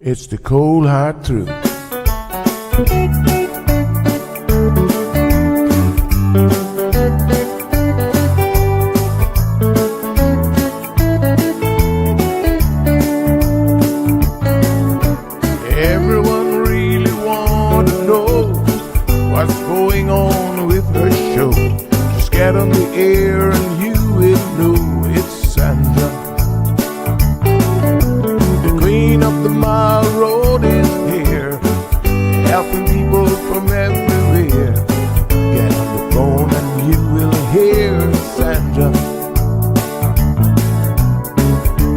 It's the cold hard truth. Everyone really want to know what's going on with her show. Just get on the air and you will know it's Sandra. The queen of the mile road is here, helping people from everywhere. Get on the phone and you will hear Sandra.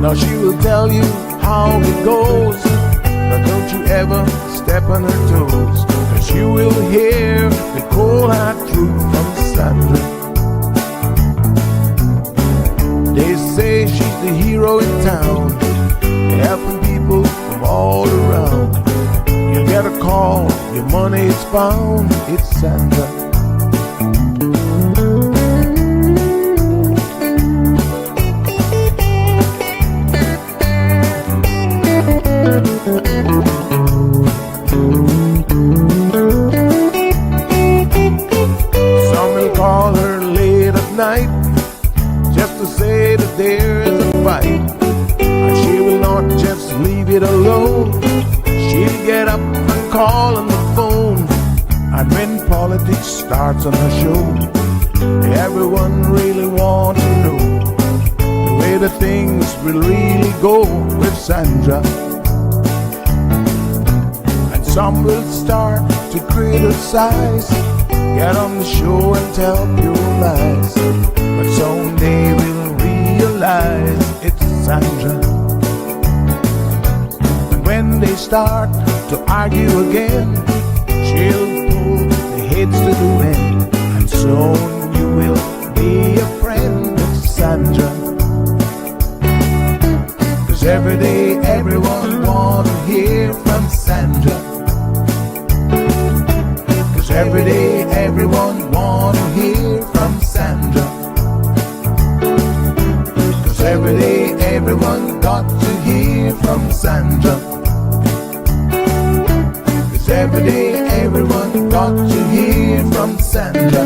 Now she will tell you how it goes, but don't you ever step on her toes, 'cause you will hear the cold hard truth from Sandra. They say she's the hero in town, helping people from all around. You get a call, your money is found, it's Sandra. Some will call her late at night just to say that there is a fight, and she will not just leave it alone. She'll get up and call on the phone, and when politics starts on her show, everyone really wants to know the way the things will really go with Sandra. And some will start to criticize, get on the show and tell pure lies, but someday we'll realize it's Sandra. And when they start to argue again, she'll pull the heads to the wind, and soon you will be a friend of Sandra. 'Cause every day everyone wants to hear from Sandra. 'Cause every day everyone wants to hear from Sandra. 'Cause every day everyone got to hear from Sandra. 'Cause every day everyone got to hear from Sandra.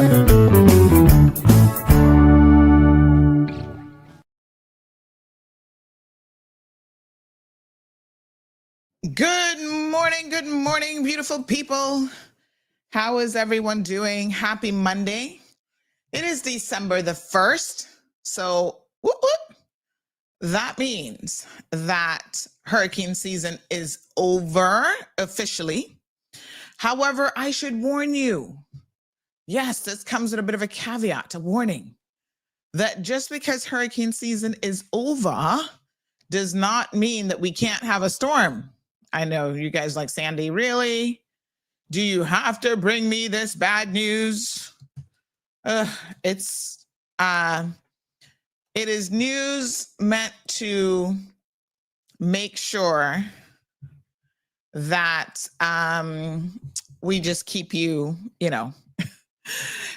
Good morning, beautiful people. How is everyone doing? Happy Monday. It is December the 1st. So whoop, whoop. That means that hurricane season is over officially. However, I should warn you, yes, this comes with a bit of a caveat, a warning, that just because hurricane season is over does not mean that we can't have a storm. I know you guys like, Sandy, really? Do you have to bring me this bad news? It is news meant to make sure that we just keep you,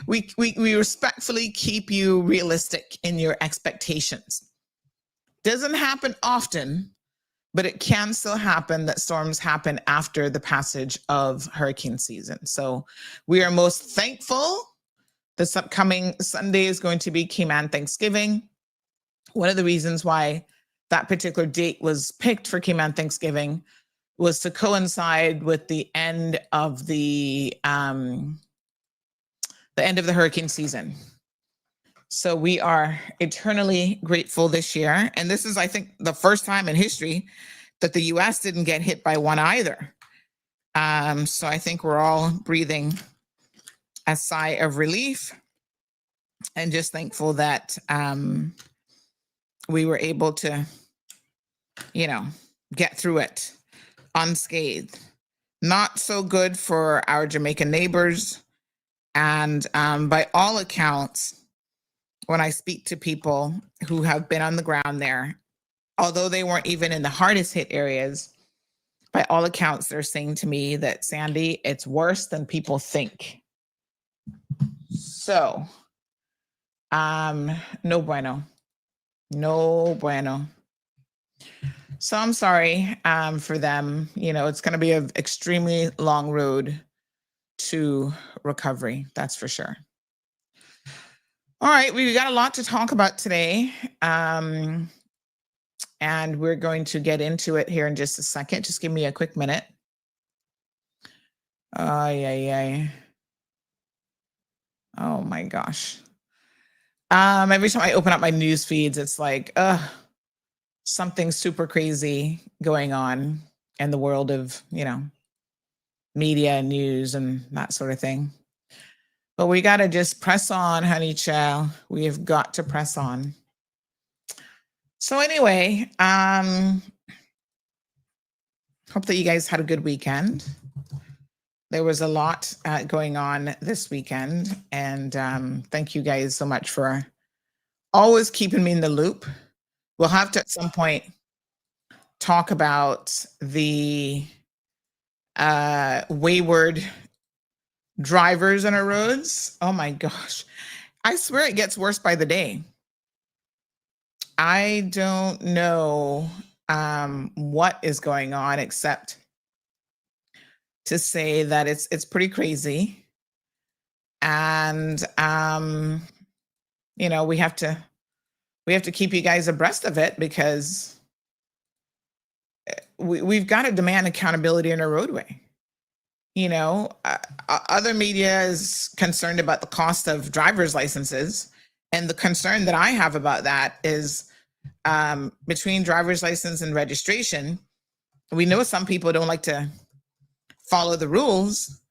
we respectfully keep you realistic in your expectations. Doesn't happen often, but it can still happen that storms happen after the passage of hurricane season. So we are most thankful. This upcoming Sunday is going to be Caymanian Thanksgiving. One of the reasons why that particular date was picked for Caymanian Thanksgiving was to coincide with the end of the end of the hurricane season. So we are eternally grateful this year. And this is, I think, the first time in history that the US didn't get hit by one either. So I think we're all breathing a sigh of relief and just thankful that we were able to, get through it unscathed. Not so good for our Jamaican neighbors. And by all accounts, when I speak to people who have been on the ground there, although they weren't even in the hardest hit areas, by all accounts, they're saying to me that, Sandy, it's worse than people think. So, no bueno. No bueno. So I'm sorry for them. You know, it's going to be an extremely long road to recovery. That's for sure. All right, we got a lot to talk about today. And we're going to get into it here in just a second. Just give me a quick minute. Oh my gosh. Every time I open up my news feeds, it's like, something super crazy going on in the world of, media and news and that sort of thing. But we got to just press on, honey child. We have got to press on. So anyway, hope that you guys had a good weekend. There was a lot going on this weekend, and thank you guys so much for always keeping me in the loop. We'll have to at some point talk about the wayward drivers on our roads. Oh my gosh. I swear it gets worse by the day. I don't know what is going on, except to say that it's pretty crazy. And we have to keep you guys abreast of it, because we've got to demand accountability in our roadway. Other media is concerned about the cost of driver's licenses. And the concern that I have about that is between driver's license and registration, we know some people don't like to follow the rules.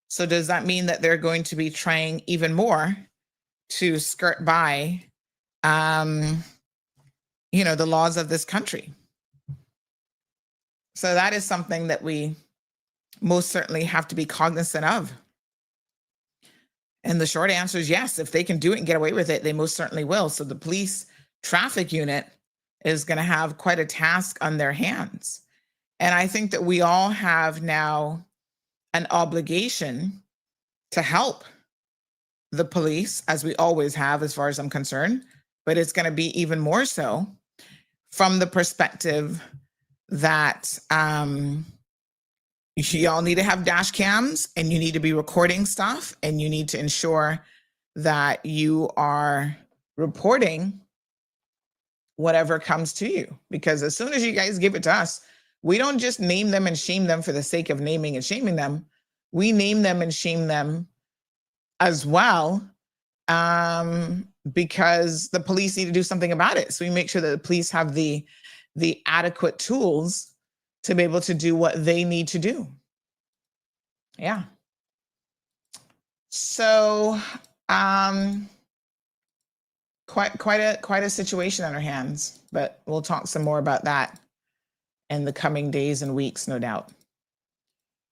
So does that mean that they're going to be trying even more to skirt by, the laws of this country? So that is something that we most certainly have to be cognizant of. And the short answer is yes. If they can do it and get away with it, they most certainly will. So the police traffic unit is going to have quite a task on their hands. And I think that we all have now an obligation to help the police, as we always have, as far as I'm concerned. But it's going to be even more so from the perspective that you all need to have dash cams, and you need to be recording stuff, and you need to ensure that you are reporting whatever comes to you. Because as soon as you guys give it to us, we don't just name them and shame them for the sake of naming and shaming them. We name them and shame them as well, because the police need to do something about it. So we make sure that the police have the adequate tools to be able to do what they need to do. Yeah. So quite a situation on our hands, but we'll talk some more about that in the coming days and weeks, no doubt.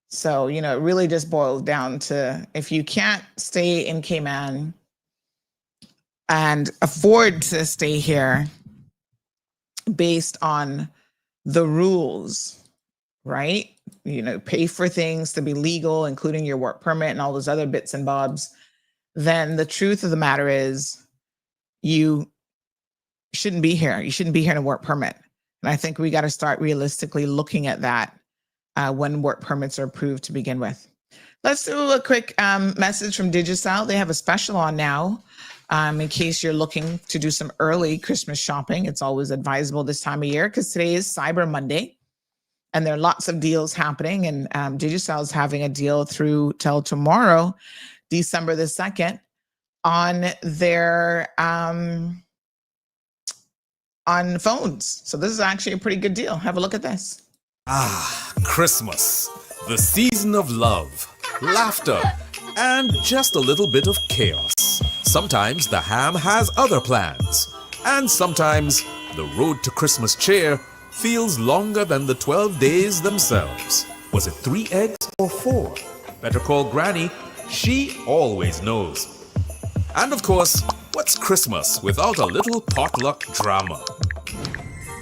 So, it really just boils down to, if you can't stay in Cayman and afford to stay here based on the rules, right? Pay for things to be legal, including your work permit and all those other bits and bobs, then the truth of the matter is you shouldn't be here. You shouldn't be here in a work permit. And I think we got to start realistically looking at that when work permits are approved to begin with. Let's do a quick message from Digicel. They have a special on now. In case you're looking to do some early Christmas shopping. It's always advisable this time of year, because today is Cyber Monday and there are lots of deals happening. And Digicel is having a deal through till tomorrow, December the 2nd, on their on phones. So this is actually a pretty good deal. Have a look at this. Christmas, the season of love, laughter, and just a little bit of chaos. Sometimes the ham has other plans, and sometimes the road to Christmas cheer feels longer than the 12 days themselves. Was it 3 eggs or 4? Better call Granny, she always knows. And of course, what's Christmas without a little potluck drama?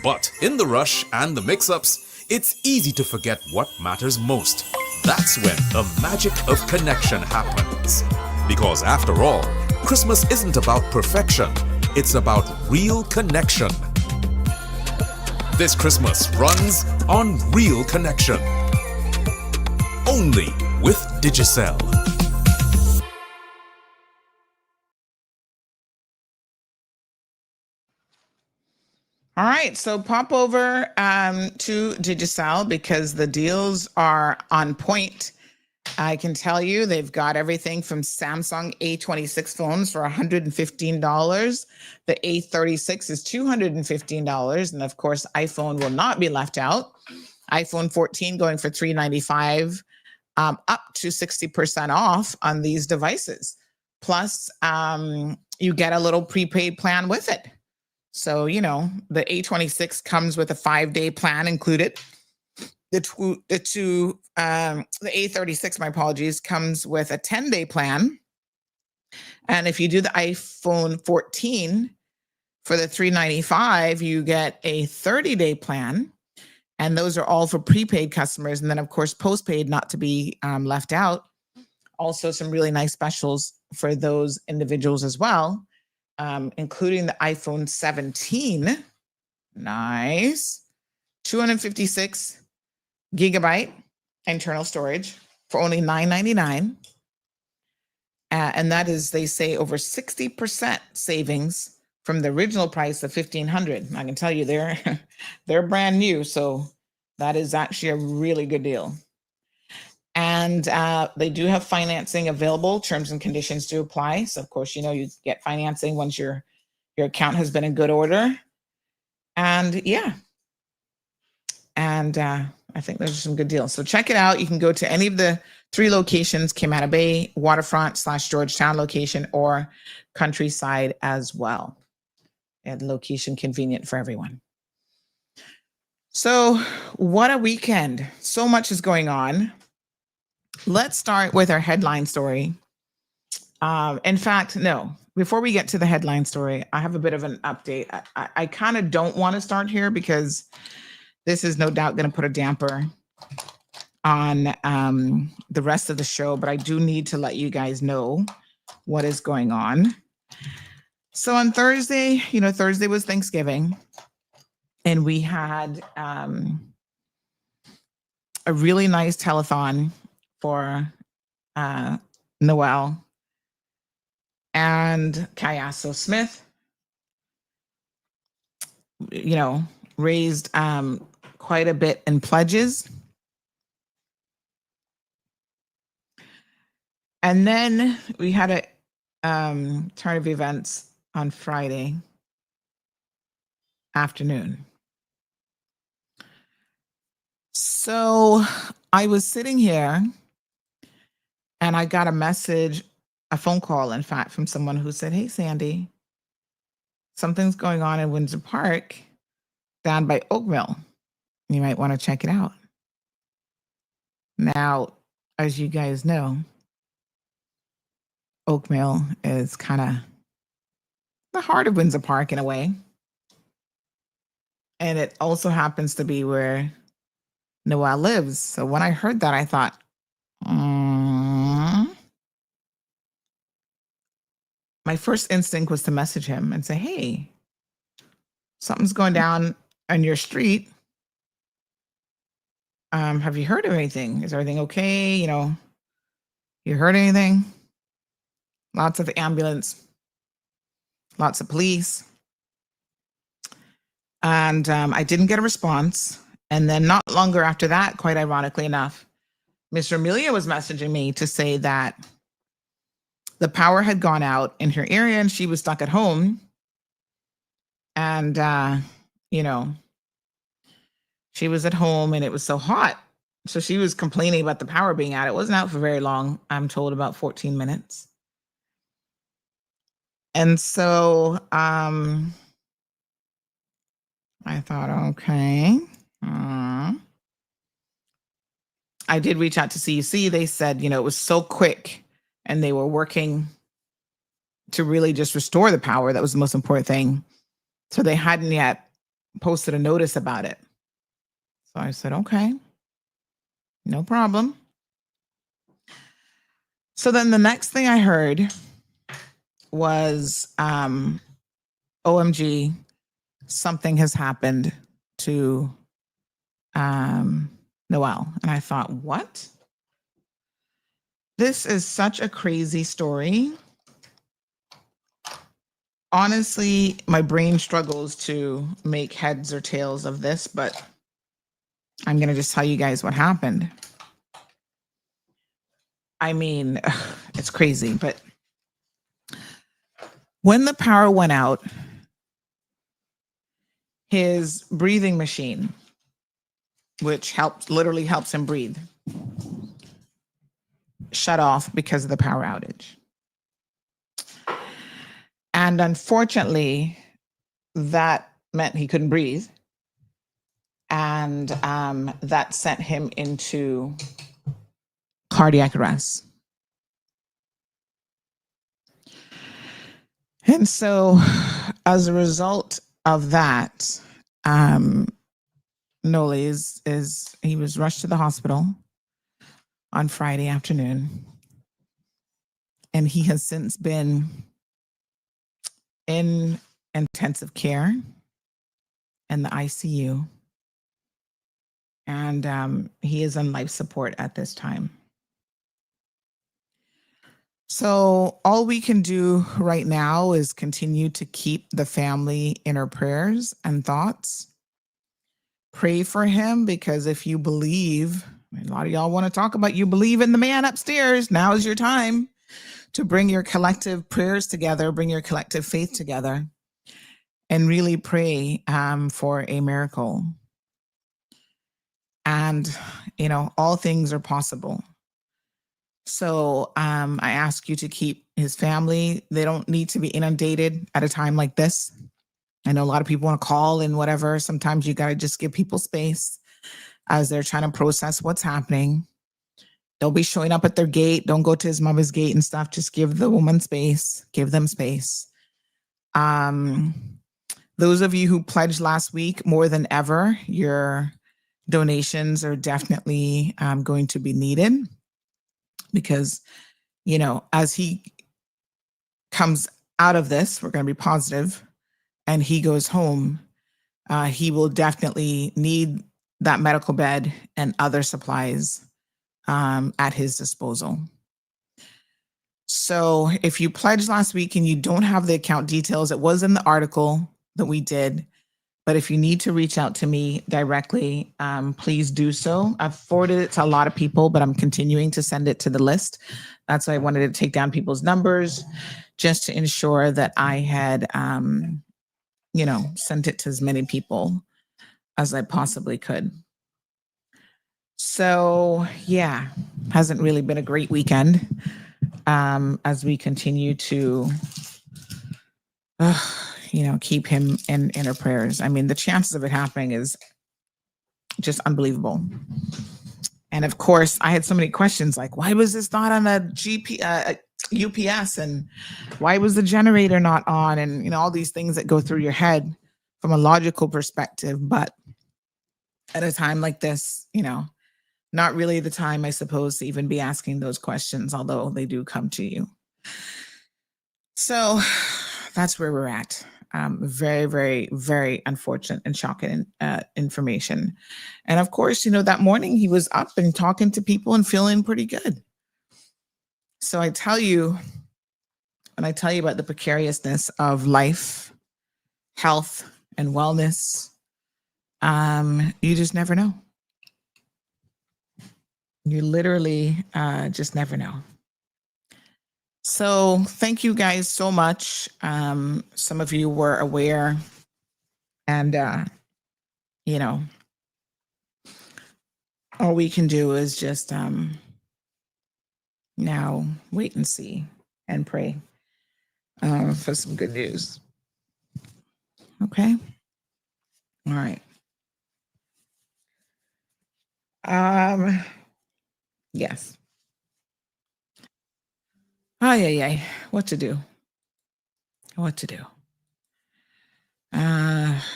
But in the rush and the mix-ups, it's easy to forget what matters most. That's when the magic of connection happens. Because after all, Christmas isn't about perfection, it's about real connection. this Christmas runs on real connection. Only with Digicel. All right, so pop over to Digicel because the deals are on point. I can tell you they've got everything from Samsung A26 phones for $115. The A36 is $215. And of course, iPhone will not be left out. iPhone 14 going for $395, up to 60% off on these devices. Plus, you get a little prepaid plan with it. So, the A26 comes with a 5-day plan included. The A36, my apologies, comes with a 10-day plan. And if you do the iPhone 14 for the $395, you get a 30-day plan. And those are all for prepaid customers. And then, of course, postpaid, not to be left out. Also, some really nice specials for those individuals as well, including the iPhone 17. Nice. 256 gigabyte internal storage for only $999. And that is, they say, over 60% savings from the original price of $1,500. I can tell you they're brand new, so that is actually a really good deal. And they do have financing available. Terms and conditions do apply. So of course, you get financing once your account has been in good order. And yeah. And I think those are some good deals. So check it out. You can go to any of the 3 locations, Caymanian Bay, Waterfront / Georgetown location, or Countryside as well. And location convenient for everyone. So what a weekend. So much is going on. Let's start with our headline story. In fact, no, before we get to the headline story, I have a bit of an update. I kind of don't want to start here because this is no doubt going to put a damper on the rest of the show, but I do need to let you guys know what is going on. So on Thursday, Thursday was Thanksgiving, and we had a really nice telethon for Noel and Kayaso Smith, raised quite a bit in pledges. And then we had a turn of events on Friday afternoon. So I was sitting here and I got a phone call, in fact, from someone who said, "Hey, Sandy, something's going on in Windsor Park down by Oakville. You might want to check it out." Now, as you guys know, Oakville is kind of the heart of Windsor Park in a way. And it also happens to be where Noel lives. So when I heard that, I thought, my first instinct was to message him and say, "Hey, something's going down on your street. Have you heard of anything? Is everything okay? You heard anything?" Lots of ambulance, lots of police. And I didn't get a response. And then not longer after that, quite ironically enough, Mr. Amelia was messaging me to say that the power had gone out in her area and she was stuck at home. And, she was at home and it was so hot. So she was complaining about the power being out. It wasn't out for very long. I'm told about 14 minutes. And so I thought, okay. I did reach out to CUC. They said, it was so quick and they were working to really just restore the power. That was the most important thing. So they hadn't yet posted a notice about it. So I said, okay, no problem. So then the next thing I heard was, OMG, something has happened to Noel. And I thought, what? This is such a crazy story. Honestly, my brain struggles to make heads or tails of this, but I'm going to just tell you guys what happened. I mean, it's crazy, but when the power went out, his breathing machine, which literally helps him breathe, shut off because of the power outage. And unfortunately, that meant he couldn't breathe. And that sent him into cardiac arrest. And so as a result of that, Nole he was rushed to the hospital on Friday afternoon. And he has since been in intensive care in the ICU. And he is on life support at this time. So all we can do right now is continue to keep the family in our prayers and thoughts. Pray for him, because if you believe, a lot of y'all want to talk about you believe in the man upstairs, now is your time to bring your collective prayers together, bring your collective faith together, and really pray for a miracle. And, all things are possible. So I ask you to keep his family. They don't need to be inundated at a time like this. I know a lot of people want to call and whatever. Sometimes you got to just give people space as they're trying to process what's happening. They'll be showing up at their gate. Don't go to his mother's gate and stuff. Just give the woman space. Give them space. Those of you who pledged last week, more than ever, your donations are definitely going to be needed. Because, as he comes out of this, we're going to be positive, and he goes home, he will definitely need that medical bed and other supplies at his disposal. So if you pledged last week and you don't have the account details, it was in the article that we did. But if you need to reach out to me directly, please do so. I've forwarded it to a lot of people, but I'm continuing to send it to the list. That's why I wanted to take down people's numbers, just to ensure that I had, sent it to as many people as I possibly could. So, yeah, hasn't really been a great weekend as we continue to keep him in our prayers. I mean, the chances of it happening is just unbelievable. And of course, I had so many questions like, why was this not on a UPS? And why was the generator not on? And, all these things that go through your head from a logical perspective. But at a time like this, not really the time, I suppose, to even be asking those questions, although they do come to you. So that's where we're at. Very, very, very unfortunate and shocking information. And of course, that morning he was up and talking to people and feeling pretty good. So when I tell you about the precariousness of life, health, and wellness, you just never know. You literally just never know. So thank you guys so much. Some of you were aware, and all we can do is just now wait and see and pray for some good news. Okay. All right. Yes. What to do?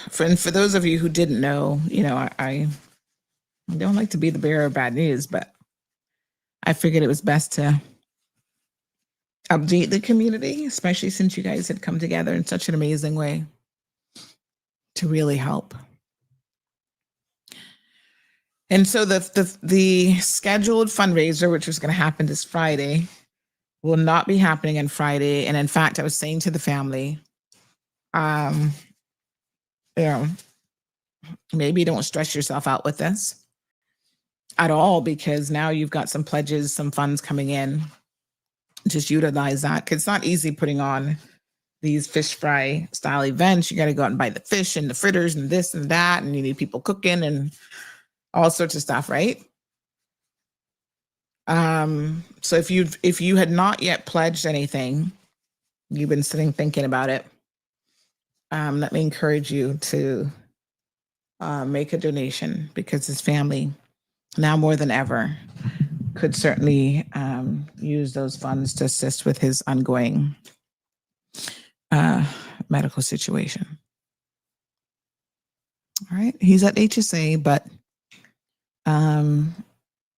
For those of you who didn't know, I don't like to be the bearer of bad news, but I figured it was best to update the community, especially since you guys had come together in such an amazing way to really help. And so the scheduled fundraiser, which was going to happen this Friday, will not be happening on Friday. And in fact, I was saying to the family, you know, maybe don't stress yourself out with this at all, because now you've got some pledges, some funds coming in. Just utilize that, because it's not easy putting on these fish fry style events. You got to go out and buy the fish and the fritters and this and that, and you need people cooking and all sorts of stuff, right? So if you had not yet pledged anything, you've been sitting thinking about it, let me encourage you to make a donation, because his family, now more than ever, could certainly use those funds to assist with his ongoing medical situation. All right, he's at HSA, but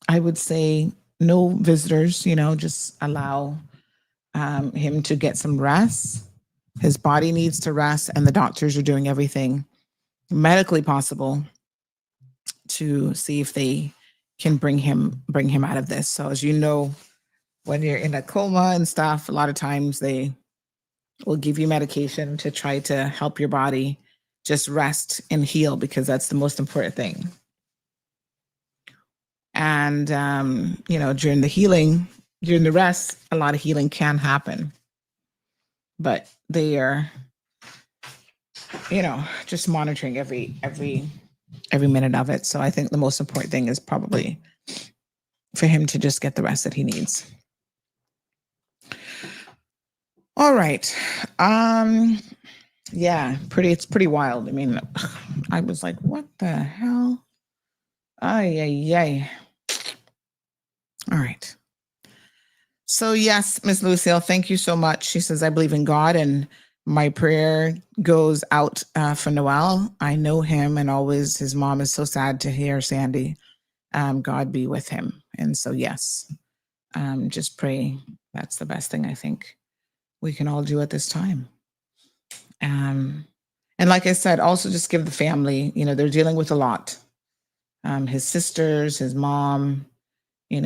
I would say no visitors, just allow him to get some rest. His body needs to rest, and the doctors are doing everything medically possible to see if they can bring him out of this. So as you know, when you're in a coma and stuff, a lot of times they will give you medication to try to help your body just rest and heal, because that's the most important thing. And, during the rest, a lot of healing can happen. But they are, just monitoring every minute of it. So I think the most important thing is probably for him to just get the rest that he needs. All right. Yeah, it's pretty wild. I mean, I was like, what the hell? Ay. All right. So yes, Miss Lucille, thank you so much. She says, I believe in God, and my prayer goes out for Noel. I know him, and always his mom is so sad to hear Sandy. God be with him. And so, yes, just pray. That's the best thing I think we can all do at this time. And like I said, also just give the family, they're dealing with a lot. His sisters, his mom, they're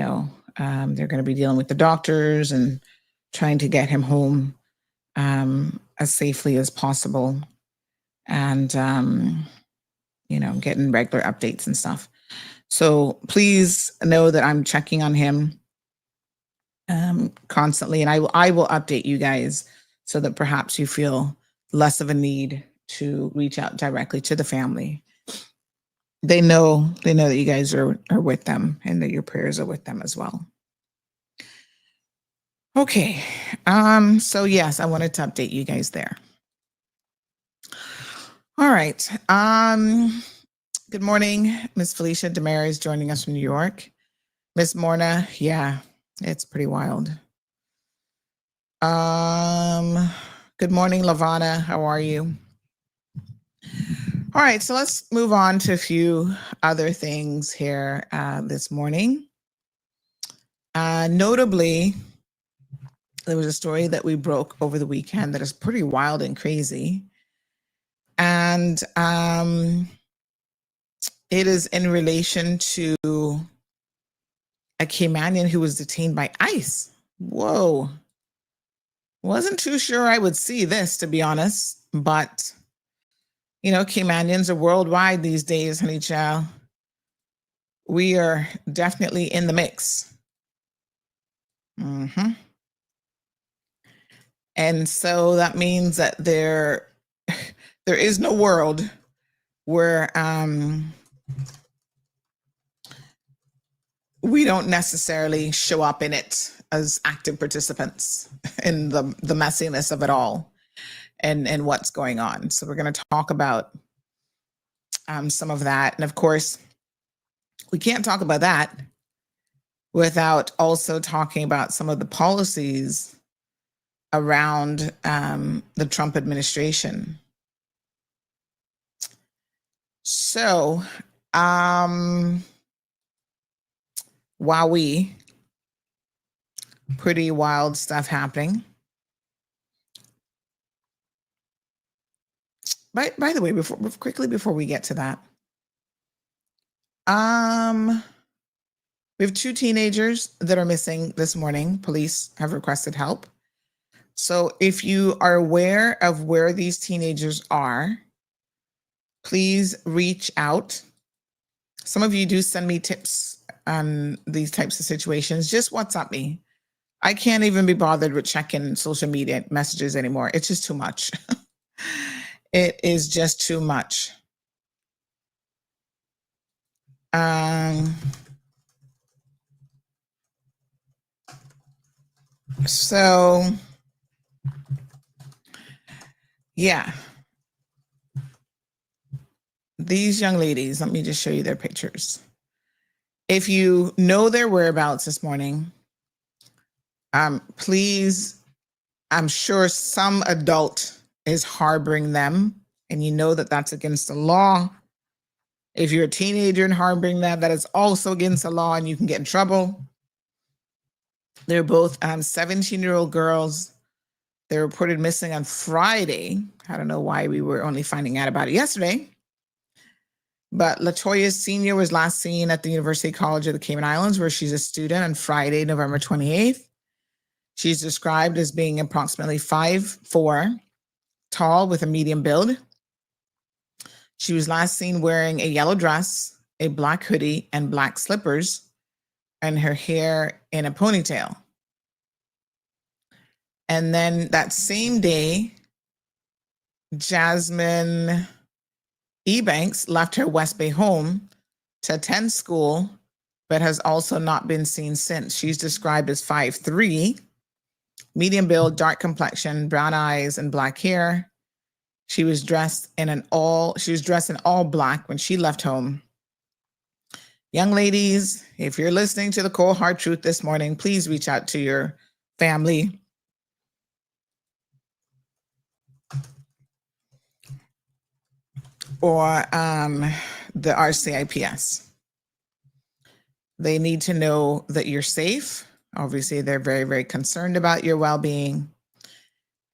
going to be dealing with the doctors and trying to get him home as safely as possible, and getting regular updates and stuff. So please know that I'm checking on him constantly, and I will update you guys so that perhaps you feel less of a need to reach out directly to the family. They know that you guys are with them, and that your prayers are with them as well. Okay. So yes, I wanted to update you guys there. All right. Good morning. Miss Felicia Demare is joining us from New York. Miss Morna, yeah, it's pretty wild. Good morning, Lavana. How are you? All right, so let's move on to a few other things here this morning. Notably, there was a story that we broke over the weekend that is pretty wild and crazy. And it is in relation to a Caymanian who was detained by ICE. Whoa. Wasn't too sure I would see this, to be honest, but Caymanians are worldwide these days, honey child. We are definitely in the mix. And so that means that there is no world where we don't necessarily show up in it as active participants in the messiness of it all and what's going on. So we're going to talk about some of that. And of course, we can't talk about that without also talking about some of the policies around the Trump administration. So, wowee, pretty wild stuff happening. By the way, before we get to that, We have 2 teenagers that are missing this morning. Police have requested help. So if you are aware of where these teenagers are, please reach out. Some of you do send me tips on these types of situations. Just WhatsApp me. I can't even be bothered with checking social media messages anymore. It's just too much. It is just too much. So, yeah. These young ladies, let me just show you their pictures. If you know their whereabouts this morning, please, I'm sure some adult is harboring them, and you know that that's against the law. If you're a teenager and harboring them, that is also against the law and you can get in trouble. They're both 17-year-old girls. They were reported missing on Friday. I don't know why we were only finding out about it yesterday. But LaToya Sr. was last seen at the University College of the Cayman Islands, where she's a student, on Friday, November 28th. She's described as being approximately 5'4", tall with a medium build. She was last seen wearing a yellow dress, a black hoodie, and black slippers, and her hair in a ponytail. And then that same day, Jasmine Ebanks left her West Bay home to attend school, but has also not been seen since. She's described as 5'3", medium build, dark complexion, brown eyes, and black hair. She was dressed in all black when she left home. Young ladies, if you're listening to the Cold Hard Truth this morning, please reach out to your family. Or the RCIPS. They need to know that you're safe. Obviously, they're very, very concerned about your well-being.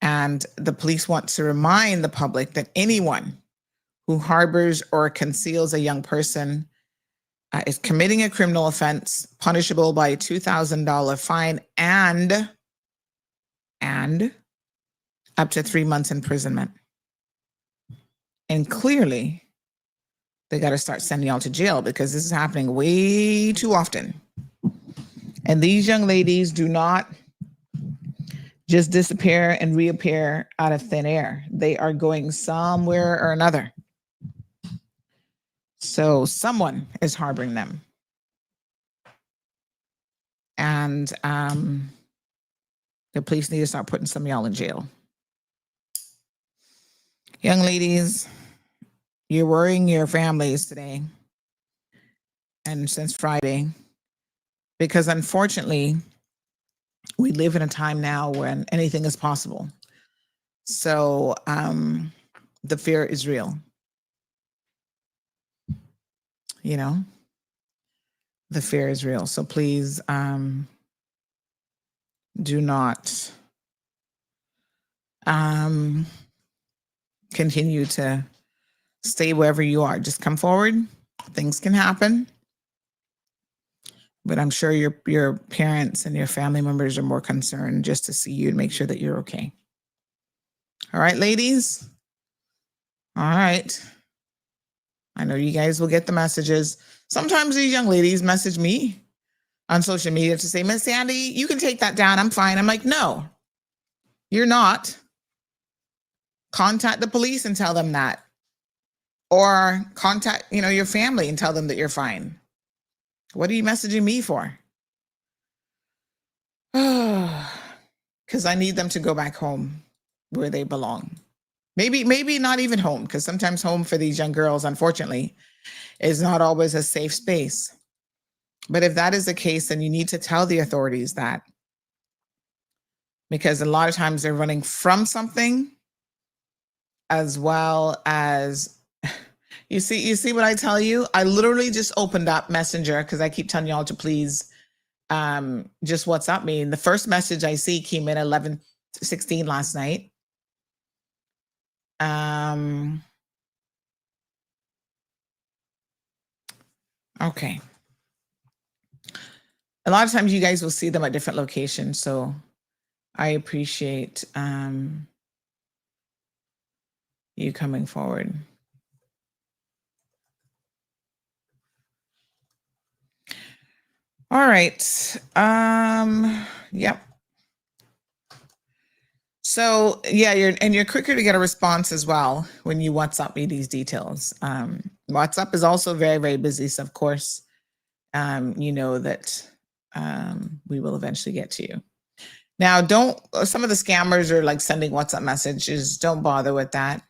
And the police want to remind the public that anyone who harbors or conceals a young person is committing a criminal offense punishable by a $2,000 fine and up to 3 months imprisonment. And clearly, they got to start sending y'all to jail because this is happening way too often. And these young ladies do not just disappear and reappear out of thin air. They are going somewhere or another. So someone is harboring them. And the police need to start putting some of y'all in jail. Young ladies, you're worrying your families today and since Friday, because unfortunately, we live in a time now when anything is possible. So the fear is real. You know, the fear is real. So please do not continue to stay wherever you are. Just come forward. Things can happen. But I'm sure your parents and your family members are more concerned just to see you and make sure that you're okay. All right, ladies? All right. I know you guys will get the messages. Sometimes these young ladies message me on social media to say, Miss Sandy, you can take that down. I'm fine. I'm like, no, you're not. Contact the police and tell them that. Or contact, your family and tell them that you're fine. What are you messaging me for? Because I need them to go back home where they belong. Maybe not even home, because sometimes home for these young girls, unfortunately, is not always a safe space. But if that is the case, then you need to tell the authorities that. Because a lot of times they're running from something, as well as, you see what I tell you? I literally just opened up Messenger because I keep telling y'all to please just WhatsApp me. And the first message I see came in 11:16 last night. Okay. A lot of times you guys will see them at different locations, so I appreciate you coming forward. All right. Yep. So yeah, you're quicker to get a response as well when you WhatsApp me these details. WhatsApp is also very, very busy. So of course, you know that we will eventually get to you. Now, some of the scammers are like sending WhatsApp messages. Don't bother with that.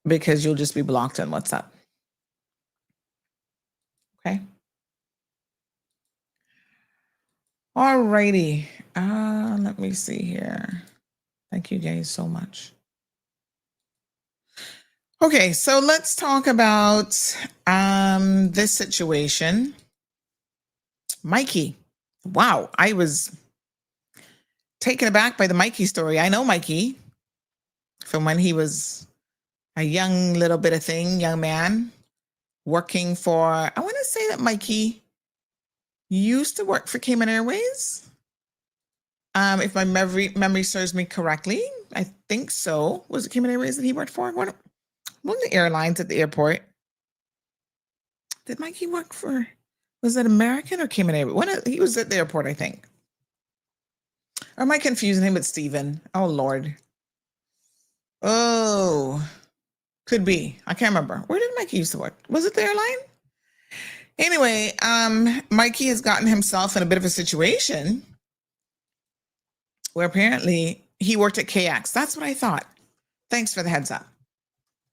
Because you'll just be blocked on WhatsApp. Okay. All righty. Let me see here. Thank you guys so much. Okay, so let's talk about this situation. Mikey. Wow, I was taken aback by the Mikey story. I know Mikey from when he was a young little bit of thing, young man, working for, I want to say that Mikey used to work for Cayman Airways. If my memory serves me correctly, I think so. Was it Cayman Airways that he worked for? One of the airlines at the airport. Did Mikey work for, was it American or Cayman Airways? He was at the airport, I think. Or am I confusing him with Steven? Oh, Lord. Oh, could be. I can't remember. Where did Mikey used to work? Was it the airline? Anyway, Mikey has gotten himself in a bit of a situation where apparently he worked at KX. That's what I thought. Thanks for the heads up.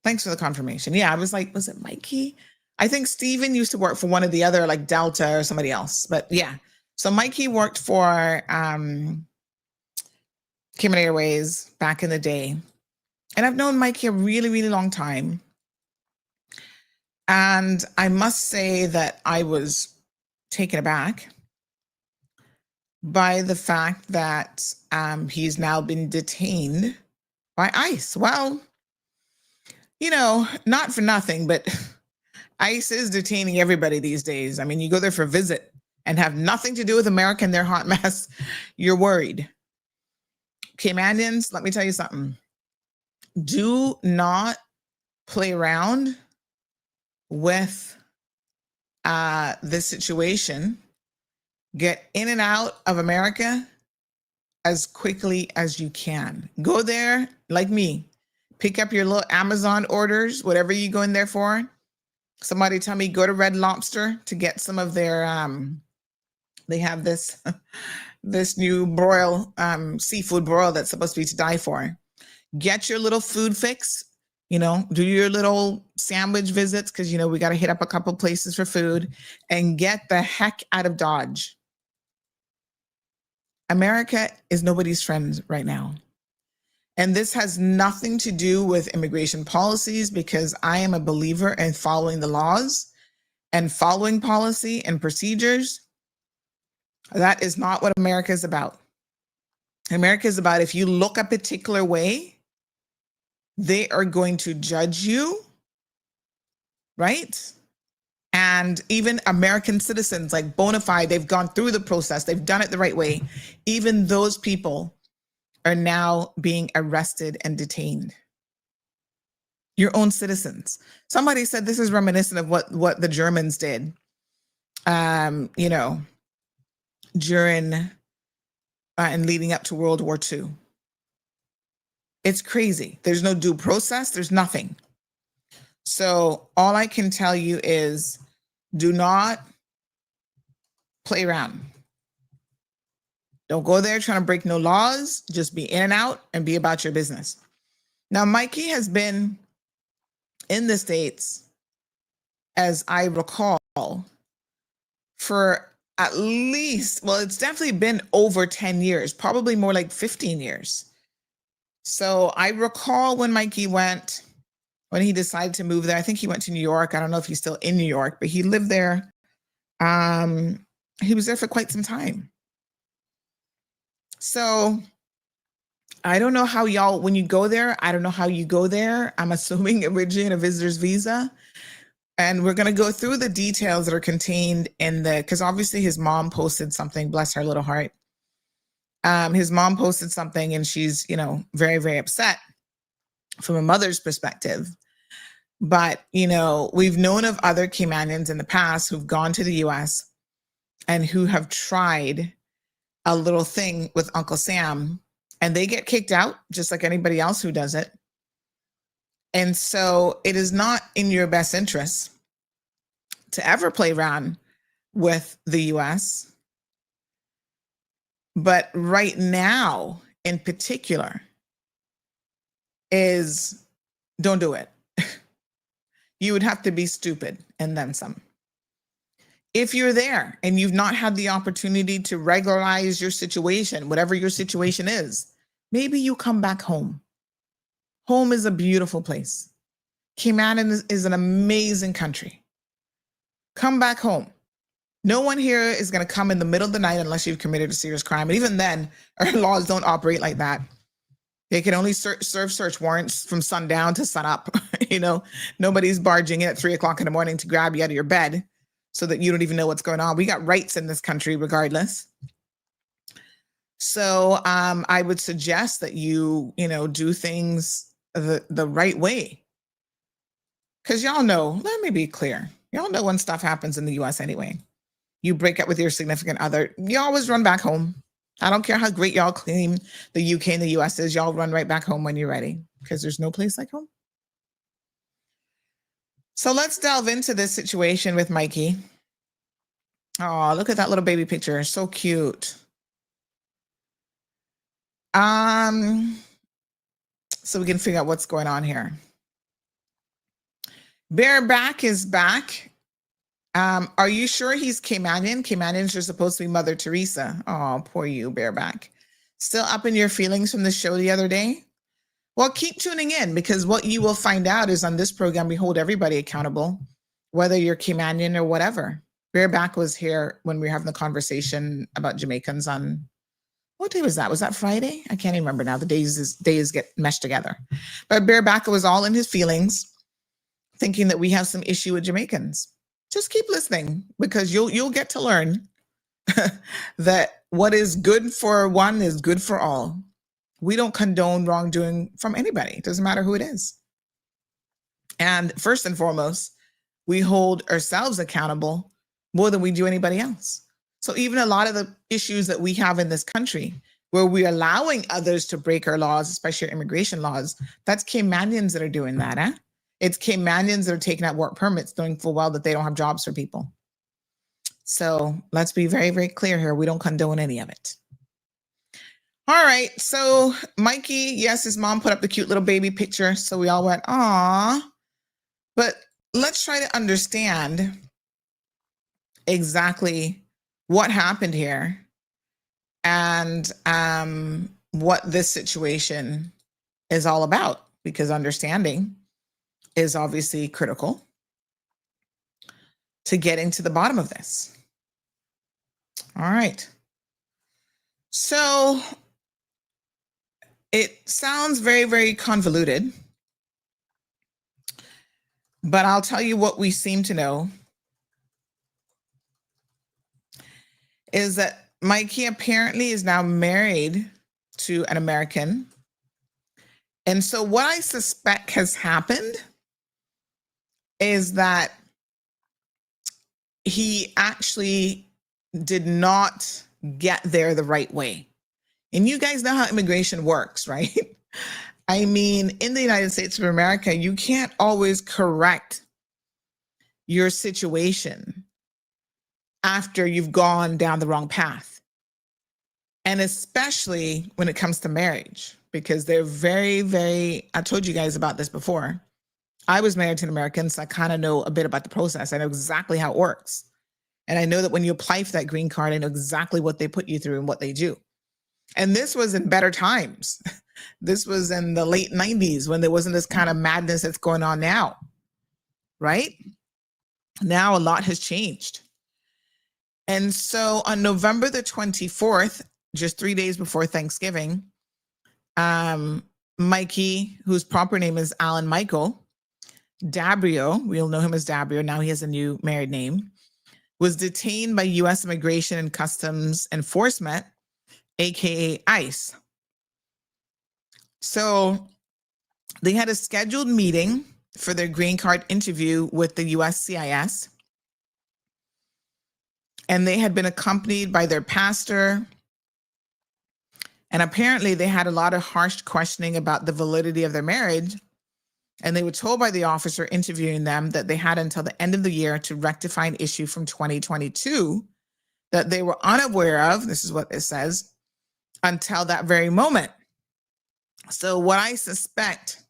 Thanks for the confirmation. Yeah, I was like, was it Mikey? I think Steven used to work for one of the other, like Delta or somebody else. But yeah, so Mikey worked for Cayman Airways back in the day. And I've known Mikey a really, really long time. And I must say that I was taken aback by the fact that he's now been detained by ICE. Well, you know, not for nothing, but ICE is detaining everybody these days. I mean, you go there for a visit and have nothing to do with America and their hot mess, you're worried. Caymanians, let me tell you something. Do not play around with this situation. Get in and out of America as quickly as you can. Go there like me. Pick up your little Amazon orders, whatever you go in there for. Somebody tell me, go to Red Lobster to get some of their, they have this, this new broil, seafood broil that's supposed to be to die for. Get your little food fix, you know, do your little sandwich visits because, you know, we got to hit up a couple places for food and get the heck out of Dodge. America is nobody's friend right now. And this has nothing to do with immigration policies because I am a believer in following the laws and following policy and procedures. That is not what America is about. America is about if you look a particular way, they are going to judge you, right? And even American citizens like bona fide, they've gone through the process, they've done it the right way. Even those people are now being arrested and detained. Your own citizens. Somebody said this is reminiscent of what the Germans did, you know, during and leading up to World War II. It's crazy. There's no due process. There's nothing. So all I can tell you is do not play around. Don't go there trying to break no laws. Just be in and out and be about your business. Now, Mikey has been in the States, as I recall, for at least, well, it's definitely been over 10 years, probably more like 15 years. So I recall when Mikey went, when he decided to move there, I think he went to New York. I don't know if he's still in New York, but he lived there. He was there for quite some time. So I don't know how y'all, when you go there, I don't know how you go there. I'm assuming originally in a visitor's visa. And we're going to go through the details that are contained in because obviously his mom posted something, bless her little heart. His mom posted something and she's, very, very upset from a mother's perspective. But, we've known of other Caymanians in the past who've gone to the US and who have tried a little thing with Uncle Sam, and they get kicked out just like anybody else who does it. And so it is not in your best interest to ever play around with the US. But right now, in particular, is don't do it. You would have to be stupid and then some. If you're there and you've not had the opportunity to regularize your situation, whatever your situation is, maybe you come back home. Home is a beautiful place. Cayman is an amazing country. Come back home. No one here is going to come in the middle of the night unless you've committed a serious crime. And even then, our laws don't operate like that. They can only serve search warrants from sundown to sunup. Nobody's barging in at 3:00 in the morning to grab you out of your bed so that you don't even know what's going on. We got rights in this country regardless. So I would suggest that you do things the right way. Because y'all know, let me be clear. Y'all know when stuff happens in the US anyway. You break up with your significant other, you always run back home. I don't care how great y'all claim the UK and the US is, y'all run right back home when you're ready, because there's no place like home. So let's delve into this situation with Mikey. Oh, look at that little baby picture. So cute. So we can figure out what's going on here. Bareback is back. Are you sure he's Caymanian? Caymanians are supposed to be Mother Teresa. Oh, poor you, Bareback. Still up in your feelings from the show the other day? Well, keep tuning in, because what you will find out is on this program, we hold everybody accountable, whether you're Caymanian or whatever. Bareback was here when we were having the conversation about Jamaicans on, what day was that? Was that Friday? I can't even remember now. The days get meshed together. But Bareback was all in his feelings, thinking that we have some issue with Jamaicans. Just keep listening, because you'll get to learn that what is good for one is good for all. We don't condone wrongdoing from anybody. It doesn't matter who it is. And first and foremost, we hold ourselves accountable more than we do anybody else. So even a lot of the issues that we have in this country, where we're allowing others to break our laws, especially our immigration laws, that's Caymanians that are doing that, eh? It's Caymanians that are taking out work permits, knowing full well that they don't have jobs for people. So let's be very, very clear here. We don't condone any of it. All right. So Mikey, yes, his mom put up the cute little baby picture. So we all went, aw. But let's try to understand exactly what happened here and what this situation is all about, because understanding is obviously critical to getting to the bottom of this. All right. So it sounds very, very convoluted, but I'll tell you what we seem to know is that Mikey apparently is now married to an American. And so what I suspect has happened is that he actually did not get there the right way. And you guys know how immigration works, right? I mean, in the United States of America, you can't always correct your situation after you've gone down the wrong path. And especially when it comes to marriage, because they're very, very, I told you guys about this before. I was married to an American, so I kind of know a bit about the process. I know exactly how it works. And I know that when you apply for that green card, I know exactly what they put you through and what they do. And this was in better times. This was in the late 90s when there wasn't this kind of madness that's going on now, right? Now a lot has changed. And so on November the 24th, just 3 days before Thanksgiving, Mikey, whose proper name is Alan Michael Dabrio, we'll know him as Dabrio, now he has a new married name, was detained by U.S. Immigration and Customs Enforcement, aka ICE. So they had a scheduled meeting for their green card interview with the USCIS. And they had been accompanied by their pastor. And apparently they had a lot of harsh questioning about the validity of their marriage. And they were told by the officer interviewing them that they had until the end of the year to rectify an issue from 2022 that they were unaware of, this is what it says, until that very moment. So what I suspect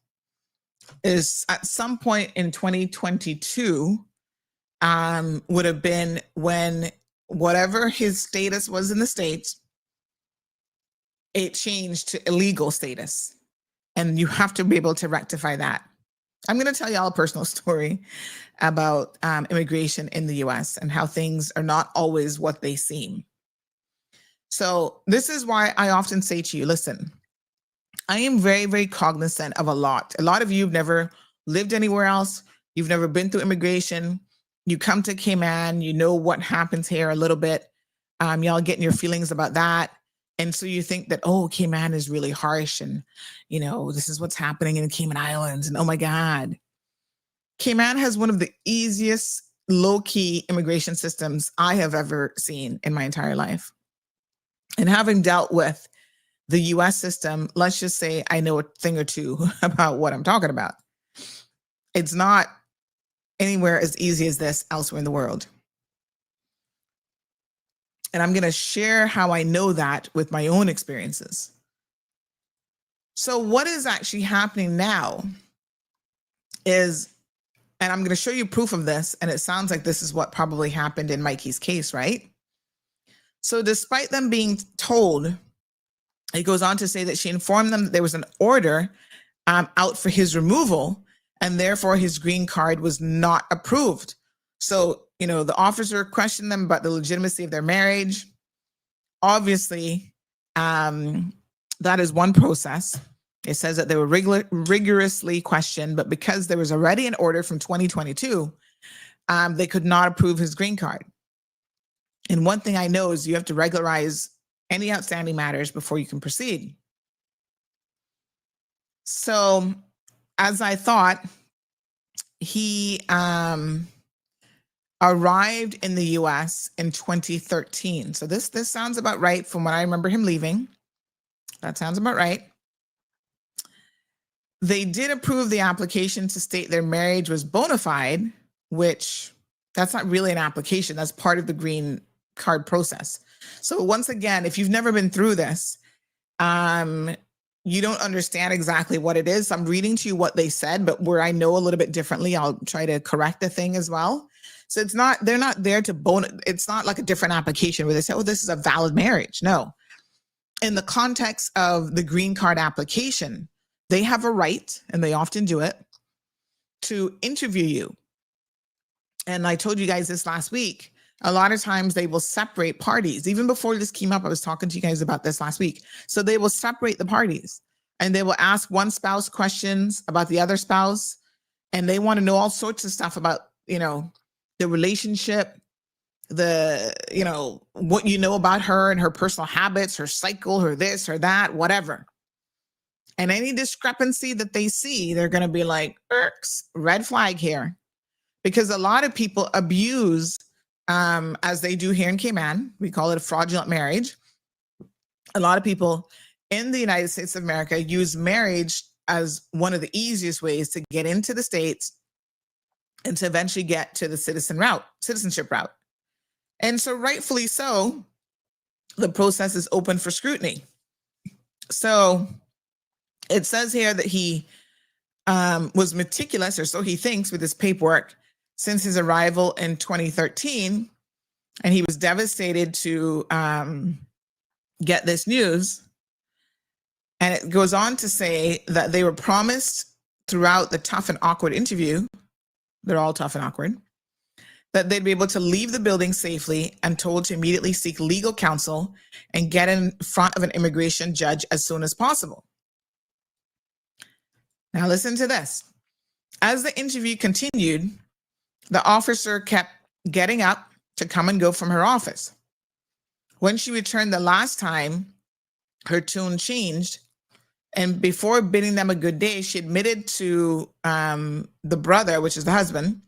is at some point in 2022 would have been when whatever his status was in the States, it changed to illegal status. And you have to be able to rectify that. I'm going to tell y'all a personal story about immigration in the US and how things are not always what they seem. So this is why I often say to you, listen, I am very, very cognizant of a lot. A lot of you have never lived anywhere else. You've never been through immigration. You come to Cayman, you know what happens here a little bit. Y'all getting your feelings about that. And so you think that, oh, Cayman is really harsh and, you know, this is what's happening in the Cayman Islands. And oh my God, Cayman has one of the easiest low-key immigration systems I have ever seen in my entire life. And having dealt with the US system, let's just say I know a thing or two about what I'm talking about. It's not anywhere as easy as this elsewhere in the world. And I'm going to share how I know that with my own experiences. So what is actually happening now is, and I'm going to show you proof of this, and it sounds like this is what probably happened in Mikey's case, right? So despite them being told, it goes on to say that she informed them that there was an order out for his removal, and therefore his green card was not approved. So, you know, the officer questioned them about the legitimacy of their marriage. Obviously, that is one process. It says that they were rigorously questioned, but because there was already an order from 2022, they could not approve his green card. And one thing I know is you have to regularize any outstanding matters before you can proceed. So, as I thought, he arrived in the US in 2013. So this sounds about right from when I remember him leaving. That sounds about right. They did approve the application to state their marriage was bona fide, which that's not really an application. That's part of the green card process. So once again, if you've never been through this, you don't understand exactly what it is. I'm reading to you what they said, but where I know a little bit differently, I'll try to correct the thing as well. So it's not, they're not there to it's not like a different application where they say, oh, this is a valid marriage. No. In the context of the green card application, they have a right, and they often do it, to interview you. And I told you guys this last week, a lot of times they will separate parties. Even before this came up, I was talking to you guys about this last week. So they will separate the parties, and they will ask one spouse questions about the other spouse. And they want to know all sorts of stuff about, you know, the relationship, you know, what you know about her and her personal habits, her cycle, her this, her that, whatever. And any discrepancy that they see, they're going to be like, red flag here. Because a lot of people abuse, as they do here in Cayman, we call it a fraudulent marriage. A lot of people in the United States of America use marriage as one of the easiest ways to get into the States and to eventually get to the citizenship route. And so rightfully so, the process is open for scrutiny. So it says here that he was meticulous, or so he thinks, with his paperwork since his arrival in 2013. And he was devastated to get this news. And it goes on to say that they were promised throughout the tough and awkward interview, they're all tough and awkward, that they'd be able to leave the building safely, and told to immediately seek legal counsel and get in front of an immigration judge as soon as possible. Now listen to this. As the interview continued, the officer kept getting up to come and go from her office. When she returned the last time, her tune changed. And before bidding them a good day, she admitted to the brother, which is the husband,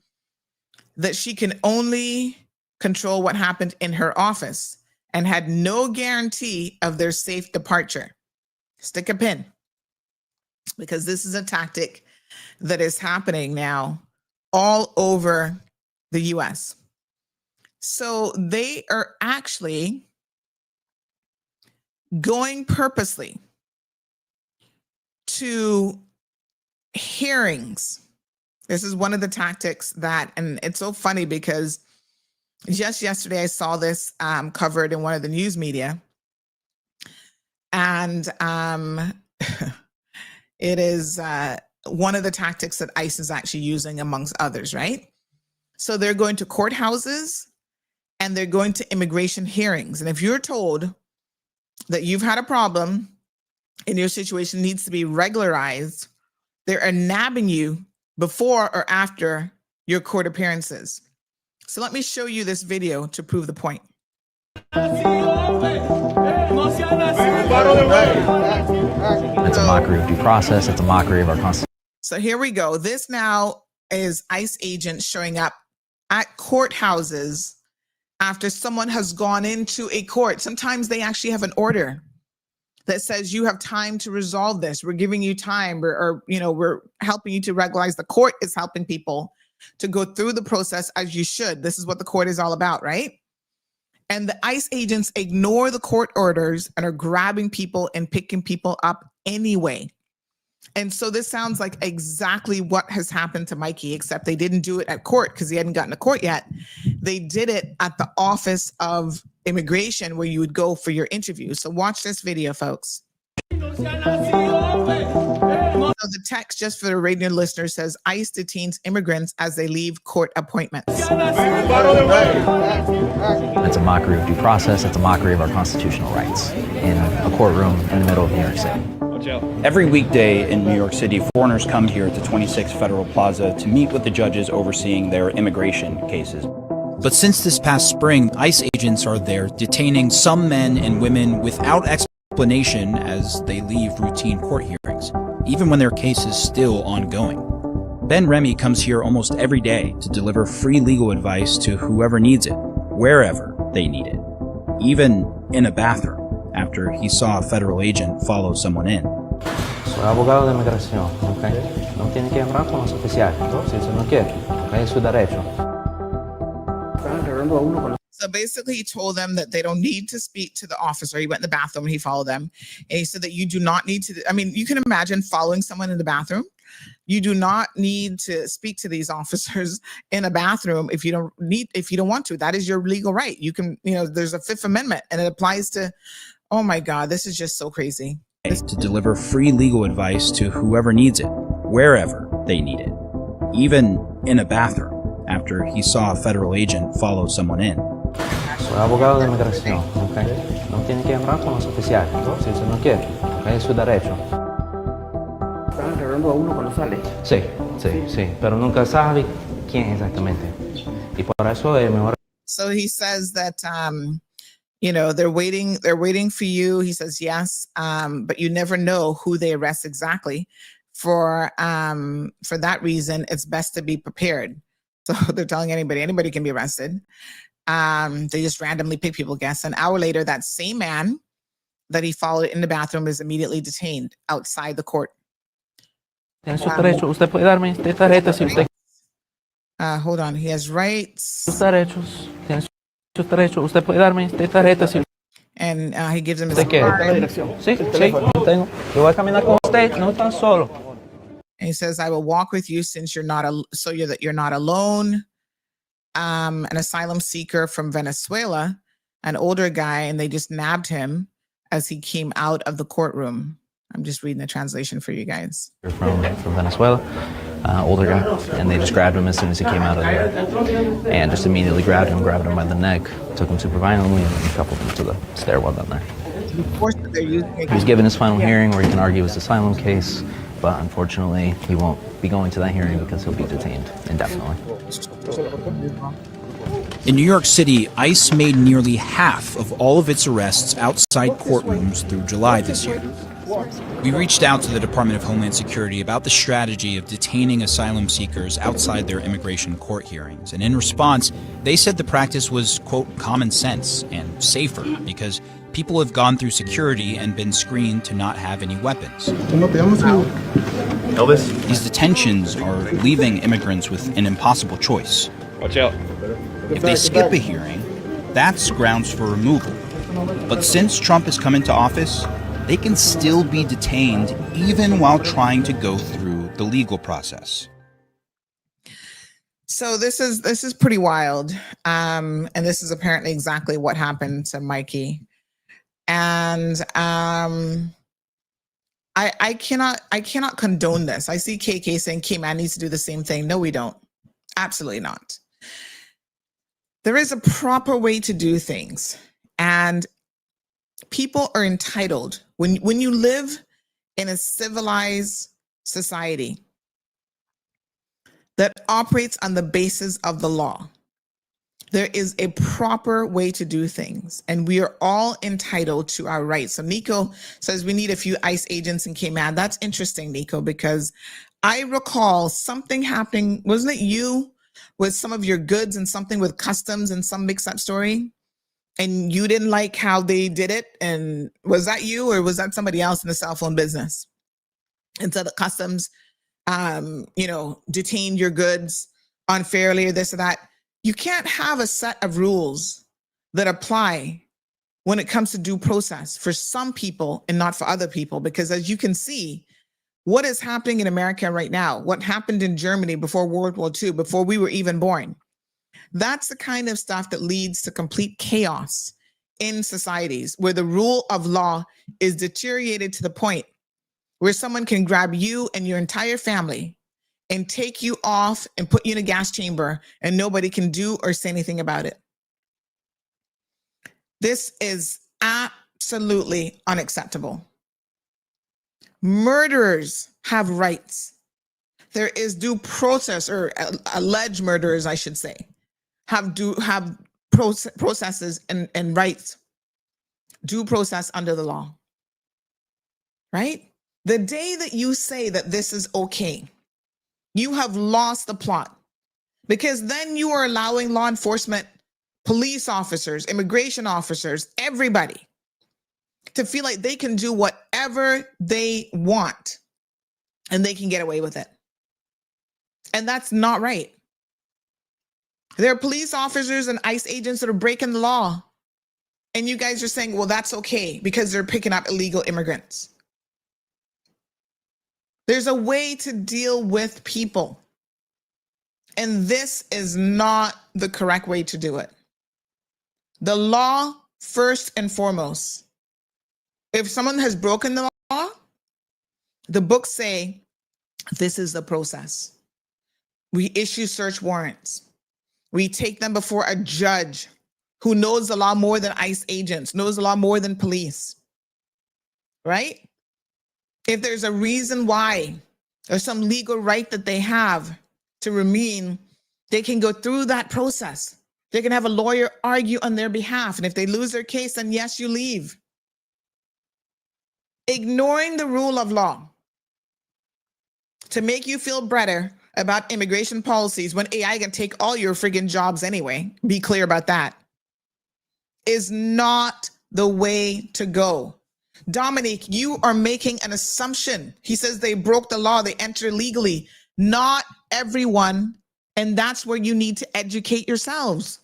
that she can only control what happened in her office and had no guarantee of their safe departure. Stick a pin, because this is a tactic that is happening now all over the US. So they are actually going purposely to hearings. This is one of the tactics that, and it's so funny because just yesterday I saw this covered in one of the news media. And it is one of the tactics that ICE is actually using amongst others, right? So they're going to courthouses and they're going to immigration hearings. And if you're told that you've had a problem and your situation needs to be regularized, they are nabbing you before or after your court appearances. So let me show you this video to prove the point. It's a mockery of due process. It's a mockery of our Constitution. So here we go. This now is ICE agents showing up at courthouses after someone has gone into a court. Sometimes they actually have an order that says you have time to resolve this. We're giving you time, or we're helping you to regularize. The court is helping people to go through the process as you should. This is what the court is all about, right? And the ICE agents ignore the court orders and are grabbing people and picking people up anyway. And so this sounds like exactly what has happened to Mikey, except they didn't do it at court because he hadn't gotten to court yet. They did it at the Office of Immigration where you would go for your interview. So watch this video, folks. So the text, just for the radio listeners, says ICE detains immigrants as they leave court appointments. It's a mockery of due process. It's a mockery of our constitutional rights in a courtroom in the middle of New York City. Every weekday in New York City, foreigners come here to 26 Federal Plaza to meet with the judges overseeing their immigration cases. But since this past spring, ICE agents are there detaining some men and women without explanation as they leave routine court hearings, even when their case is still ongoing. Ben Remy comes here almost every day to deliver free legal advice to whoever needs it, wherever they need it, even in a bathroom, after he saw a federal agent follow someone in. Soy abogado de inmigración, ¿ok? No tiene que hablar con los oficiales, si usted no quiere, ¿ok? Es su derecho. So basically he told them that they don't need to speak to the officer. He went in the bathroom and he followed them. And he said that you do not need to, I mean, you can imagine following someone in the bathroom. You do not need to speak to these officers in a bathroom if you don't want to. That is your legal right. You can, there's a Fifth Amendment and it applies to, oh my God, this is just so crazy. To deliver free legal advice to whoever needs it, wherever they need it, even in a bathroom, after he saw a federal agent follow someone in. Soy abogado de inmigración, ¿ok? No tiene que hablar con los oficiales, si usted no quiere, ¿ok? Es su derecho. ¿Están agarrando a uno cuando sale? Sí, pero nunca sabe quién exactamente. Y por eso es mejor. So he says that, they're waiting for you. He says, yes, but you never know who they arrest exactly. For that reason, it's best to be prepared. So they're telling anybody can be arrested. They just randomly pick people, guess. An hour later, that same man that he followed in the bathroom is immediately detained outside the court. Tiene su derecho. Usted puede darme esta tarjeta si usted. Hold on. He has rights. Sus derechos. Tiene su derecho. Usted puede darme esta tarjeta si. And he gives him his ¿De qué? card. Sí, tengo. Yo voy a caminar con usted, no tan solo. And he says, I will walk with you since you're not alone. An asylum seeker from Venezuela, an older guy, and they just nabbed him as he came out of the courtroom. I'm just reading the translation for you guys. From Venezuela, older guy, and they just grabbed him as soon as he came out of there, and just immediately grabbed him by the neck, took him super violently, and then coupled him to the stairwell down there. He was given his final hearing where he can argue his asylum case, but unfortunately, he won't be going to that hearing because he'll be detained indefinitely. In New York City, ICE made nearly half of all of its arrests outside courtrooms through July this year. We reached out to the Department of Homeland Security about the strategy of detaining asylum seekers outside their immigration court hearings, and in response, they said the practice was, quote, common sense and safer because people have gone through security and been screened to not have any weapons. Elvis? These detentions are leaving immigrants with an impossible choice. Watch out. If they skip a hearing, that's grounds for removal. But since Trump has come into office, they can still be detained even while trying to go through the legal process. So this is pretty wild. And this is apparently exactly what happened to Mikey. And I cannot condone this. I see KK saying Cayman needs to do the same thing. No, we don't. Absolutely not. There is a proper way to do things. And people are entitled. When you live in a civilized society that operates on the basis of the law, there is a proper way to do things, and we are all entitled to our rights. So Nico says we need a few ICE agents in Cayman. That's interesting, Nico, because I recall something happening. Wasn't it you with some of your goods and something with customs and some mix-up story? And you didn't like how they did it? And was that you, or was that somebody else in the cell phone business? And so the customs, detained your goods unfairly or this or that. You can't have a set of rules that apply when it comes to due process for some people and not for other people. Because as you can see, what is happening in America right now, what happened in Germany before World War II, before we were even born, that's the kind of stuff that leads to complete chaos in societies where the rule of law is deteriorated to the point where someone can grab you and your entire family and take you off and put you in a gas chamber and nobody can do or say anything about it. This is absolutely unacceptable. Murderers have rights. There is due process, or alleged murderers, I should say, have processes and rights, due process under the law, right? The day that you say that this is okay, you have lost the plot, because then you are allowing law enforcement, police officers, immigration officers, everybody to feel like they can do whatever they want and they can get away with it. And that's not right. There are police officers and ICE agents that are breaking the law. And you guys are saying, well, that's okay because they're picking up illegal immigrants. There's a way to deal with people. And this is not the correct way to do it. The law, first and foremost. If someone has broken the law, the books say this is the process. We issue search warrants. We take them before a judge who knows the law more than ICE agents, knows the law more than police, right? If there's a reason why, or some legal right that they have to remain, they can go through that process. They can have a lawyer argue on their behalf. And if they lose their case, then yes, you leave. Ignoring the rule of law to make you feel better about immigration policies when AI can take all your friggin' jobs anyway, be clear about that, is not the way to go. Dominique, you are making an assumption. He says they broke the law, they entered legally. Not everyone, and that's where you need to educate yourselves.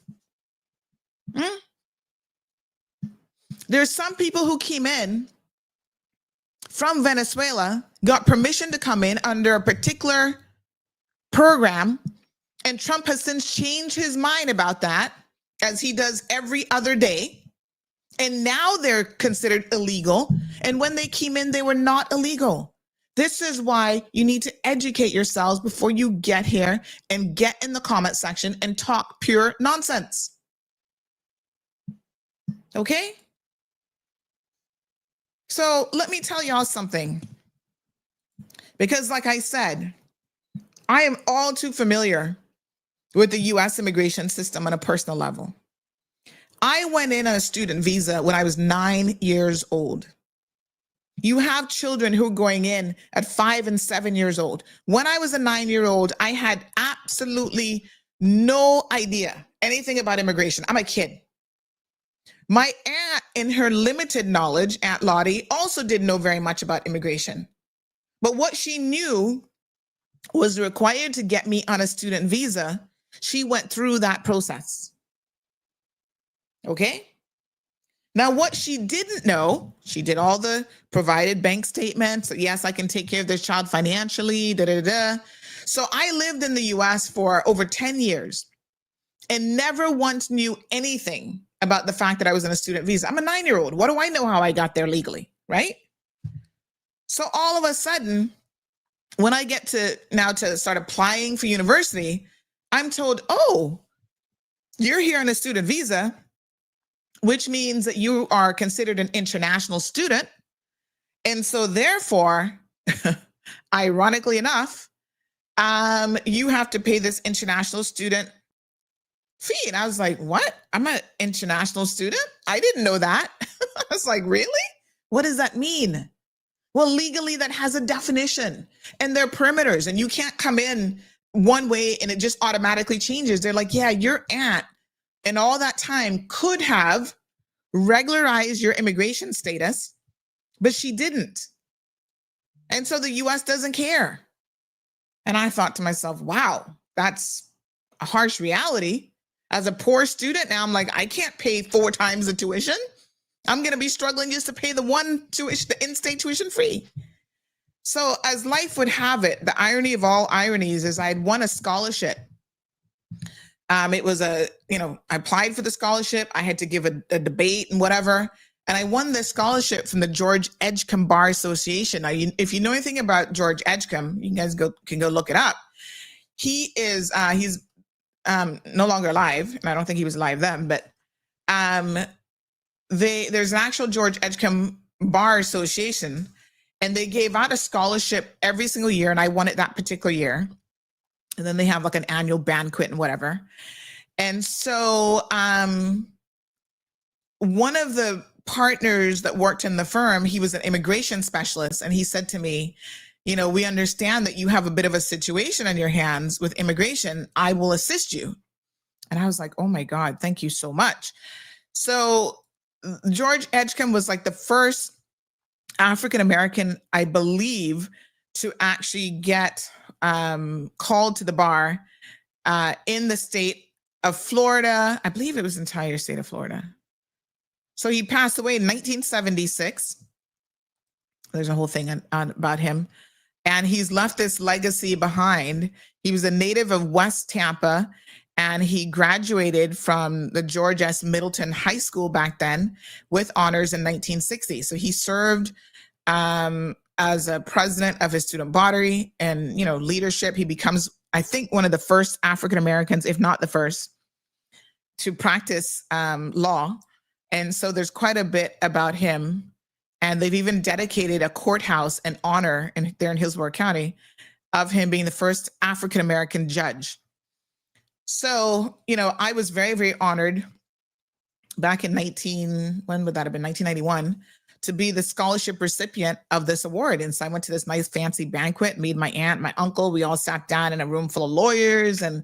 There's some people who came in from Venezuela, got permission to come in under a particular program, and Trump has since changed his mind about that, as he does every other day. And now they're considered illegal. And when they came in, they were not illegal. This is why you need to educate yourselves before you get here and get in the comment section and talk pure nonsense. Okay? So let me tell y'all something. Because like I said, I am all too familiar with the US immigration system on a personal level. I went in on a student visa when I was 9 years old. You have children who are going in at 5 and 7 years old. When I was a 9-year-old, I had absolutely no idea anything about immigration. I'm a kid. My aunt, in her limited knowledge, Aunt Lottie, also didn't know very much about immigration. But what she knew was required to get me on a student visa. She went through that process. Okay? Now, what she didn't know, she did all the provided bank statements. Yes, I can take care of this child financially, So I lived in the US for over 10 years and never once knew anything about the fact that I was on a student visa. I'm a 9-year-old. What do I know how I got there legally, right? So all of a sudden, when I get to start applying for university, I'm told, oh, you're here on a student visa, which means that you are considered an international student. And so therefore, ironically enough, you have to pay this international student fee. And I was like, what? I'm an international student? I didn't know that. I was like, really? What does that mean? Well, legally, that has a definition and there are perimeters, and you can't come in one way and it just automatically changes. They're like, yeah, your aunt in all that time could have regularized your immigration status, but she didn't. And so the US doesn't care. And I thought to myself, wow, that's a harsh reality. As a poor student, now I'm like, I can't pay 4 times the tuition. I'm going to be struggling just to pay the one tuition, the in-state tuition free. So as life would have it, the irony of all ironies is I had won a scholarship. It was I applied for the scholarship. I had to give a debate and whatever. And I won this scholarship from the George Edgecombe Bar Association. Now, if you know anything about George Edgecombe, you guys can go look it up. He's no longer alive, and I don't think he was alive then, but there's an actual George Edgecombe Bar Association, and they gave out a scholarship every single year, and I won it that particular year. And then they have like an annual banquet and whatever. And so one of the partners that worked in the firm, he was an immigration specialist, and he said to me, we understand that you have a bit of a situation on your hands with immigration. I will assist you. And I was like, oh my God, thank you so much. So George Edgecombe was like the first African-American, I believe, to actually get called to the bar in the state of Florida. I believe it was the entire state of Florida. So he passed away in 1976. There's a whole thing about him. And he's left this legacy behind. He was a native of West Tampa, and he graduated from the George S. Middleton High School back then with honors in 1960. So he served as a president of his student body and, leadership. He becomes, I think, one of the first African Americans, if not the first, to practice law. And so there's quite a bit about him. And they've even dedicated a courthouse and honor there in Hillsborough County of him being the first African American judge. So, I was very, very honored back in 1991, to be the scholarship recipient of this award. And so I went to this nice fancy banquet, made my aunt, my uncle, we all sat down in a room full of lawyers, and,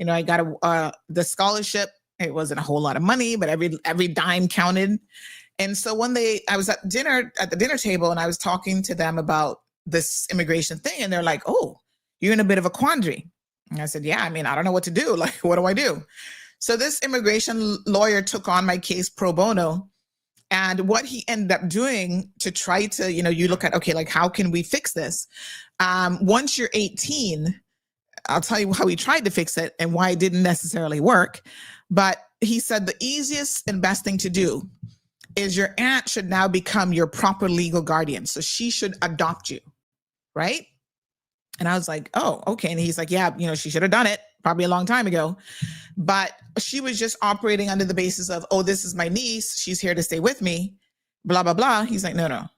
I got the scholarship. It wasn't a whole lot of money, but every dime counted. And so one day I was at the dinner table, and I was talking to them about this immigration thing. And they're like, oh, you're in a bit of a quandary. And I said, yeah, I don't know what to do. Like, what do I do? So this immigration lawyer took on my case pro bono. And what he ended up doing to try to, you look at, okay, like, how can we fix this? Once you're 18, I'll tell you how he tried to fix it and why it didn't necessarily work. But he said the easiest and best thing to do is your aunt should now become your proper legal guardian. So she should adopt you, right? And I was like, oh, okay. And he's like, yeah, she should have done it probably a long time ago. But she was just operating under the basis of, oh, this is my niece. She's here to stay with me, blah, blah, blah. He's like, no.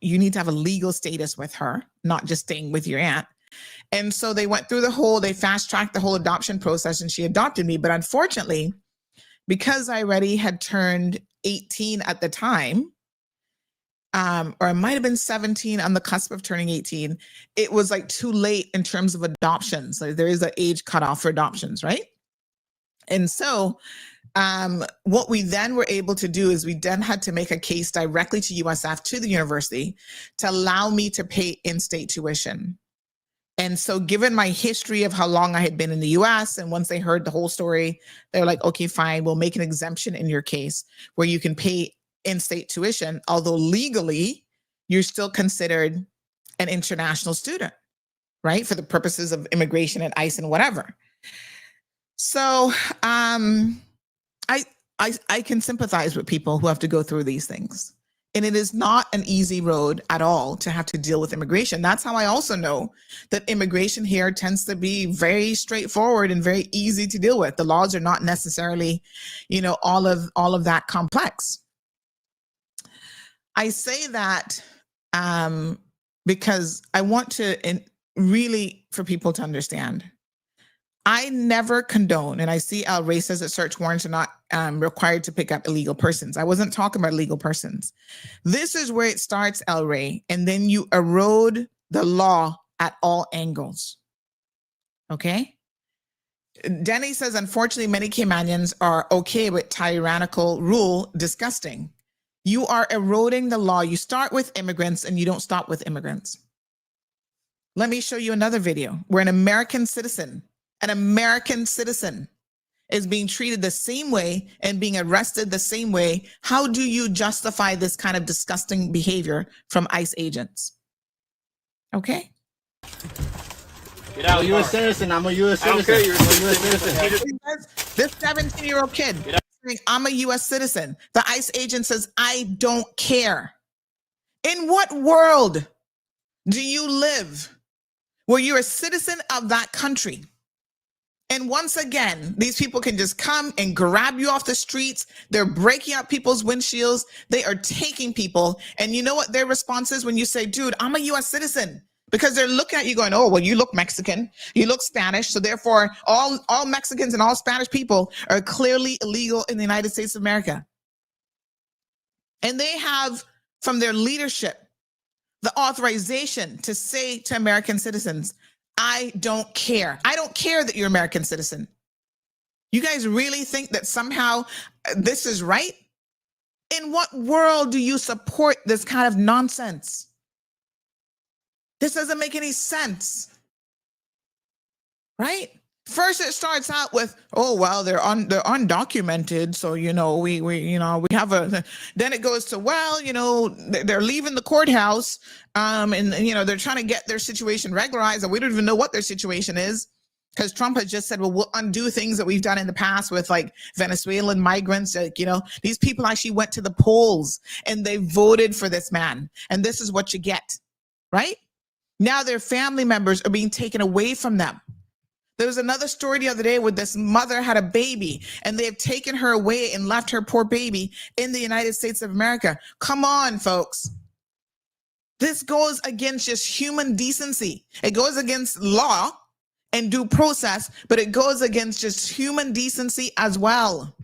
you need to have a legal status with her, not just staying with your aunt. And so they went through they fast-tracked the whole adoption process, and she adopted me. But unfortunately, because I already had turned 18 at the time, or I might have been 17 on the cusp of turning 18, it was like too late in terms of adoptions. Like there is an age cutoff for adoptions, right? And so what we then were able to do is we then had to make a case directly to USF, to the university, to allow me to pay in-state tuition. And so given my history of how long I had been in the US, and once they heard the whole story, they're like, okay, fine, we'll make an exemption in your case where you can pay in-state tuition, although legally you're still considered an international student, right? For the purposes of immigration and ICE and whatever. So I can sympathize with people who have to go through these things. And it is not an easy road at all to have to deal with immigration. That's how I also know that immigration here tends to be very straightforward and very easy to deal with. The laws are not necessarily, all of that complex. I say that because I want to really for people to understand. I never condone, and I see El Rey says that search warrants are not required to pick up illegal persons. I wasn't talking about illegal persons. This is where it starts, El Rey, and then you erode the law at all angles. Okay? Denny says, unfortunately, many Caymanians are okay with tyrannical rule. Disgusting. You are eroding the law. You start with immigrants and you don't stop with immigrants. Let me show you another video where an American citizen is being treated the same way and being arrested the same way. How do you justify this kind of disgusting behavior from ICE agents? Okay. I'm a U.S. citizen. I'm a U.S. citizen. Okay, you're a U.S. citizen. This 17-year-old kid saying, I'm a U.S. citizen. The ICE agent says, I don't care. In what world do you live where you're a citizen of that country? And once again, these people can just come and grab you off the streets. They're breaking out people's windshields. They are taking people. And you know what their response is when you say, dude, I'm a U.S. citizen? Because they're looking at you going, oh, well, you look Mexican, you look Spanish. So therefore, all Mexicans and all Spanish people are clearly illegal in the United States of America. And they have, from their leadership, the authorization to say to American citizens, I don't care. I don't care that you're an American citizen. You guys really think that somehow this is right? In what world do you support this kind of nonsense? This doesn't make any sense, right? First, it starts out with, oh, well, they're undocumented. So, we have a, then it goes to, well, they're leaving the courthouse and they're trying to get their situation regularized. And we don't even know what their situation is because Trump has just said, well, we'll undo things that we've done in the past with like Venezuelan migrants. These people actually went to the polls and they voted for this man. And this is what you get, right? Now their family members are being taken away from them. There was another story the other day where this mother had a baby and they have taken her away and left her poor baby in the United States of America. Come on, folks. This goes against just human decency. It goes against law and due process, but it goes against just human decency as well.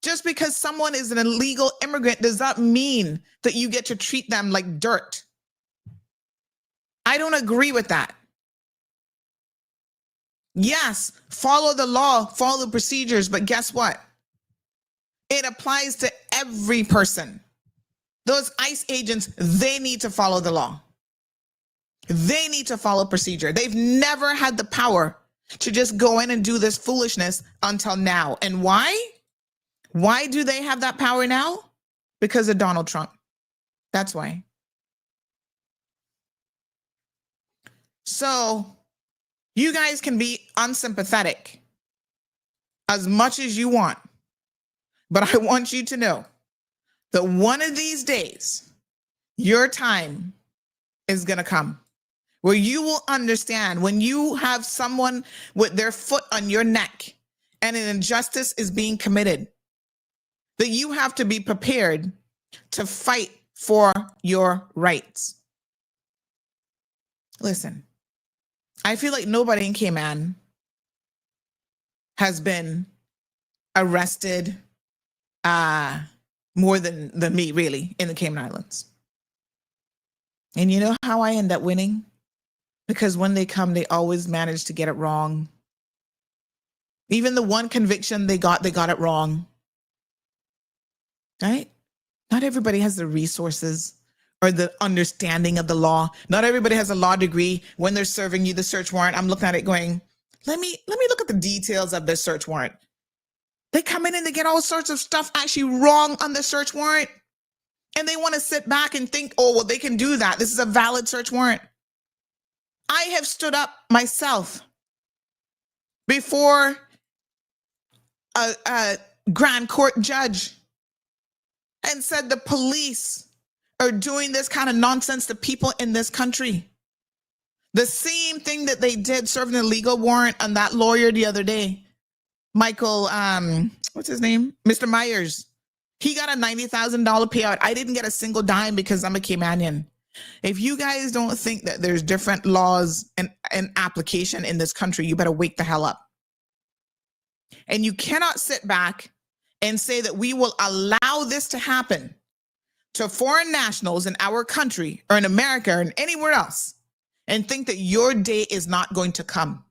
Just because someone is an illegal immigrant does not mean that you get to treat them like dirt. I don't agree with that. Yes, follow the law, follow the procedures, but guess what? It applies to every person. Those ICE agents, they need to follow the law. They need to follow procedure. They've never had the power to just go in and do this foolishness until now. And why? Why do they have that power now? Because of Donald Trump. That's why. So you guys can be unsympathetic as much as you want, but I want you to know that one of these days, your time is going to come where you will understand when you have someone with their foot on your neck and an injustice is being committed, that you have to be prepared to fight for your rights. Listen, I feel like nobody in Cayman has been arrested more than me, really, in the Cayman Islands. And you know how I end up winning? Because when they come, they always manage to get it wrong. Even the one conviction they got it wrong. Right? Not everybody has the resources or the understanding of the law. Not everybody has a law degree. When they're serving you the search warrant, I'm looking at it going, let me look at the details of the search warrant. They come in and they get all sorts of stuff actually wrong on the search warrant. And they want to sit back and think, oh, well, they can do that. This is a valid search warrant. I have stood up myself before a grand court judge and said the police are doing this kind of nonsense to people in this country. The same thing that they did serving a legal warrant on that lawyer the other day, Michael, what's his name? Mr. Myers. He got a $90,000 payout. I didn't get a single dime because I'm a Caymanian. If you guys don't think that there's different laws and application in this country, you better wake the hell up. And you cannot sit back and say that we will allow this to happen to foreign nationals in our country or in America or in anywhere else and think that your day is not going to come.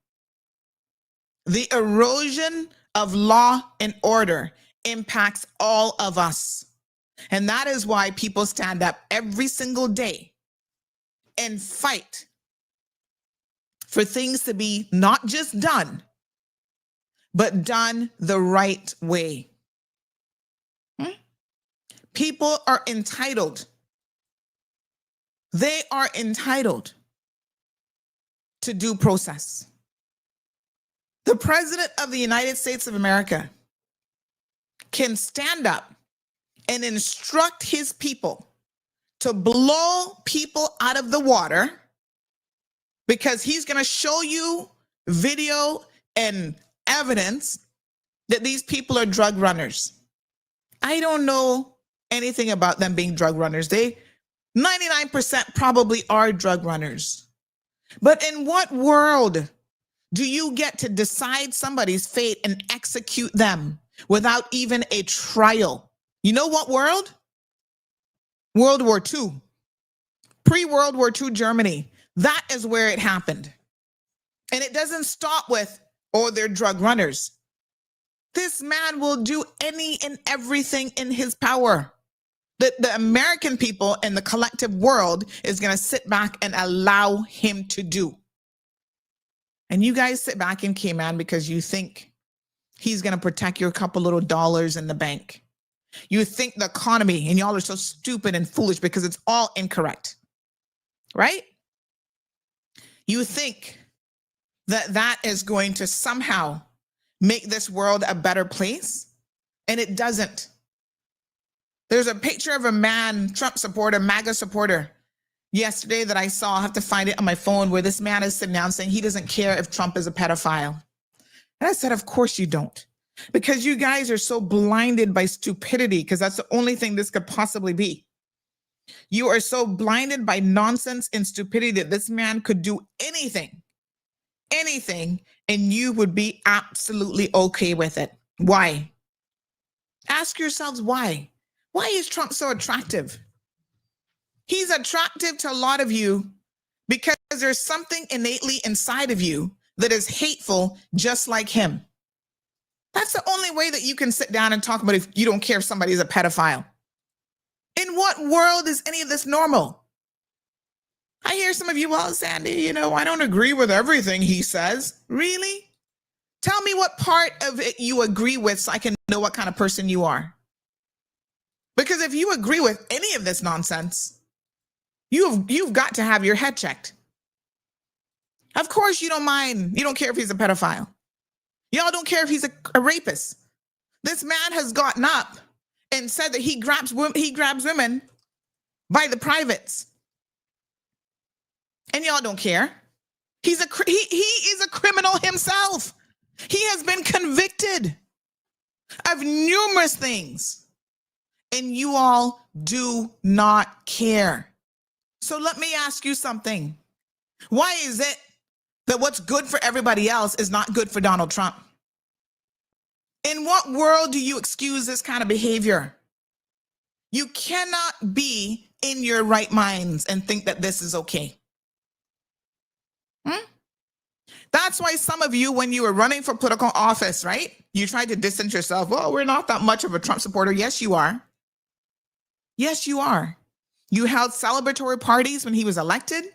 The erosion of law and order impacts all of us. And that is why people stand up every single day and fight for things to be not just done, but done the right way. People are entitled. They are entitled to due process. The President of the United States of America can stand up and instruct his people to blow people out of the water because he's going to show you video and evidence that these people are drug runners. I don't know anything about them being drug runners. They 99% probably are drug runners. But in what world do you get to decide somebody's fate and execute them without even a trial? You know what world? World War II. Pre-World War II Germany. That is where it happened. And it doesn't stop with, oh, they're drug runners. This man will do any and everything in his power that the American people and the collective world is going to sit back and allow him to do. And you guys sit back in Cayman because you think he's going to protect your couple little dollars in the bank. You think the economy, and y'all are so stupid and foolish because it's all incorrect, right? You think that that is going to somehow make this world a better place, and it doesn't. There's a picture of a man, Trump supporter, MAGA supporter, yesterday that I saw. I have to find it on my phone, where this man is sitting down saying he doesn't care if Trump is a pedophile. And I said, of course you don't. Because you guys are so blinded by stupidity, because that's the only thing this could possibly be. You are so blinded by nonsense and stupidity that this man could do anything, and you would be absolutely okay with it. Why? Ask yourselves why. Why is Trump so attractive? He's attractive to a lot of you because there's something innately inside of you that is hateful, just like him. That's the only way that you can sit down and talk about if you don't care if somebody's a pedophile. In what world is any of this normal? I hear some of you, well, Sandy, I don't agree with everything he says. Really? Tell me what part of it you agree with so I can know what kind of person you are. Because if you agree with any of this nonsense, you've got to have your head checked. Of course you don't mind. You don't care if he's a pedophile. Y'all don't care if he's a rapist. This man has gotten up and said that he grabs women by the privates. And y'all don't care. He is a criminal himself. He has been convicted of numerous things. And you all do not care. So let me ask you something. Why is it that what's good for everybody else is not good for Donald Trump? In what world do you excuse this kind of behavior? You cannot be in your right minds and think that this is okay. That's why some of you, when you were running for political office, right? You tried to distance yourself. Well, we're not that much of a Trump supporter. Yes, you are. Yes, you are. You held celebratory parties when he was elected.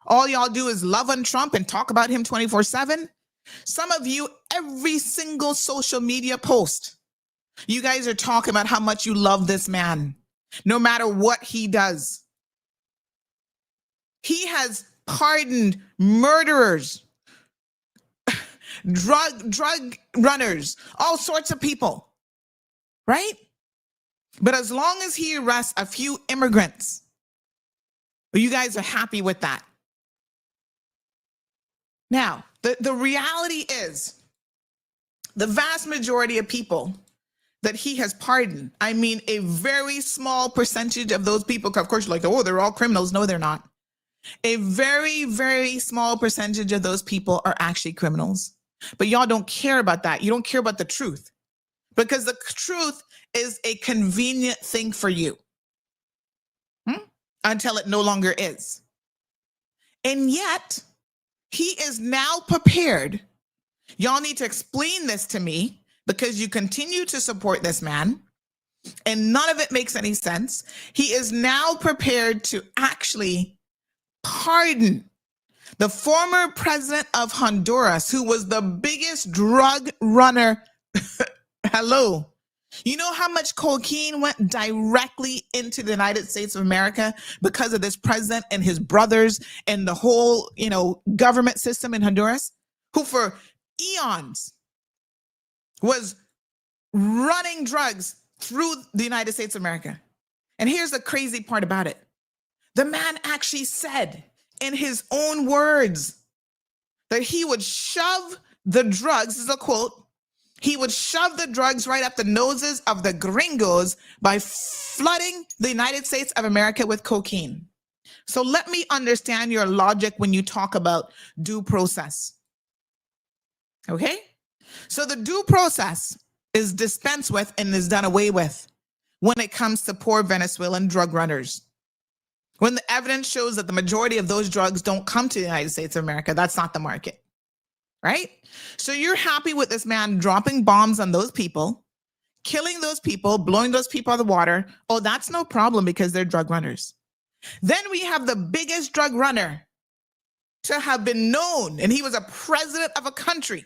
All y'all do is love on Trump and talk about him 24/7. Some of you, every single social media post, you guys are talking about how much you love this man, no matter what he does. He has pardoned murderers, drug runners, all sorts of people, right? But as long as he arrests a few immigrants, you guys are happy with that. Now, the reality is the vast majority of people that he has pardoned, I mean, a very small percentage of those people, of course, you're like, oh, they're all criminals. No, they're not. A very, very small percentage of those people are actually criminals. But y'all don't care about that. You don't care about the truth, because the truth is a convenient thing for you until it no longer is. And yet, he is now prepared. Y'all need to explain this to me, because you continue to support this man and none of it makes any sense. He is now prepared to actually pardon the former president of Honduras, who was the biggest drug runner. Hello. You know how much cocaine went directly into the United States of America because of this president and his brothers and the whole, government system in Honduras, who for eons was running drugs through the United States of America. And here's the crazy part about it. The man actually said in his own words that he would shove the drugs, this is a quote, he would shove the drugs right up the noses of the gringos by flooding the United States of America with cocaine. So let me understand your logic when you talk about due process. Okay? So the due process is dispensed with and is done away with when it comes to poor Venezuelan drug runners. When the evidence shows that the majority of those drugs don't come to the United States of America, that's not the market, right? So you're happy with this man dropping bombs on those people, killing those people, blowing those people out of the water. Oh, that's no problem because they're drug runners. Then we have the biggest drug runner to have been known, and he was a president of a country.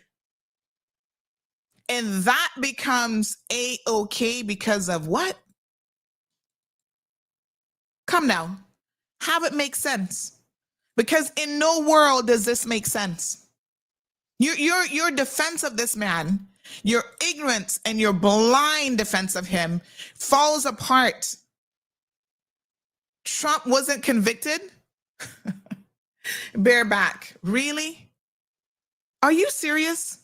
And that becomes A-okay because of what? Come now, have it make sense. Because in no world does this make sense. Your defense of this man, your ignorance and your blind defense of him falls apart. Trump wasn't convicted? Bareback, really? Are you serious?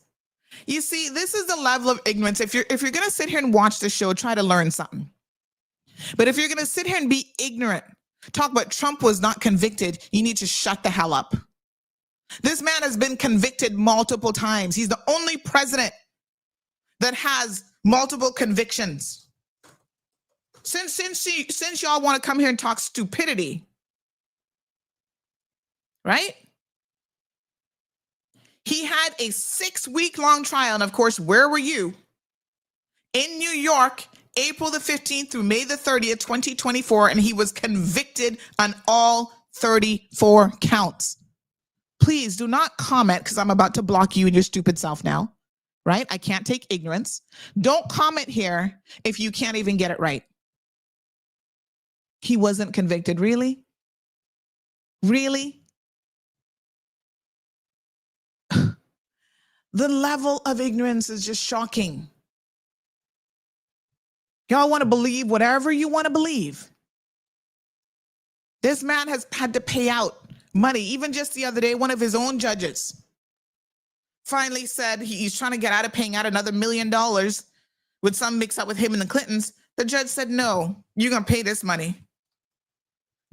You see, this is the level of ignorance. If you're going to sit here and watch the show, try to learn something. But if you're going to sit here and be ignorant, talk about Trump was not convicted, you need to shut the hell up. This man has been convicted multiple times. He's the only president that has multiple convictions. Since y'all want to come here and talk stupidity, right? He had a 6-week-long trial. And of course, where were you? In New York, April the 15th through May the 30th, 2024. And he was convicted on all 34 counts. Please do not comment, because I'm about to block you and your stupid self now, right? I can't take ignorance. Don't comment here if you can't even get it right. He wasn't convicted. Really? Really? The level of ignorance is just shocking. Y'all want to believe whatever you want to believe. This man has had to pay out money. Even just the other day, one of his own judges finally said he's trying to get out of paying out another $1 million with some mix up with him and the Clintons, the judge said, no, you're going to pay this money.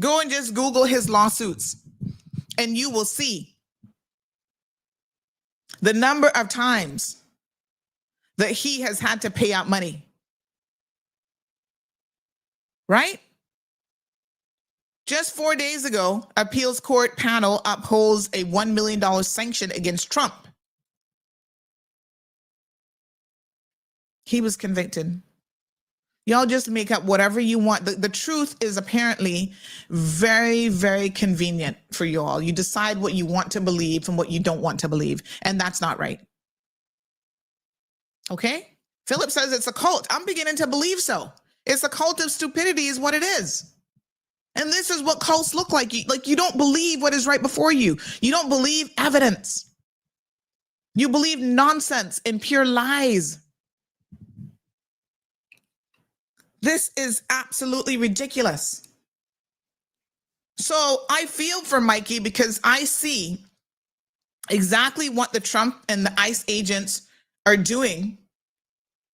Go and just Google his lawsuits and you will see the number of times that he has had to pay out money. Right? Just 4 days ago, appeals court panel upholds a $1 million sanction against Trump. He was convicted. Y'all just make up whatever you want. The truth is apparently very, very convenient for you all. You decide what you want to believe and what you don't want to believe. And that's not right. Okay? Philip says it's a cult. I'm beginning to believe so. It's a cult of stupidity is what it is. And this is what cults look like. You don't believe what is right before you. You don't believe evidence. You believe nonsense and pure lies. This is absolutely ridiculous. So I feel for Mikey because I see exactly what the Trump and the ICE agents are doing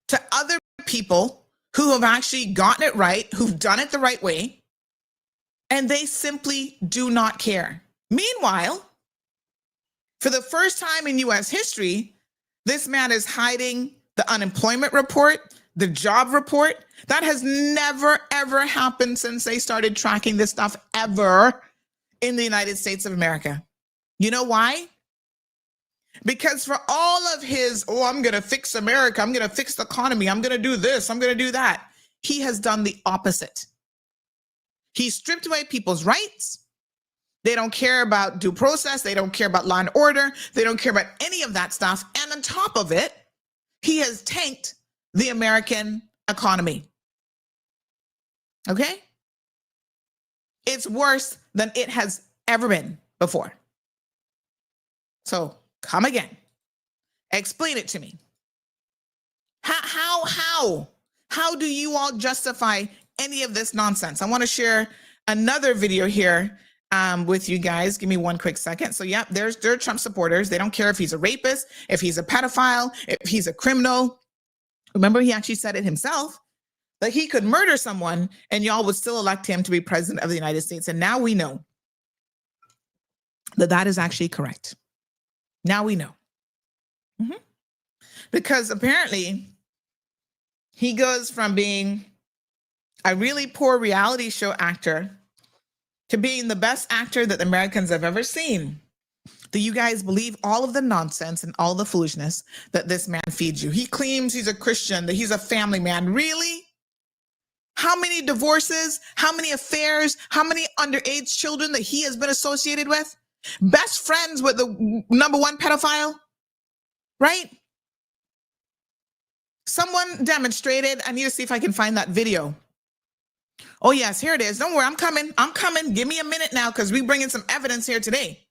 to other people who have actually gotten it right, who've done it the right way, and they simply do not care. Meanwhile, for the first time in U.S. history, this man is hiding the unemployment report, the job report. That has never, ever happened since they started tracking this stuff ever in the United States of America. You know why? Because for all of his, I'm going to fix America, I'm going to fix the economy, I'm going to do this, I'm going to do that, he has done the opposite. He stripped away people's rights. They don't care about due process. They don't care about law and order. They don't care about any of that stuff. And on top of it, he has tanked the American economy. Okay? It's worse than it has ever been before. So come again. Explain it to me. How do you all justify any of this nonsense? I want to share another video here with you guys. Give me one quick second. So yeah, there are Trump supporters. They don't care if he's a rapist, if he's a pedophile, if he's a criminal. Remember, he actually said it himself, that he could murder someone and y'all would still elect him to be president of the United States. And now we know that that is actually correct. Now we know. Because apparently he goes from being a really poor reality show actor to being the best actor that the Americans have ever seen. Do you guys believe all of the nonsense and all the foolishness that this man feeds you? He claims he's a Christian, that he's a family man. Really? How many divorces, how many affairs, how many underage children that he has been associated with? Best friends with the #1 pedophile, right? Someone demonstrated, I need to see if I can find that video. Oh yes, here it is. Don't worry, I'm coming. Give me a minute now because we bring in some evidence here today.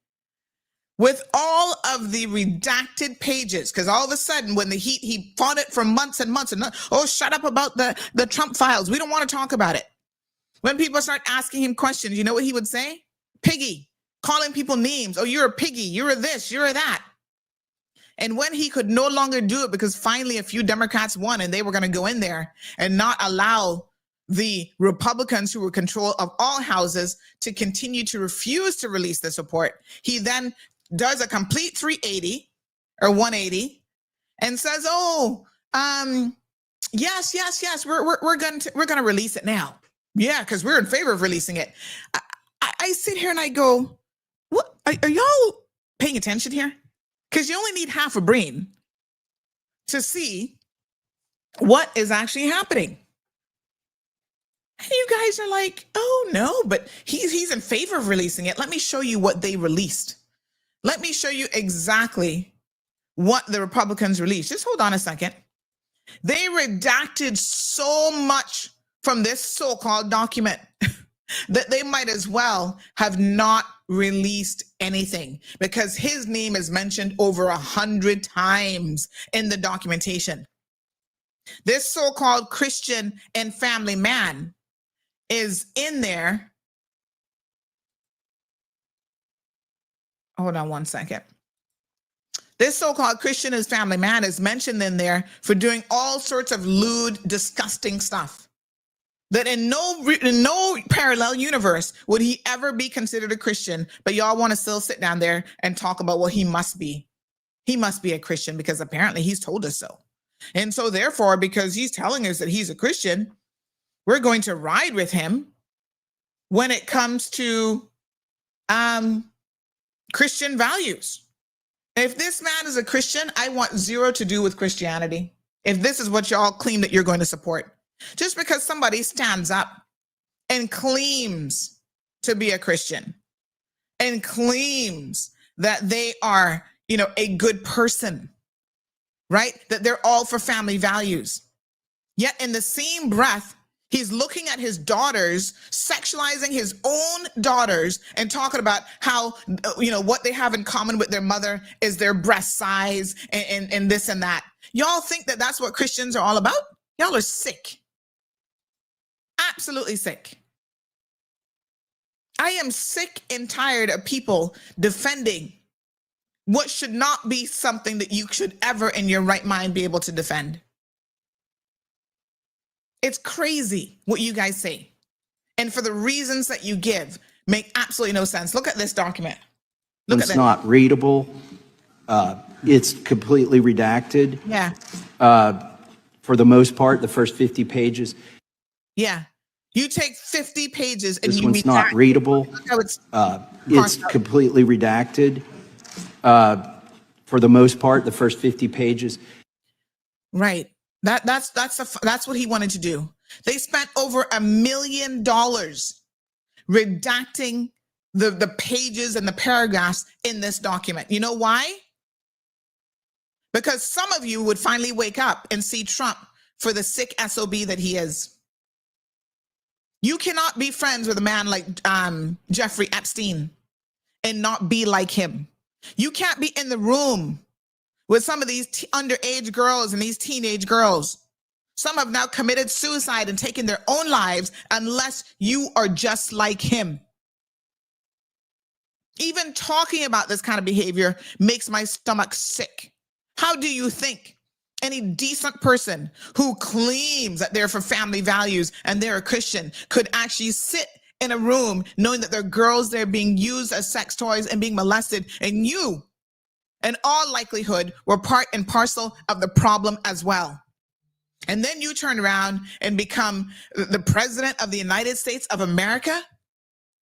With all of the redacted pages, because all of a sudden when he fought it for months and months and shut up about the Trump files. We don't want to talk about it. When people start asking him questions, you know what he would say? Piggy, calling people names. Oh, you're a piggy, you're a this, you're a that. And when he could no longer do it because finally a few Democrats won and they were going to go in there and not allow the Republicans who were in control of all houses to continue to refuse to release this report, he then does a complete 380 or 180 and says, yes, we're going to release it now. Yeah, because we're in favor of releasing it. I sit here and I go, what are y'all paying attention here? Because you only need half a brain to see what is actually happening. And you guys are like, oh no, but he's in favor of releasing it. Let me show you what they released. Let me show you exactly what the Republicans released. Just hold on a second. They redacted so much from this so-called document that they might as well have not released anything because his name is mentioned over 100 times in the documentation. This so-called Christian and family man is in there. Hold on one second. This so-called Christian as family man is mentioned in there for doing all sorts of lewd, disgusting stuff. That in no parallel universe would he ever be considered a Christian, but y'all want to still sit down there and talk about, well, he must be. He must be a Christian because apparently he's told us so. And so therefore, because he's telling us that he's a Christian, we're going to ride with him when it comes to Christian values. If this man is a Christian, I want zero to do with Christianity. If this is what y'all claim that you're going to support. Just because somebody stands up and claims to be a Christian and claims that they are, a good person, right? That they're all for family values. Yet in the same breath, he's looking at his daughters, sexualizing his own daughters and talking about how, what they have in common with their mother is their breast size and this and that. Y'all think that that's what Christians are all about? Y'all are sick. Absolutely sick. I am sick and tired of people defending what should not be something that you should ever in your right mind be able to defend. It's crazy what you guys say. And for the reasons that you give, make absolutely no sense. Look at this document. Look at It's that. not readable. It's completely redacted. Yeah. For the most part, the first 50 pages. Yeah. You take 50 pages and This you one's not readable. Look how it's It's completely redacted. For the most part, the first 50 pages. right. That's what he wanted to do. They spent over $1 million redacting the pages and the paragraphs in this document. You know why? Because some of you would finally wake up and see Trump for the sick SOB that he is. You cannot be friends with a man like Jeffrey Epstein and not be like him. You can't be in the room with some of these underage girls and these teenage girls. Some have now committed suicide and taken their own lives unless you are just like him. Even talking about this kind of behavior makes my stomach sick. How do you think any decent person who claims that they're for family values and they're a Christian could actually sit in a room knowing that there are girls there being used as sex toys and being molested, and you, in all likelihood, were part and parcel of the problem as well? And then you turn around and become the president of the United States of America,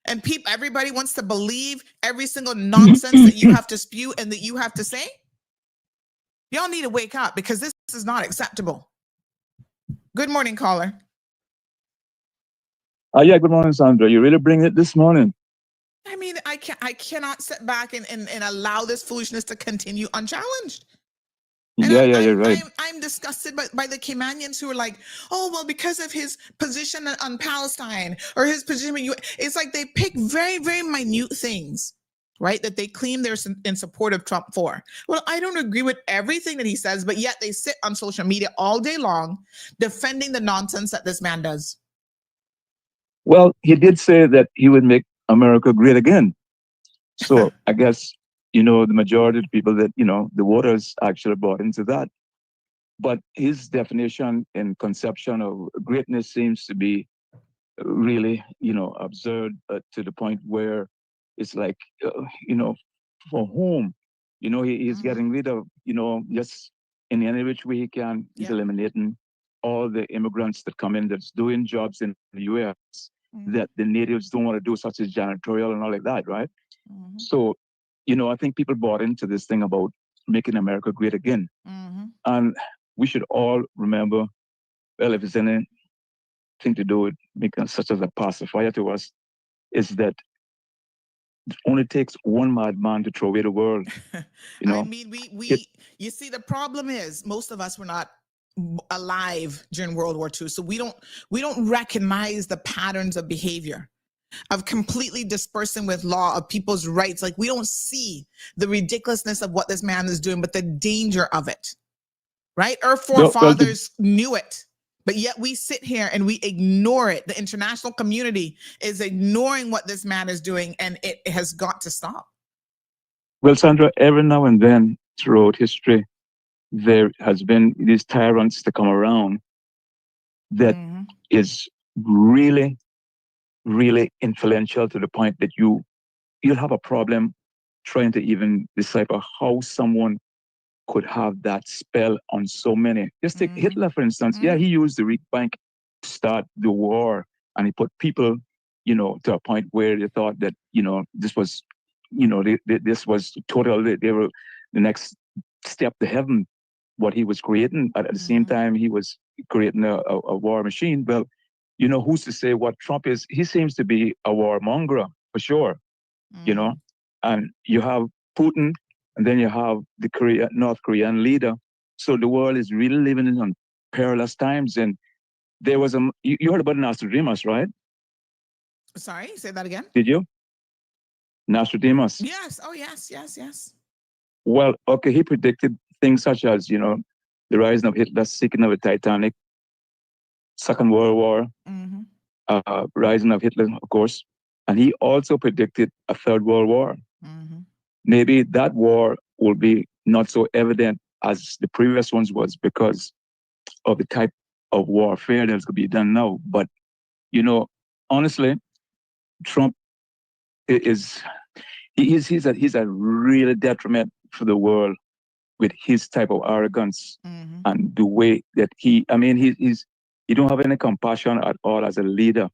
and everybody wants to believe every single nonsense that you have to spew and that you have to say? Y'all need to wake up, because this is not acceptable. Good morning, caller. Yeah, good morning, Sandra. You really bring it this morning. I mean, I cannot sit back and allow this foolishness to continue unchallenged. And You're right. I'm disgusted by the Caymanians who are like, oh, well, because of his position on Palestine or his position, it's like they pick very, very minute things, right, that they claim they're in support of Trump for. Well, I don't agree with everything that he says, but yet they sit on social media all day long defending the nonsense that this man does. Well, he did say that he would make America great again. So I guess, the majority of people that, the voters actually bought into that. But his definition and conception of greatness seems to be really, absurd to the point where it's like, for whom? He's getting rid of, just in any which way he can, he's eliminating all the immigrants that come in that's doing jobs in the U.S. that the natives don't want to do, such as janitorial and all like that, right? So, I think people bought into this thing about making America great again. And we should all remember, well, if it's anything to do with making such as a pacifier to us, is that it only takes one madman to throw away the world. I mean, you see, the problem is most of us were not alive during World War II, so we don't recognize the patterns of behavior of completely dispersing with law of people's rights. Like, we don't see the ridiculousness of what this man is doing, but the danger of it, right? Our forefathers knew it, but yet we sit here and we ignore it. The international community is ignoring what this man is doing, and it has got to stop. Well, Sandra, every now and then throughout history, there has been these tyrants to come around that is really, really influential to the point that you'll have a problem trying to even decipher how someone could have that spell on so many. Just take Hitler, for instance. Yeah, he used the weak bank to start the war, and he put people, to a point where they thought that, this was, this was total, they were the next step to heaven, what he was creating. At the same time, he was creating a war machine. Well, who's to say what Trump is? He seems to be a warmonger, for sure, and you have Putin, and then you have the North Korean leader. So the world is really living in perilous times. And there was you heard about Nostradamus, right? Sorry, say that again. Did you? Nostradamus. Yes. Oh, yes. Well, okay, he predicted things such as, the rising of Hitler, sinking of the Titanic, Second World War, rising of Hitler, of course. And he also predicted a Third World War. Maybe that war will be not so evident as the previous ones was because of the type of warfare that's going to be done now. But, honestly, Trump he's a really detriment for the world with his type of arrogance and the way that he don't have any compassion at all as a leader.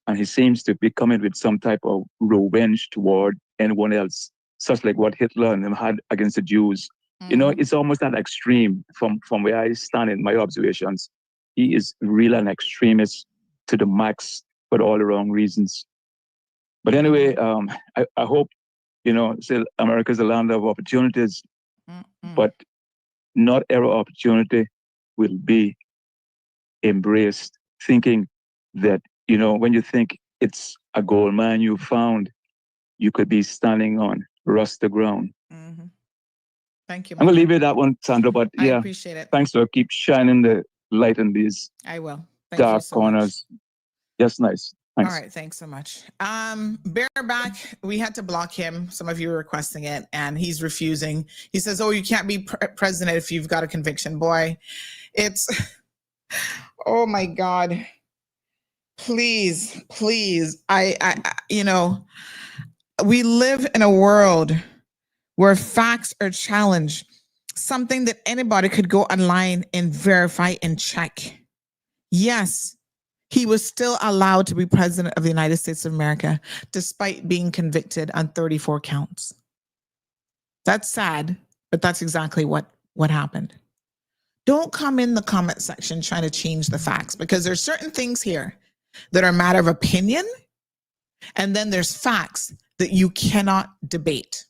And he seems to be coming with some type of revenge toward anyone else, such like what Hitler and them had against the Jews. It's almost an extreme from where I stand in my observations. He is really an extremist to the max for all the wrong reasons. But anyway, I hope, still America's a land of opportunities, but not every opportunity will be embraced, thinking that, when you think it's a gold mine you found, you could be standing on rusted ground. Thank you, I'm going to leave it at that one, Sandra, but I appreciate it. Thanks for keep shining the light in these I will. Thank dark you so corners. much. Yes, nice. Thanks. All right, thanks so much. Bareback, we had to block him. Some of you were requesting it, and he's refusing. He says, "Oh, you can't be president if you've got a conviction." Boy, it's, oh my God. Please, we live in a world where facts are challenged, something that anybody could go online and verify and check. Yes, he was still allowed to be president of the United States of America, despite being convicted on 34 counts. That's sad, but that's exactly what happened. Don't come in the comment section trying to change the facts, because there's certain things here that are a matter of opinion, and then there's facts that you cannot debate.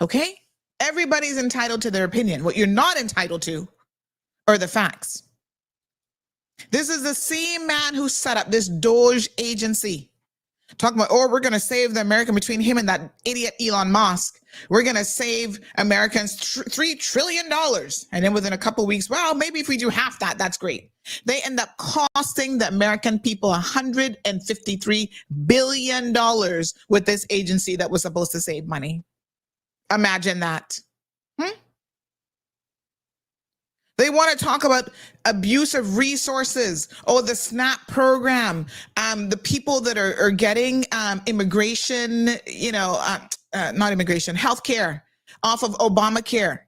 Okay? Everybody's entitled to their opinion. What you're not entitled to are the facts. This is the same man who set up this Doge agency. Talking about, we're going to save the American between him and that idiot Elon Musk. We're going to save Americans $3 trillion. And then within a couple of weeks, well, maybe if we do half that, that's great. They end up costing the American people $153 billion with this agency that was supposed to save money. Imagine that. They want to talk about abuse of resources. Oh, the SNAP program, the people that are getting immigration, not immigration, healthcare off of Obamacare.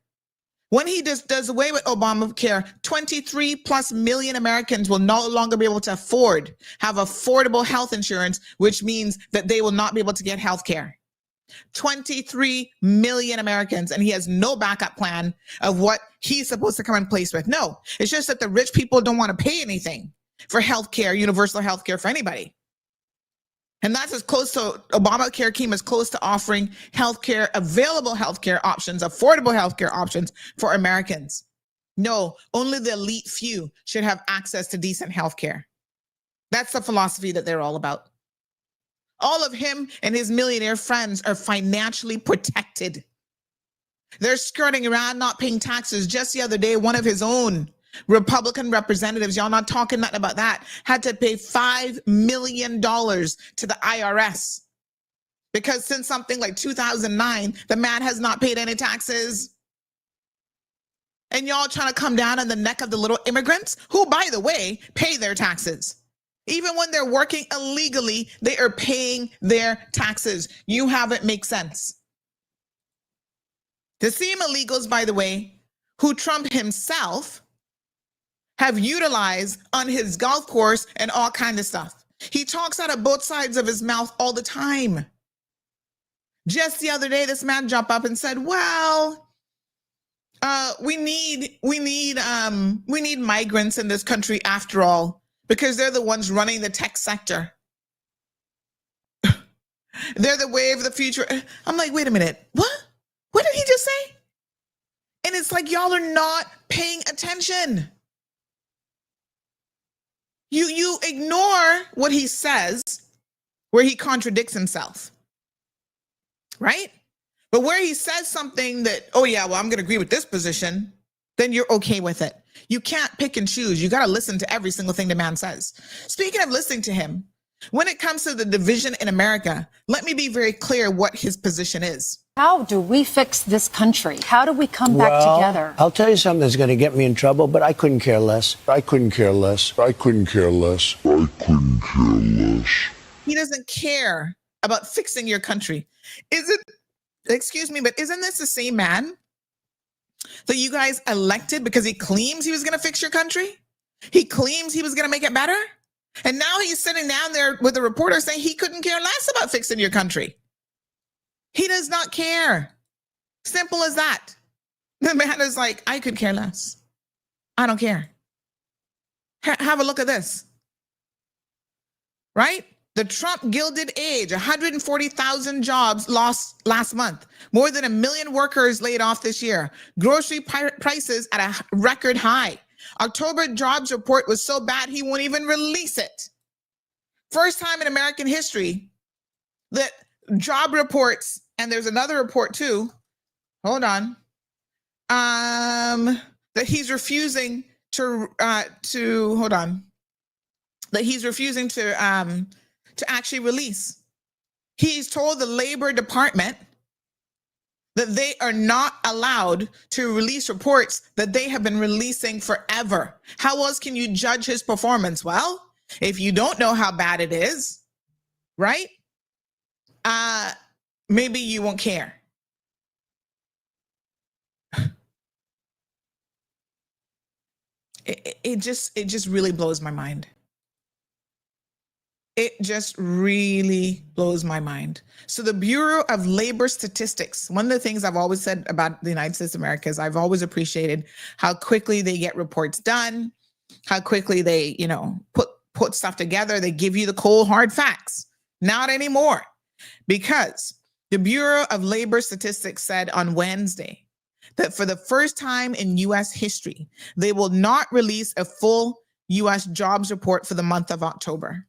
When he does away with Obamacare, 23 plus million Americans will no longer be able to have affordable health insurance, which means that they will not be able to get healthcare. 23 million Americans, and he has no backup plan of what he's supposed to come in place with. No, it's just that the rich people don't want to pay anything for healthcare, universal healthcare for anybody. And that's as close to, Obamacare came as close to offering healthcare, available healthcare options, affordable healthcare options for Americans. No, only the elite few should have access to decent healthcare. That's the philosophy that they're all about. All of him and his millionaire friends are financially protected. They're skirting around, not paying taxes. Just the other day, one of his own Republican representatives, y'all not talking nothing about that, had to pay $5 million to the IRS because since something like 2009, the man has not paid any taxes. And y'all trying to come down on the neck of the little immigrants who, by the way, pay their taxes. Even when they're working illegally, they are paying their taxes. You have it make sense. The same illegals, by the way, who Trump himself have utilized on his golf course and all kinds of stuff. He talks out of both sides of his mouth all the time. Just the other day, this man jumped up and said, well, we need migrants in this country after all, because they're the ones running the tech sector. They're the wave of the future. I'm like, wait a minute. What? What did he just say? And it's like, y'all are not paying attention. You ignore what he says, where he contradicts himself, right? But where he says something that, oh yeah, well, I'm going to agree with this position, then you're okay with it. You can't pick and choose. You got to listen to every single thing the man says. Speaking of listening to him, when it comes to the division in America, let me be very clear what his position is. How do we fix this country? How do we come back together? I'll tell you something that's going to get me in trouble, but I couldn't care less. I couldn't care less. I couldn't care less. I couldn't care less. He doesn't care about fixing your country. Excuse me, but isn't this the same man that you guys elected because he claims he was going to fix your country? He claims he was going to make it better? And now he's sitting down there with a reporter saying he couldn't care less about fixing your country. He does not care. Simple as that. The man is like, I could care less. I don't care. Have a look at this. Right? The Trump Gilded Age, 140,000 jobs lost last month. More than 1 million workers laid off this year. Grocery prices at a record high. October jobs report was so bad he won't even release it. First time in American history that job reports, and there's another report too, hold on, that he's refusing to actually release. He's told the Labor Department that they are not allowed to release reports that they have been releasing forever. How else can you judge his performance? Well, if you don't know how bad it is, right? Maybe you won't care. It just really blows my mind. It just really blows my mind. So the Bureau of Labor Statistics, one of the things I've always said about the United States of America is I've always appreciated how quickly they get reports done, how quickly they, put stuff together. They give you the cold, hard facts. Not anymore. Because the Bureau of Labor Statistics said on Wednesday that for the first time in U.S. history, they will not release a full U.S. jobs report for the month of October.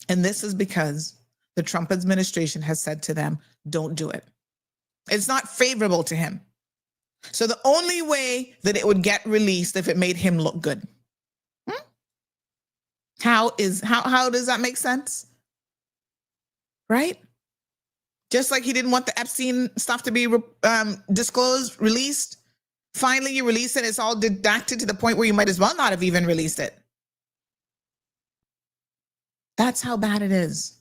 And this is because the Trump administration has said to them, don't do it. It's not favorable to him. So the only way that it would get released if it made him look good. How does that make sense? Right? Just like he didn't want the Epstein stuff to be disclosed, released. Finally, you release it. It's all redacted to the point where you might as well not have even released it. That's how bad it is.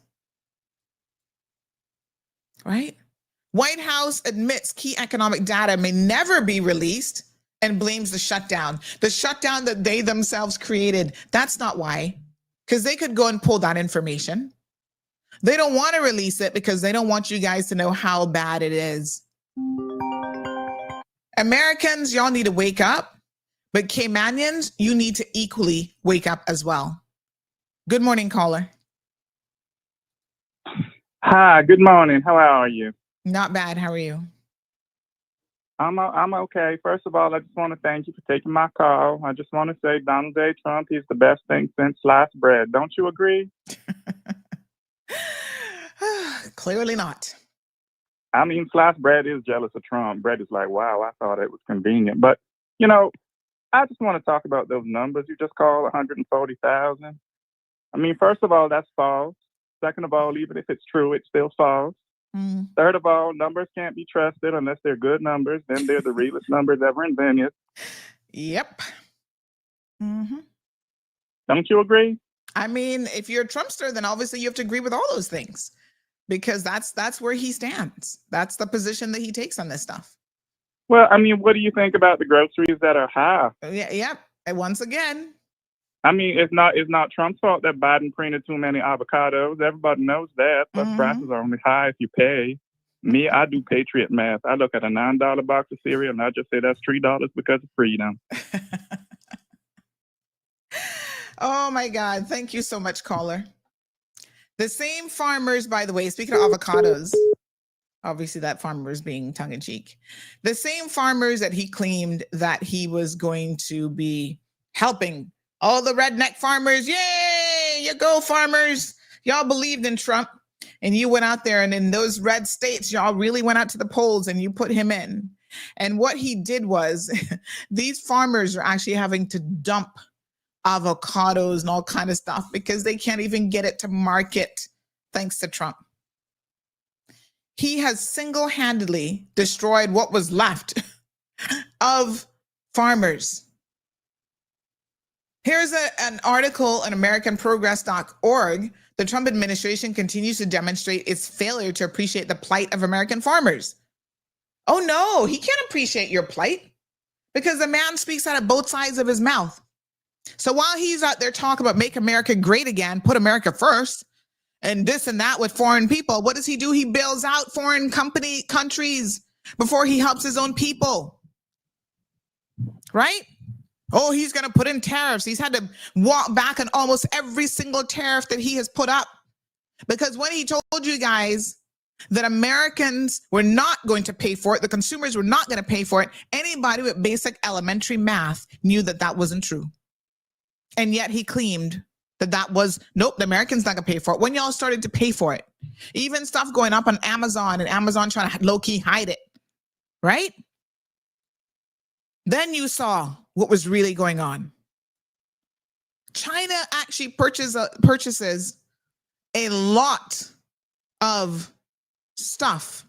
Right? White House admits key economic data may never be released and blames the shutdown. The shutdown that they themselves created. That's not why. Because they could go and pull that information. They don't want to release it because they don't want you guys to know how bad it is. Americans, y'all need to wake up. But Caymanians, you need to equally wake up as well. Good morning, caller. Hi, good morning. How are you? Not bad. How are you? I'm okay. First of all, I just want to thank you for taking my call. I just want to say Donald J. Trump, he's the best thing since sliced bread. Don't you agree? Clearly not. I mean, sliced bread is jealous of Trump. Bread is like, wow, I thought it was convenient. But, I just want to talk about those numbers. You just called 140,000. I mean, first of all, that's false. Second of all, even if it's true, it's still false. Third of all, numbers can't be trusted unless they're good numbers. Then they're the realest numbers ever invented. Yep. Mm-hmm. Don't you agree? I mean, if you're a Trumpster, then obviously you have to agree with all those things because that's where he stands. That's the position that he takes on this stuff. Well, I mean, what do you think about the groceries that are high? Yeah. And once again, I mean, it's not Trump's fault that Biden printed too many avocados. Everybody knows that. Plus, prices are only high if you pay. Me, I do Patriot math. I look at a $9 box of cereal and I just say that's $3 because of freedom. Oh my God. Thank you so much, caller. The same farmers, by the way, speaking of avocados, obviously that farmer is being tongue in cheek. The same farmers that he claimed that he was going to be helping, all the redneck farmers, yay, you go farmers. Y'all believed in Trump and you went out there and in those red states, y'all really went out to the polls and you put him in. And what he did was these farmers are actually having to dump avocados and all kind of stuff because they can't even get it to market thanks to Trump. He has single-handedly destroyed what was left of farmers. Here's an article on AmericanProgress.org. The Trump administration continues to demonstrate its failure to appreciate the plight of American farmers. Oh no, he can't appreciate your plight because the man speaks out of both sides of his mouth. So while he's out there talking about make America great again, put America first, and this and that with foreign people, what does he do? He bails out foreign countries before he helps his own people, right? Oh, he's going to put in tariffs. He's had to walk back on almost every single tariff that he has put up because when he told you guys that Americans were not going to pay for it, the consumers were not going to pay for it, anybody with basic elementary math knew that that wasn't true. And yet he claimed that was, nope, the Americans not gonna pay for it. When y'all started to pay for it, even stuff going up on Amazon and Amazon trying to low-key hide it, right? Then you saw what was really going on. China actually purchases a lot of stuff.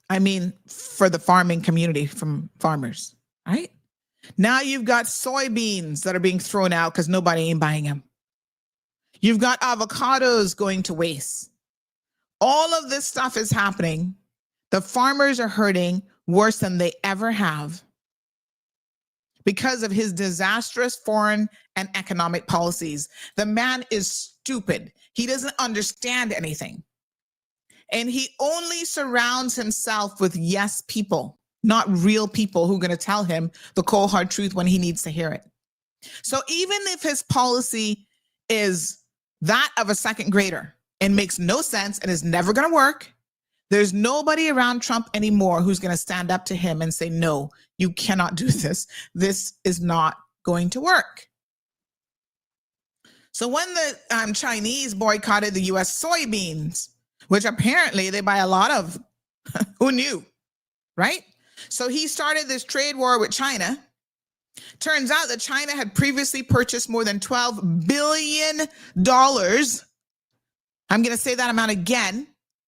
I mean, for the farming community from farmers, right? Now you've got soybeans that are being thrown out because nobody ain't buying them. You've got avocados going to waste. All of this stuff is happening. The farmers are hurting worse than they ever have because of his disastrous foreign and economic policies. The man is stupid. He doesn't understand anything. And he only surrounds himself with yes people, not real people who are going to tell him the cold hard truth when he needs to hear it. So even if his policy is that of a second grader and makes no sense and is never going to work, there's nobody around Trump anymore who's going to stand up to him and say, no, you cannot do this. This is not going to work. So when the Chinese boycotted the U.S. soybeans, which apparently they buy a lot of, who knew, right? So he started this trade war with China. Turns out that China had previously purchased more than $12 billion. I'm going to say that amount again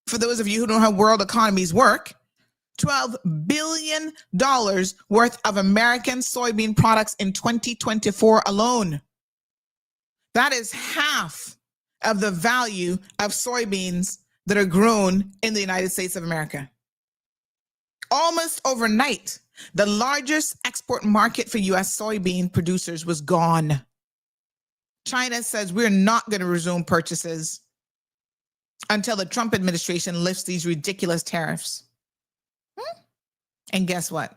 for those of you who don't know how world economies work. $12 billion worth of American soybean products in 2024 alone. That is half of the value of soybeans that are grown in the United States of America. Almost overnight, the largest export market for U.S. soybean producers was gone. China says we're not going to resume purchases until the Trump administration lifts these ridiculous tariffs. And guess what?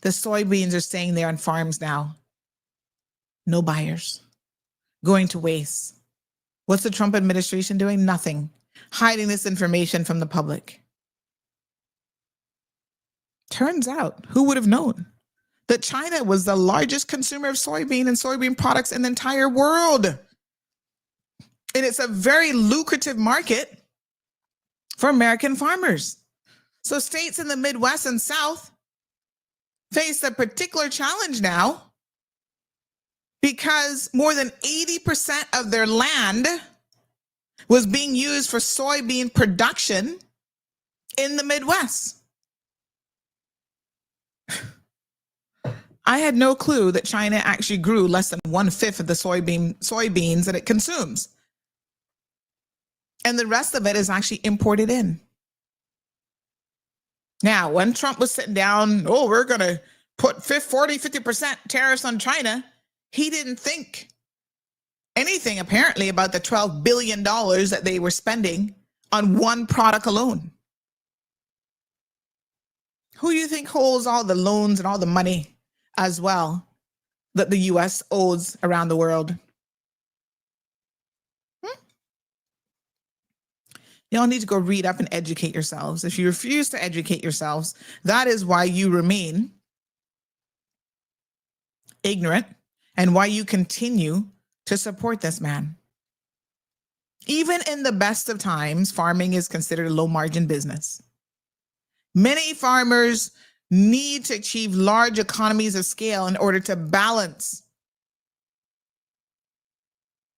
The soybeans are staying there on farms now. No buyers. Going to waste. What's the Trump administration doing? Nothing. Hiding this information from the public. Turns out, who would have known that China was the largest consumer of soybean and soybean products in the entire world? And it's a very lucrative market for American farmers. So states in the Midwest and South face a particular challenge now because more than 80% of their land was being used for soybean production in the Midwest. I had no clue that China actually grew less than 1/5 of the soybeans that it consumes. And the rest of it is actually imported in. Now, when Trump was sitting down, we're going to put 50% tariffs on China, he didn't think anything apparently about the $12 billion that they were spending on one product alone. Who do you think holds all the loans and all the money as well that the U.S. owes around the world? Y'all need to go read up and educate yourselves. If you refuse to educate yourselves, that is why you remain ignorant and why you continue to support this man. Even in the best of times, farming is considered a low margin business. Many farmers need to achieve large economies of scale in order to balance,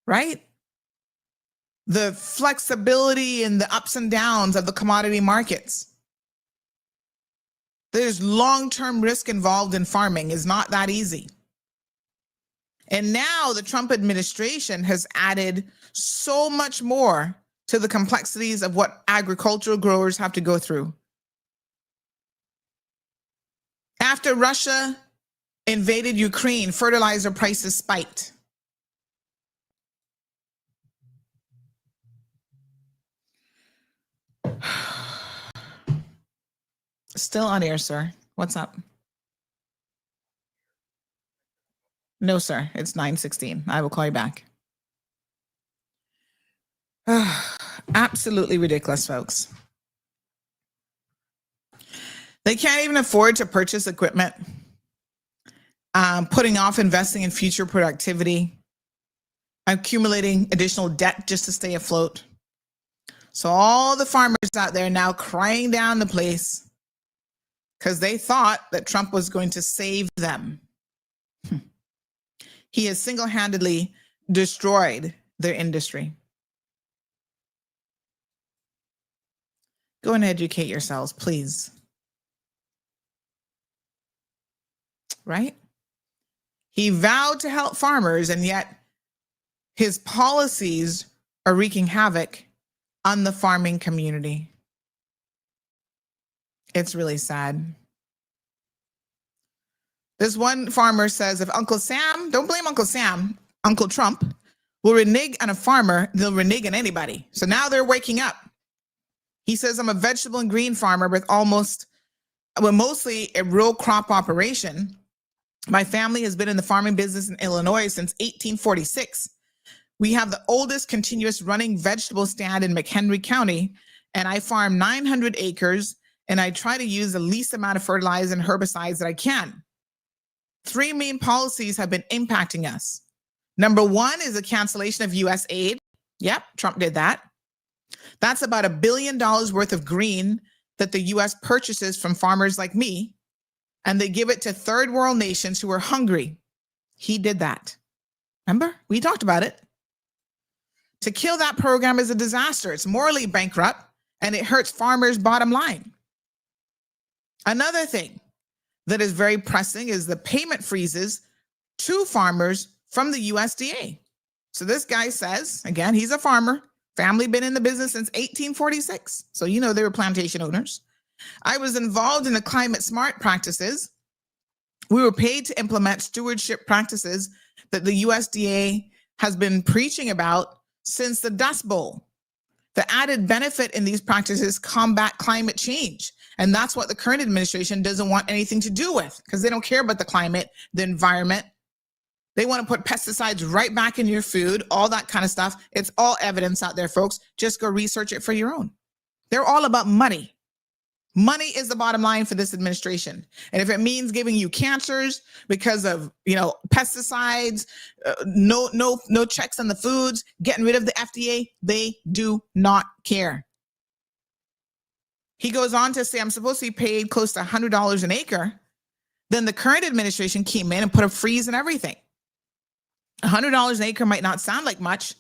right? The flexibility and the ups and downs of the commodity markets. There's long-term risk involved in farming. It's not that easy. And now the Trump administration has added so much more to the complexities of what agricultural growers have to go through. After Russia invaded Ukraine, fertilizer prices spiked. Still on air, sir. What's up? No, sir. It's 9:16. I will call you back. Absolutely ridiculous, folks. They can't even afford to purchase equipment, putting off investing in future productivity, accumulating additional debt just to stay afloat. So all the farmers out there now crying down the place because they thought that Trump was going to save them. He has single-handedly destroyed their industry. Go and educate yourselves, please. Right? He vowed to help farmers, and yet his policies are wreaking havoc on the farming community. It's really sad. This one farmer says, if Uncle Sam, don't blame Uncle Sam, Uncle Trump will renege on a farmer, they'll renege on anybody. So now they're waking up. He says, I'm a vegetable and green farmer with mostly a row crop operation. My family has been in the farming business in Illinois since 1846. We have the oldest continuous running vegetable stand in McHenry County, and I farm 900 acres, and I try to use the least amount of fertilizer and herbicides that I can. 3 main policies have been impacting us. Number 1 is the cancellation of U.S. aid. Yep, Trump did that. That's about $1 billion worth of green that the U.S. purchases from farmers like me, and they give it to third world nations who are hungry. He did that. Remember? We talked about it. To kill that program is a disaster. It's morally bankrupt, and it hurts farmers' bottom line. Another thing that is very pressing is the payment freezes to farmers from the USDA. So this guy says, again, he's a farmer, family been in the business since 1846. So you know they were plantation owners. I was involved in the climate smart practices. We were paid to implement stewardship practices that the USDA has been preaching about since the Dust Bowl. The added benefit in these practices combat climate change. And that's what the current administration doesn't want anything to do with, because they don't care about the climate, the environment. They want to put pesticides right back in your food, all that kind of stuff. It's all evidence out there, folks. Just go research it for your own. They're all about money. Money is the bottom line for this administration. And if it means giving you cancers because of, pesticides, no checks on the foods, getting rid of the FDA, they do not care. He goes on to say, I'm supposed to be paid close to $100 an acre. Then the current administration came in and put a freeze and everything. $100 an acre might not sound like much,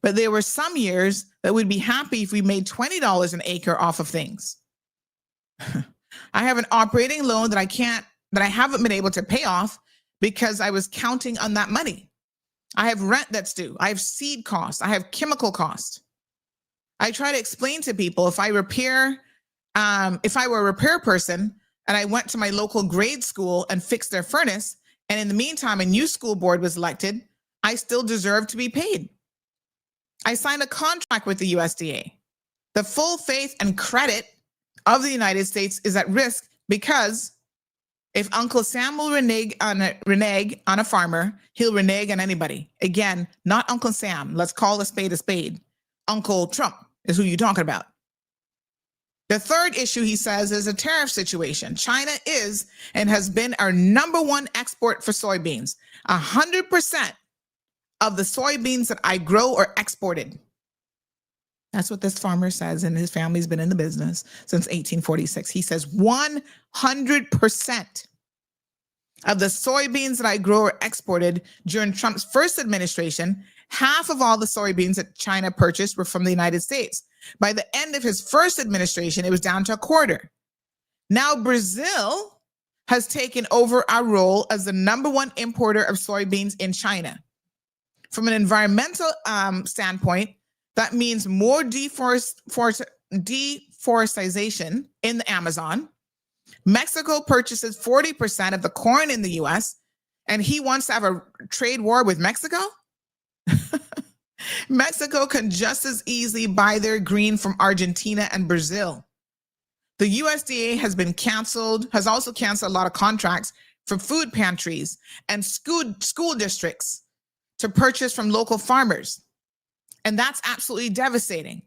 But there were some years that we'd be happy if we made $20 an acre off of things. I have an operating loan that I haven't been able to pay off because I was counting on that money. I have rent that's due. I have seed costs. I have chemical costs. I try to explain to people if I were a repair person and I went to my local grade school and fixed their furnace, and in the meantime, a new school board was elected, I still deserve to be paid. I signed a contract with the USDA. The full faith and credit of the United States is at risk because if Uncle Sam will renege on a farmer, he'll renege on anybody. Again, not Uncle Sam. Let's call a spade a spade. Uncle Trump is who you're talking about. The third issue, he says, is a tariff situation. China is and has been our #1 export for soybeans. 100% of the soybeans that I grow are exported. That's what this farmer says, and his family's been in the business since 1846. He says 100% of the soybeans that I grow are exported. During Trump's first administration, half of all the soybeans that China purchased were from the United States. By the end of his first administration, it was down to a quarter. Now Brazil has taken over our role as the #1 importer of soybeans in China. From an environmental standpoint, that means more deforestation in the Amazon. Mexico purchases 40% of the corn in the US, and he wants to have a trade war with Mexico? Mexico can just as easily buy their green from Argentina and Brazil. The USDA has also canceled a lot of contracts for food pantries and school districts to purchase from local farmers. And that's absolutely devastating.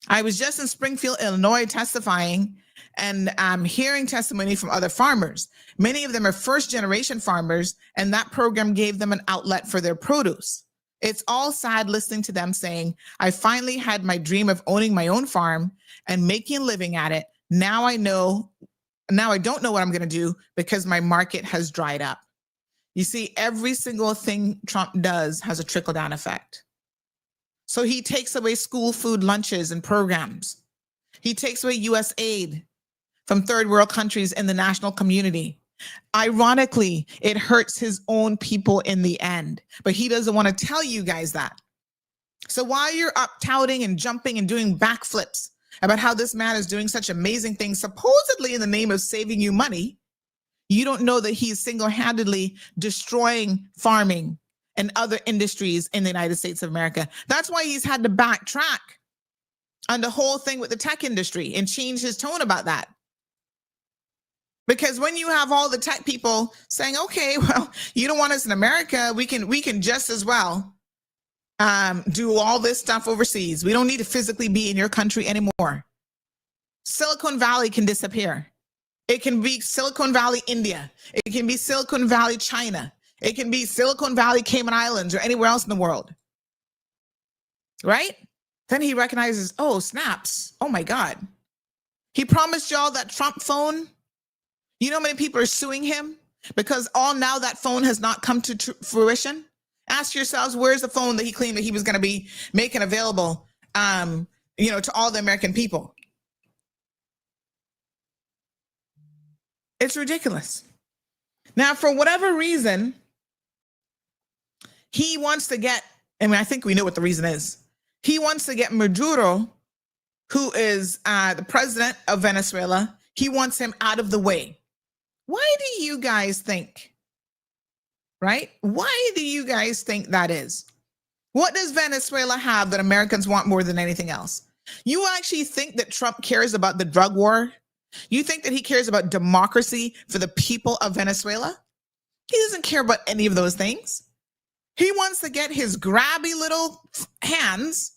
I was just in Springfield, Illinois, testifying and hearing testimony from other farmers. Many of them are first-generation farmers, and that program gave them an outlet for their produce. It's all sad listening to them saying, I finally had my dream of owning my own farm and making a living at it. Now I don't know what I'm going to do because my market has dried up. You see, every single thing Trump does has a trickle-down effect. So he takes away school food lunches and programs. He takes away U.S. aid from third world countries in the national community. Ironically, it hurts his own people in the end, but he doesn't want to tell you guys that. So while you're up touting and jumping and doing backflips about how this man is doing such amazing things, supposedly in the name of saving you money, you don't know that he's single-handedly destroying farming and other industries in the United States of America. That's why he's had to backtrack on the whole thing with the tech industry and change his tone about that. Because when you have all the tech people saying, okay, well, you don't want us in America, we can just as well do all this stuff overseas. We don't need to physically be in your country anymore. Silicon Valley can disappear. It can be Silicon Valley, India. It can be Silicon Valley, China. It can be Silicon Valley, Cayman Islands, or anywhere else in the world. Right? Then he recognizes, oh, snaps. Oh, my God. He promised y'all that Trump phone. You know how many people are suing him because now that phone has not come to fruition? Ask yourselves, where's the phone that he claimed that he was going to be making available, to all the American people? It's ridiculous. Now, for whatever reason, he wants to get, I think we know what the reason is. He wants to get Maduro, who is the president of Venezuela, he wants him out of the way. Why do you guys think, right? Why do you guys think that is? What does Venezuela have that Americans want more than anything else? You actually think that Trump cares about the drug war? You think that he cares about democracy for the people of Venezuela? He doesn't care about any of those things. He wants to get his grabby little hands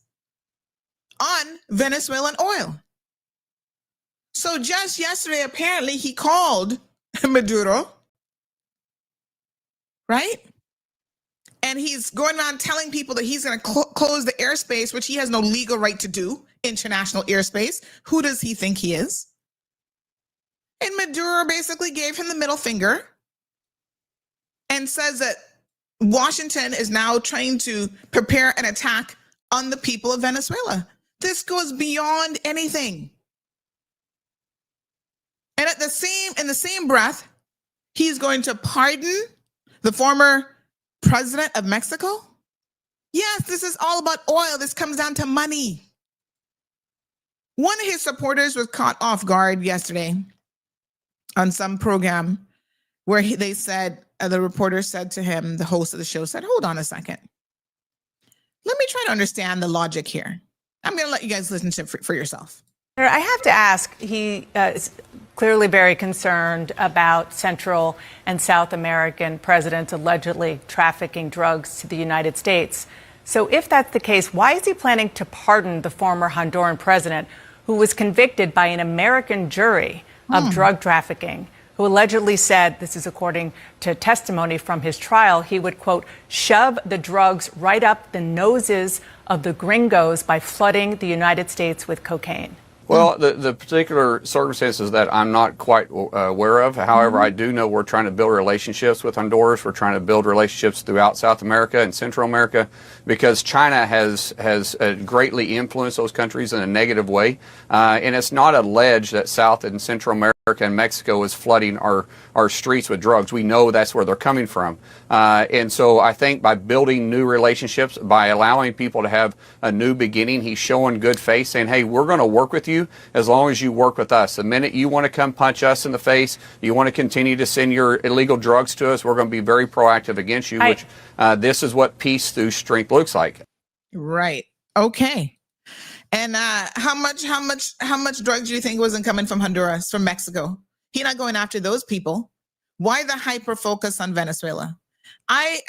on Venezuelan oil. So just yesterday, apparently he called Maduro, right? And he's going around telling people that he's going to close the airspace, which he has no legal right to do, international airspace. Who does he think he is? And Maduro basically gave him the middle finger and says that Washington is now trying to prepare an attack on the people of Venezuela. This goes beyond anything. And in the same breath, he's going to pardon the former president of Mexico. Yes, this is all about oil. This comes down to money. One of his supporters was caught off guard yesterday on some program where they said, the reporter said to him, the host of the show said, hold on a second. Let me try to understand the logic here. I'm going to let you guys listen to it for yourself. I have to ask, he is clearly very concerned about Central and South American presidents allegedly trafficking drugs to the United States. So if that's the case, why is he planning to pardon the former Honduran president who was convicted by an American jury of drug trafficking, who allegedly said, this is according to testimony from his trial, he would, quote, shove the drugs right up the noses of the gringos by flooding the United States with cocaine? Well, the particular circumstances that I'm not quite aware of. However, I do know we're trying to build relationships with Honduras. We're trying to build relationships throughout South America and Central America because China has greatly influenced those countries in a negative way. And it's not alleged that South and Central America and Mexico is flooding our streets with drugs. We know that's where they're coming from. And so I think by building new relationships, by allowing people to have a new beginning, he's showing good faith, saying, hey, we're going to work with you as long as you work with us. The minute you want to come punch us in the face, you want to continue to send your illegal drugs to us, we're going to be very proactive against you, which this is what peace through strength looks like. Right. Okay. And how much drugs do you think wasn't coming from Honduras, from Mexico? He's not going after those people. Why the hyper focus on Venezuela?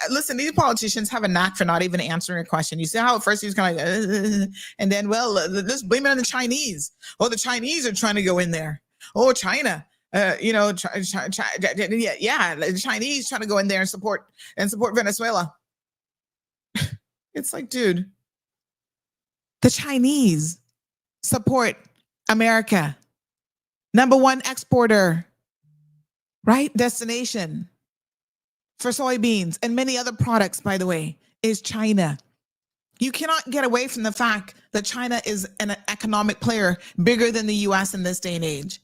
Listen, these politicians have a knack for not even answering a question. You see how at first he's kind of like, and then, well, let's blame it on the Chinese. Oh, the Chinese are trying to go in there. Oh, China, the Chinese trying to go in there and support Venezuela. It's like, dude, the Chinese support America. Number one exporter, right? Destination for soybeans and many other products, by the way, is China. You cannot get away from the fact that China is an economic player bigger than the US in this day and age.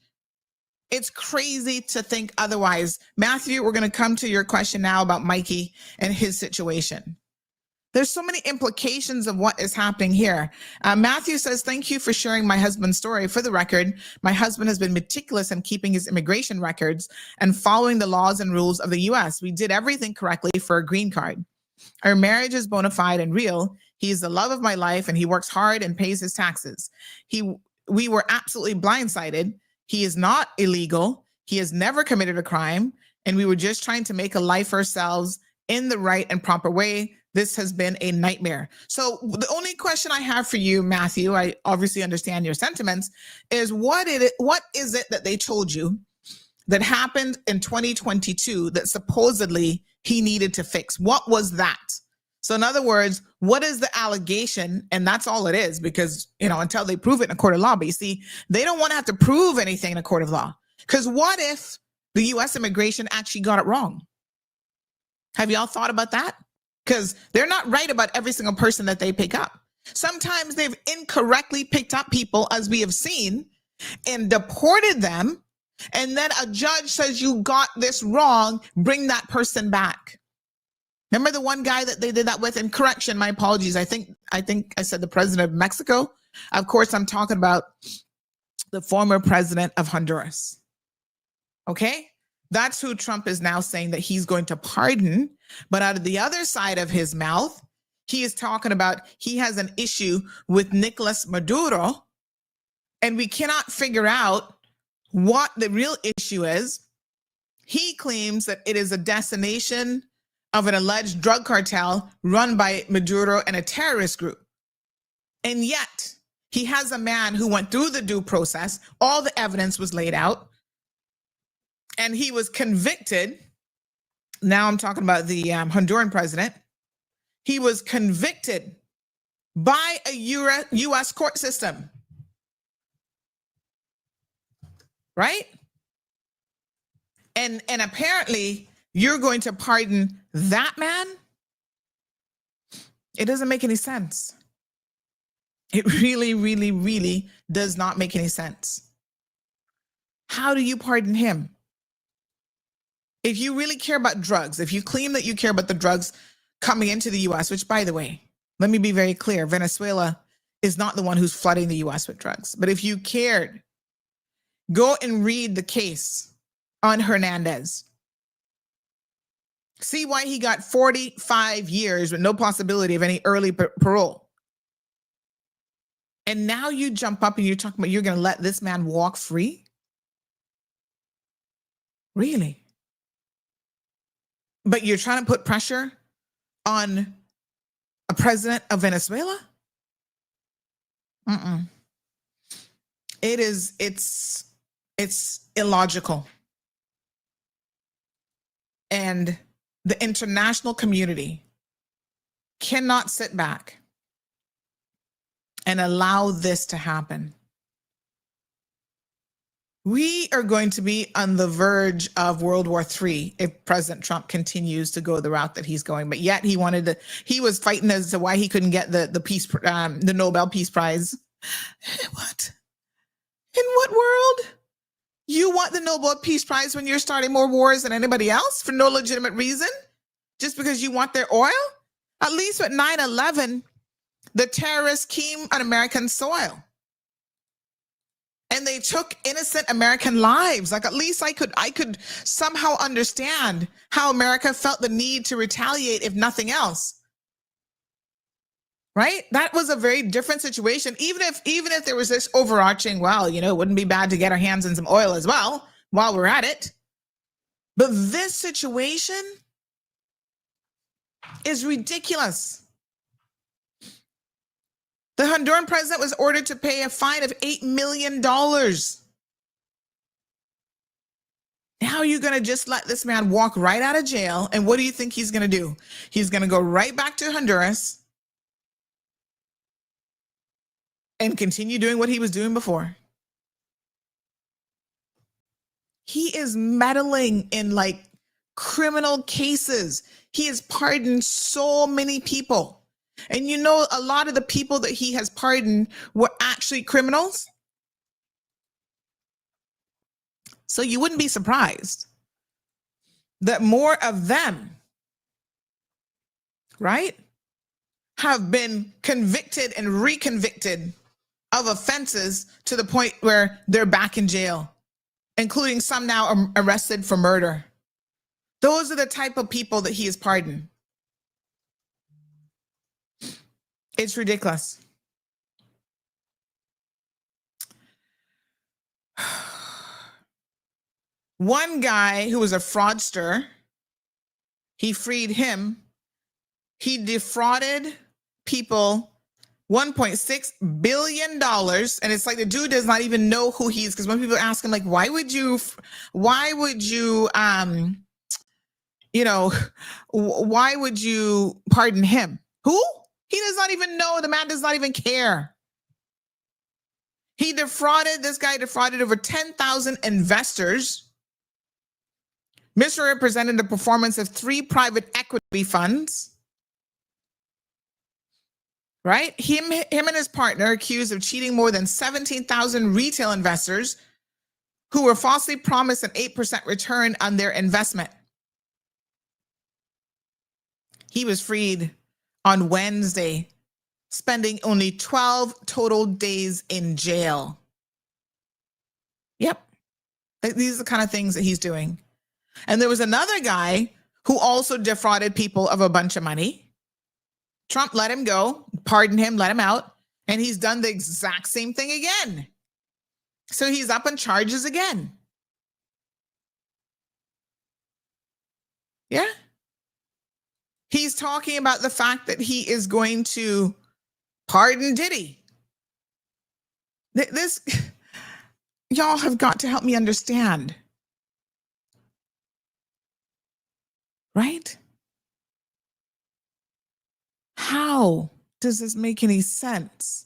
It's crazy to think otherwise. Matthew, we're going to come to your question now about Mikey and his situation. There's so many implications of what is happening here. Matthew says, thank you for sharing my husband's story. For the record, my husband has been meticulous in keeping his immigration records and following the laws and rules of the US. We did everything correctly for a green card. Our marriage is bona fide and real. He is the love of my life and he works hard and pays his taxes. We were absolutely blindsided. He is not illegal. He has never committed a crime. And we were just trying to make a life for ourselves in the right and proper way. This has been a nightmare. So the only question I have for you, Matthew, I obviously understand your sentiments, is what is it that they told you that happened in 2022 that supposedly he needed to fix? What was that? So in other words, what is the allegation? And that's all it is, because, until they prove it in a court of law. But you see, they don't want to have to prove anything in a court of law. Because what if the U.S. immigration actually got it wrong? Have y'all thought about that? Because they're not right about every single person that they pick up. Sometimes they've incorrectly picked up people, as we have seen, and deported them. And then a judge says, you got this wrong, bring that person back. Remember the one guy that they did that with? And correction, my apologies. I think I said the president of Mexico. Of course, I'm talking about the former president of Honduras. Okay? That's who Trump is now saying that he's going to pardon. But out of the other side of his mouth, he is talking about he has an issue with Nicolas Maduro. And we cannot figure out what the real issue is. He claims that it is a destination of an alleged drug cartel run by Maduro and a terrorist group. And yet he has a man who went through the due process. All the evidence was laid out. And he was convicted. Now I'm talking about the Honduran president. He was convicted by a U.S. court system. Right? And apparently you're going to pardon that man? It doesn't make any sense. It really, really, really does not make any sense. How do you pardon him? If you really care about drugs, if you claim that you care about the drugs coming into the US, which, by the way, let me be very clear, Venezuela is not the one who's flooding the US with drugs. But if you cared, go and read the case on Hernandez. See why he got 45 years with no possibility of any early parole. And now you jump up and you're talking about you're going to let this man walk free? Really? But you're trying to put pressure on a president of Venezuela? It's illogical. And the international community cannot sit back and allow this to happen. We are going to be on the verge of World War III if President Trump continues to go the route that he's going. But yet he was fighting as to why he couldn't get the Nobel Peace Prize. What? In what world? You want the Nobel Peace Prize when you're starting more wars than anybody else for no legitimate reason? Just because you want their oil? At least with 9/11, the terrorists came on American soil. And they took innocent American lives. Like, at least I could somehow understand how America felt the need to retaliate, if nothing else. Right? That was a very different situation. Even if there was this overarching, well, it wouldn't be bad to get our hands on some oil as well while we're at it. But this situation is ridiculous. The Honduran president was ordered to pay a fine of $8 million. Now you're going to just let this man walk right out of jail. And what do you think he's going to do? He's going to go right back to Honduras and continue doing what he was doing before. He is meddling in criminal cases. He has pardoned so many people. And a lot of the people that he has pardoned were actually criminals. So you wouldn't be surprised that more of them, right, have been convicted and reconvicted of offenses to the point where they're back in jail, including some now arrested for murder. Those are the type of people that he has pardoned. It's ridiculous. One guy who was a fraudster, he freed him. He defrauded people $1.6 billion. And it's like the dude does not even know who he is. Because when people ask him, why would you pardon him? Who? He does not even know. The man does not even care. This guy defrauded over 10,000 investors, misrepresented the performance of 3 private equity funds, right? Him and his partner accused of cheating more than 17,000 retail investors who were falsely promised an 8% return on their investment. He was freed on Wednesday, spending only 12 total days in jail. Yep. These are the kind of things that he's doing. And there was another guy who also defrauded people of a bunch of money. Trump let him go, pardoned him, let him out, and he's done the exact same thing again. So he's up on charges again. Yeah. He's talking about the fact that he is going to pardon Diddy. This, y'all have got to help me understand. Right? How does this make any sense?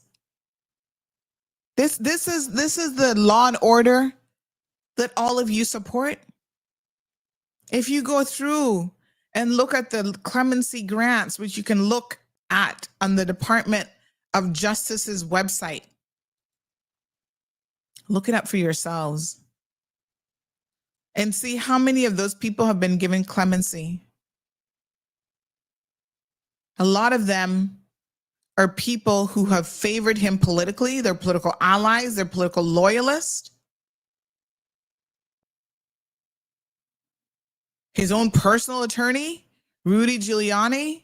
This is the law and order that all of you support. If you go through and look at the clemency grants, which you can look at on the Department of Justice's website. Look it up for yourselves and see how many of those people have been given clemency. A lot of them are people who have favored him politically, they're political allies, they're political loyalists. His own personal attorney, Rudy Giuliani,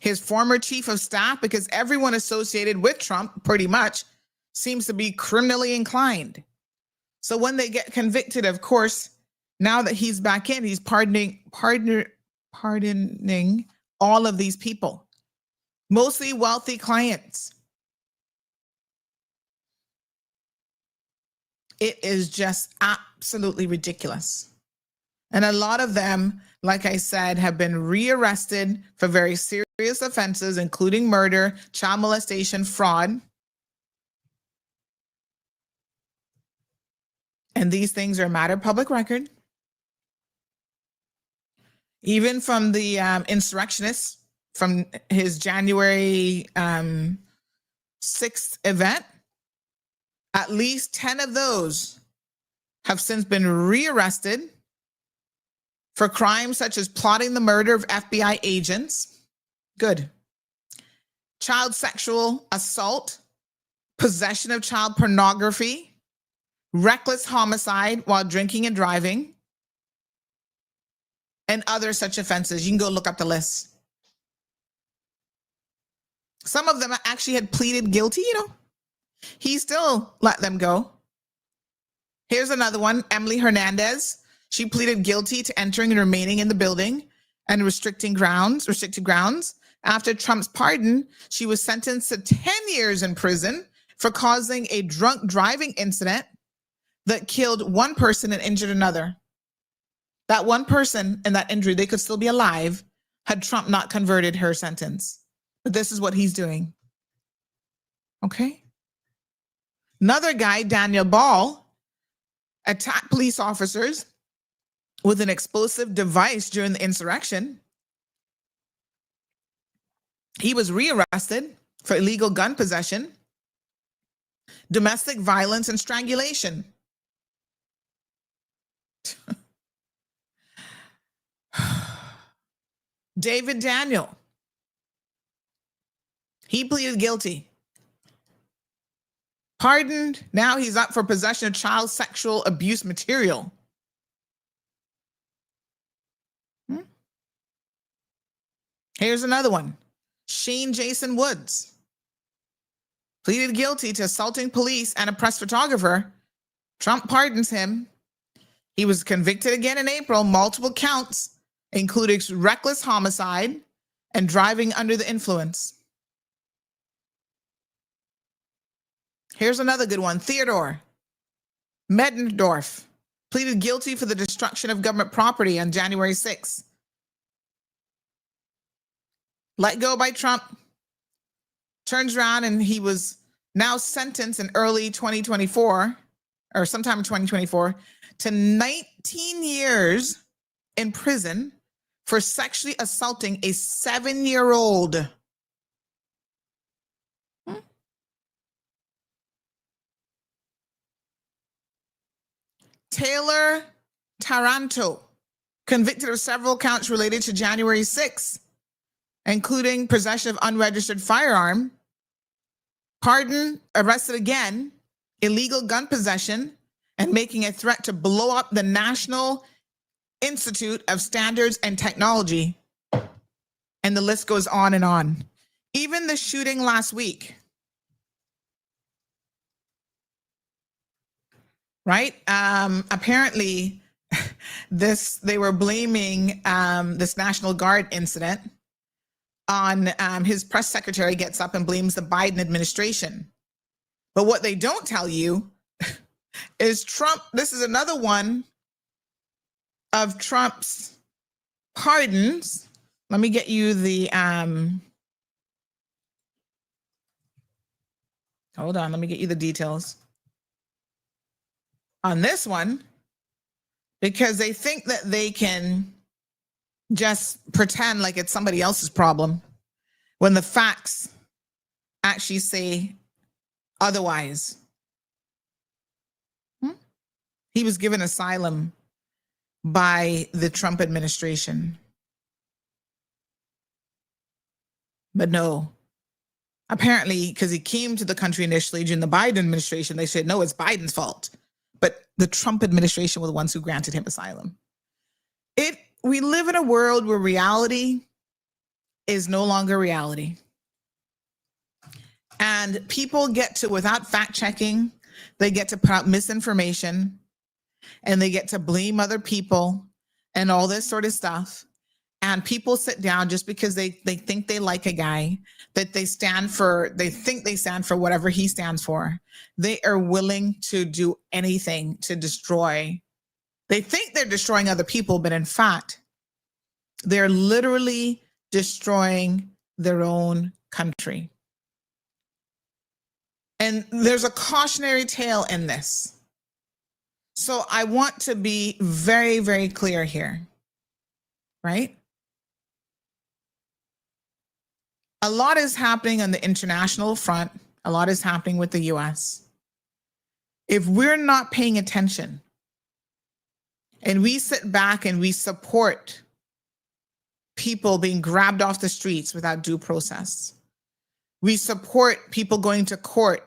his former chief of staff, because everyone associated with Trump pretty much seems to be criminally inclined. So when they get convicted, of course, now that he's back in, he's pardoning all of these people, mostly wealthy clients. It is just absolutely ridiculous. And a lot of them, like I said, have been rearrested for very serious offenses, including murder, child molestation, fraud. And these things are a matter of public record. Even from the insurrectionists from his January 6th event, at least 10 of those have since been rearrested for crimes such as plotting the murder of FBI agents. Good. Child sexual assault, possession of child pornography, reckless homicide while drinking and driving, and other such offenses. You can go look up the list. Some of them actually had pleaded guilty, He still let them go. Here's another one, Emily Hernandez. She pleaded guilty to entering and remaining in the building and restricted grounds. After Trump's pardon, she was sentenced to 10 years in prison for causing a drunk driving incident that killed one person and injured another. That one person and that injury, they could still be alive had Trump not converted her sentence. But this is what he's doing. Okay? Another guy, Daniel Ball, attacked police officers with an explosive device during the insurrection. He was rearrested for illegal gun possession, domestic violence, and strangulation. David Daniel, he pleaded guilty. Pardoned, now he's up for possession of child sexual abuse material. Here's another one. Shane Jason Woods pleaded guilty to assaulting police and a press photographer. Trump pardons him. He was convicted again in April, multiple counts, including reckless homicide and driving under the influence. Here's another good one. Theodore Middendorf pleaded guilty for the destruction of government property on January 6th. Let go by Trump, turns around, and he was now sentenced in early 2024, or sometime in 2024, to 19 years in prison for sexually assaulting a 7-year-old. Taylor Taranto, convicted of several counts related to January 6th, including possession of unregistered firearm, pardon, arrested again, illegal gun possession, and making a threat to blow up the National Institute of Standards and Technology. And the list goes on and on. Even the shooting last week, right? Apparently, they were blaming this National Guard incident on his press secretary gets up and blames the Biden administration. But what they don't tell you is Trump, this is another one of Trump's pardons. Let me get you the, hold on, let me get you the details on this one, because they think that they can just pretend like it's somebody else's problem when the facts actually say otherwise. He was given asylum by the Trump administration. But no, apparently, because he came to the country initially during the Biden administration, they said, no, it's Biden's fault. But the Trump administration were the ones who granted him asylum. We live in a world where reality is no longer reality. And people get to, without fact checking, they get to put out misinformation and they get to blame other people and all this sort of stuff. And people sit down just because they think they like a guy, that they think they stand for whatever he stands for. They are willing to do anything to destroy. They think they're destroying other people, but in fact, they're literally destroying their own country. And there's a cautionary tale in this. So I want to be very, very clear here, right? A lot is happening on the international front. A lot is happening with the US. If we're not paying attention and we sit back and we support people being grabbed off the streets without due process, we support people going to court,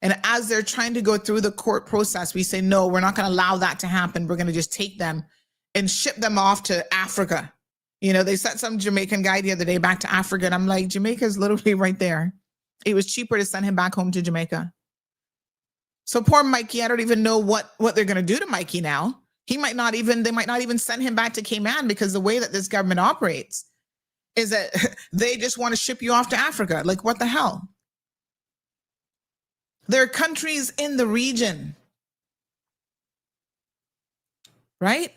and as they're trying to go through the court process, we say, no, we're not going to allow that to happen. We're going to just take them and ship them off to Africa. You know, they sent some Jamaican guy the other day back to Africa, and I'm like, Jamaica's literally right there. It was cheaper to send him back home to Jamaica. So poor Mikey, I don't even know what they're going to do to Mikey now. They might not even send him back to Cayman, because the way that this government operates is that they just want to ship you off to Africa. Like, what the hell? There are countries in the region, right,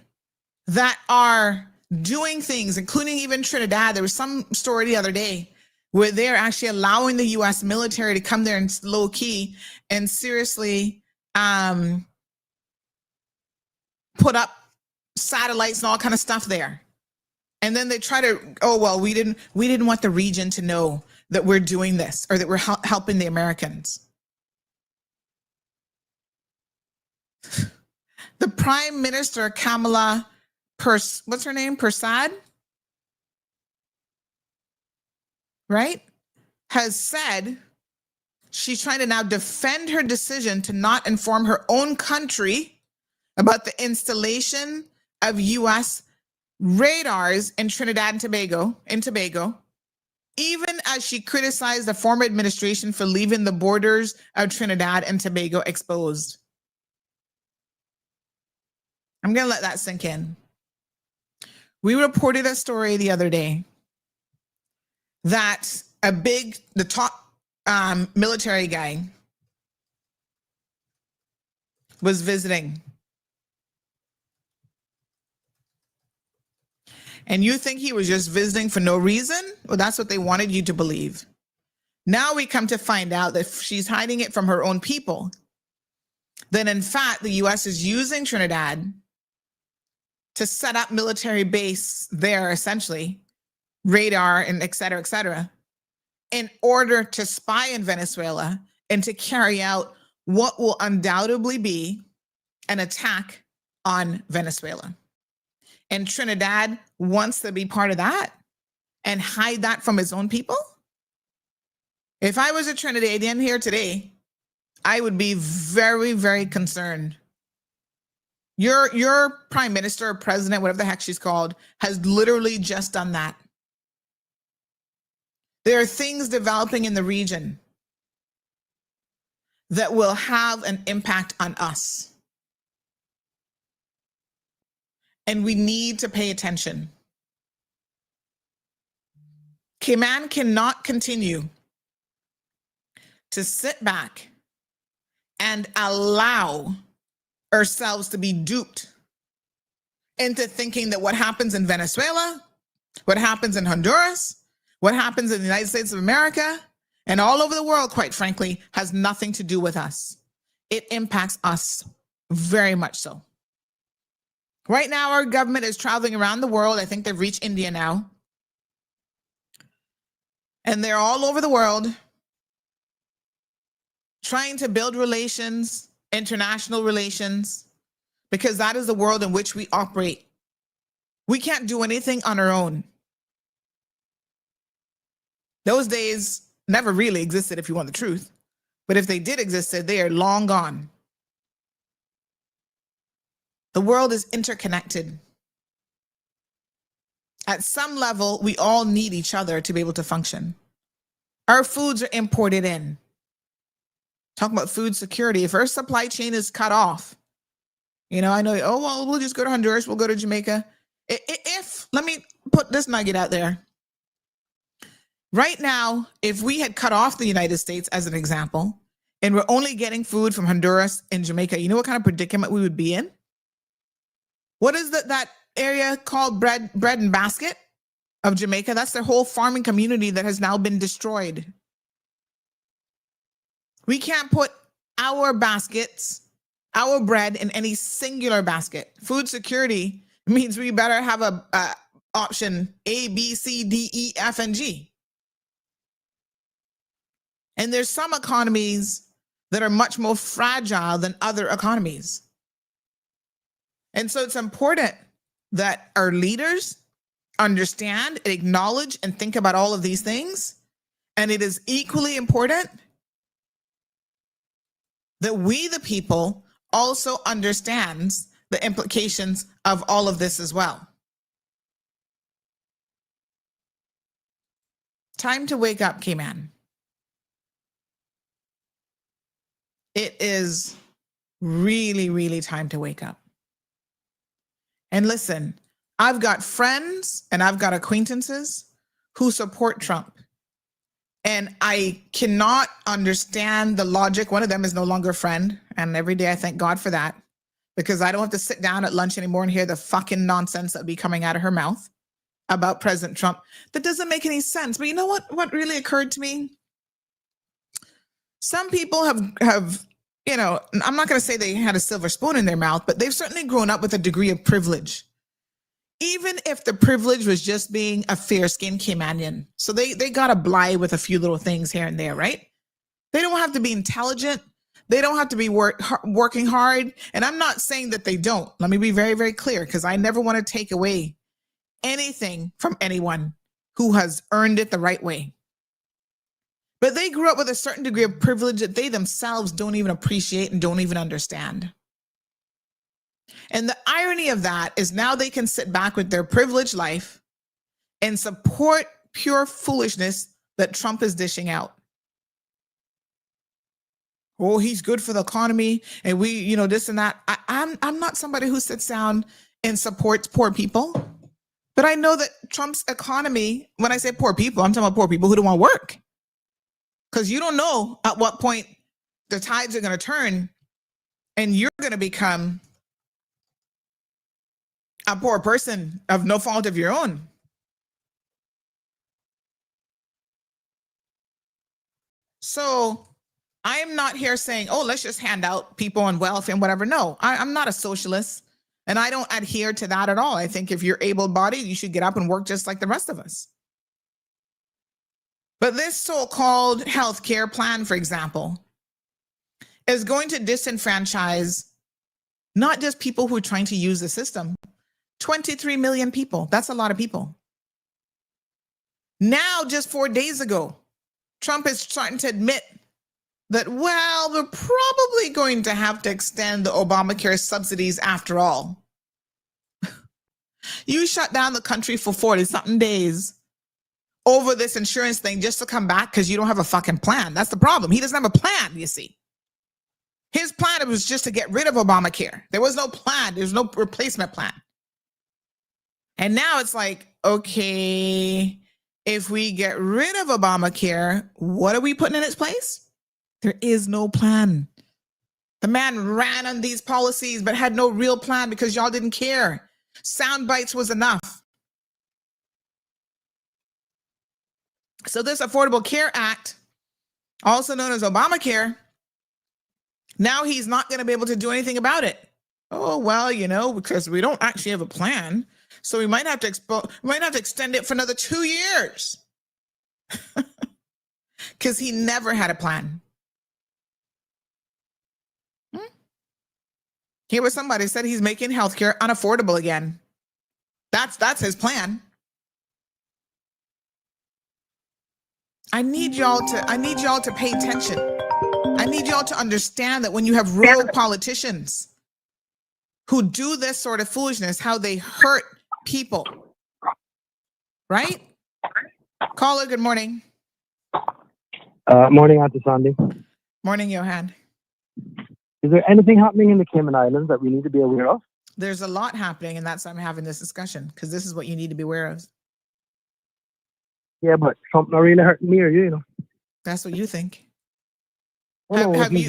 that are doing things, including even Trinidad. There was some story the other day where they're actually allowing the U.S. military to come there and low key and seriously put up satellites and all kind of stuff there. And then they try to, oh, well, we didn't want the region to know that we're doing this or that we're helping the Americans. The Prime Minister, Kamala, what's her name? Persad? Right? Has said she's trying to now defend her decision to not inform her own country about the installation of U.S. radars in Trinidad and Tobago, even as she criticized the former administration for leaving the borders of Trinidad and Tobago exposed. I'm going to let that sink in. We reported a story the other day that the top military guy was visiting. And you think he was just visiting for no reason? Well, that's what they wanted you to believe. Now we come to find out that she's hiding it from her own people. Then in fact, the U.S. is using Trinidad to set up military base there, essentially, radar and et cetera, in order to spy in Venezuela and to carry out what will undoubtedly be an attack on Venezuela. And Trinidad wants to be part of that and hide that from his own people. If I was a Trinidadian here today, I would be very, very concerned. Your prime minister or president, whatever the heck she's called, has literally just done that. There are things developing in the region that will have an impact on us. And we need to pay attention. Cayman cannot continue to sit back and allow ourselves to be duped into thinking that what happens in Venezuela, what happens in Honduras, what happens in the United States of America, and all over the world, quite frankly, has nothing to do with us. It impacts us very much so. Right now, our government is traveling around the world. I think they've reached India now. And they're all over the world trying to build relations, international relations, because that is the world in which we operate. We can't do anything on our own. Those days never really existed, if you want the truth. But if they did exist, they are long gone. The world is interconnected. At some level, we all need each other to be able to function. Our foods are imported in. Talking about food security. If our supply chain is cut off, I know, oh, well, we'll just go to Honduras, we'll go to Jamaica. Let me put this nugget out there. Right now, if we had cut off the United States as an example, and we're only getting food from Honduras and Jamaica, you know what kind of predicament we would be in? What is that area called bread and basket of Jamaica? That's their whole farming community that has now been destroyed. We can't put our baskets, our bread in any singular basket. Food security means we better have a option A, B, C, D, E, F, and G. And there's some economies that are much more fragile than other economies. And so it's important that our leaders understand, acknowledge, and think about all of these things. And it is equally important that we, the people, also understands the implications of all of this as well. Time to wake up, Cayman. It is really, really time to wake up. And listen, I've got friends and I've got acquaintances who support Trump. And I cannot understand the logic. One of them is no longer a friend. And every day I thank God for that, because I don't have to sit down at lunch anymore and hear the fucking nonsense that would be coming out of her mouth about President Trump. That doesn't make any sense. But you know what really occurred to me? Some people have, I'm not going to say they had a silver spoon in their mouth, but they've certainly grown up with a degree of privilege. Even if the privilege was just being a fair-skinned Caymanian. So they got a bly with a few little things here and there, right? They don't have to be intelligent. They don't have to be working hard. And I'm not saying that they don't. Let me be very, very clear, because I never want to take away anything from anyone who has earned it the right way. But they grew up with a certain degree of privilege that they themselves don't even appreciate and don't even understand. And the irony of that is now they can sit back with their privileged life and support pure foolishness that Trump is dishing out. Oh, he's good for the economy, and we, this and that. I'm not somebody who sits down and supports poor people, but I know that Trump's economy, when I say poor people, I'm talking about poor people who don't want to work. Because you don't know at what point the tides are going to turn and you're going to become a poor person of no fault of your own. So I am not here saying, oh, let's just hand out people on wealth and whatever. No, I'm not a socialist, and I don't adhere to that at all. I think if you're able-bodied, you should get up and work just like the rest of us. But this so-called healthcare plan, for example, is going to disenfranchise not just people who are trying to use the system. 23 million people. That's a lot of people. Now, just 4 days ago, Trump is starting to admit that, well, we're probably going to have to extend the Obamacare subsidies after all. You shut down the country for 40-something days over this insurance thing just to come back because you don't have a fucking plan. That's the problem. He doesn't have a plan, you see. His plan was just to get rid of Obamacare. There was no plan. There's no replacement plan. And now it's like, okay, if we get rid of Obamacare, what are we putting in its place? There is no plan. The man ran on these policies but had no real plan because y'all didn't care. Sound bites was enough. So this Affordable Care Act, also known as Obamacare, now he's not going to be able to do anything about it. Oh, well, because we don't actually have a plan. So we might have to extend it for another 2 years. because he never had a plan. Here was somebody said he's making healthcare unaffordable again. That's his plan. I need y'all to pay attention. I need y'all to understand that when you have rogue politicians who do this sort of foolishness, how they hurt people. Right? Caller, good morning. Morning, Auntie Sandy. Morning, Johan. Is there anything happening in the Cayman Islands that we need to be aware of? There's a lot happening, and that's why I'm having this discussion, because this is what you need to be aware of. Yeah, but Trump not really hurting me or you, you know. That's what you think. Have you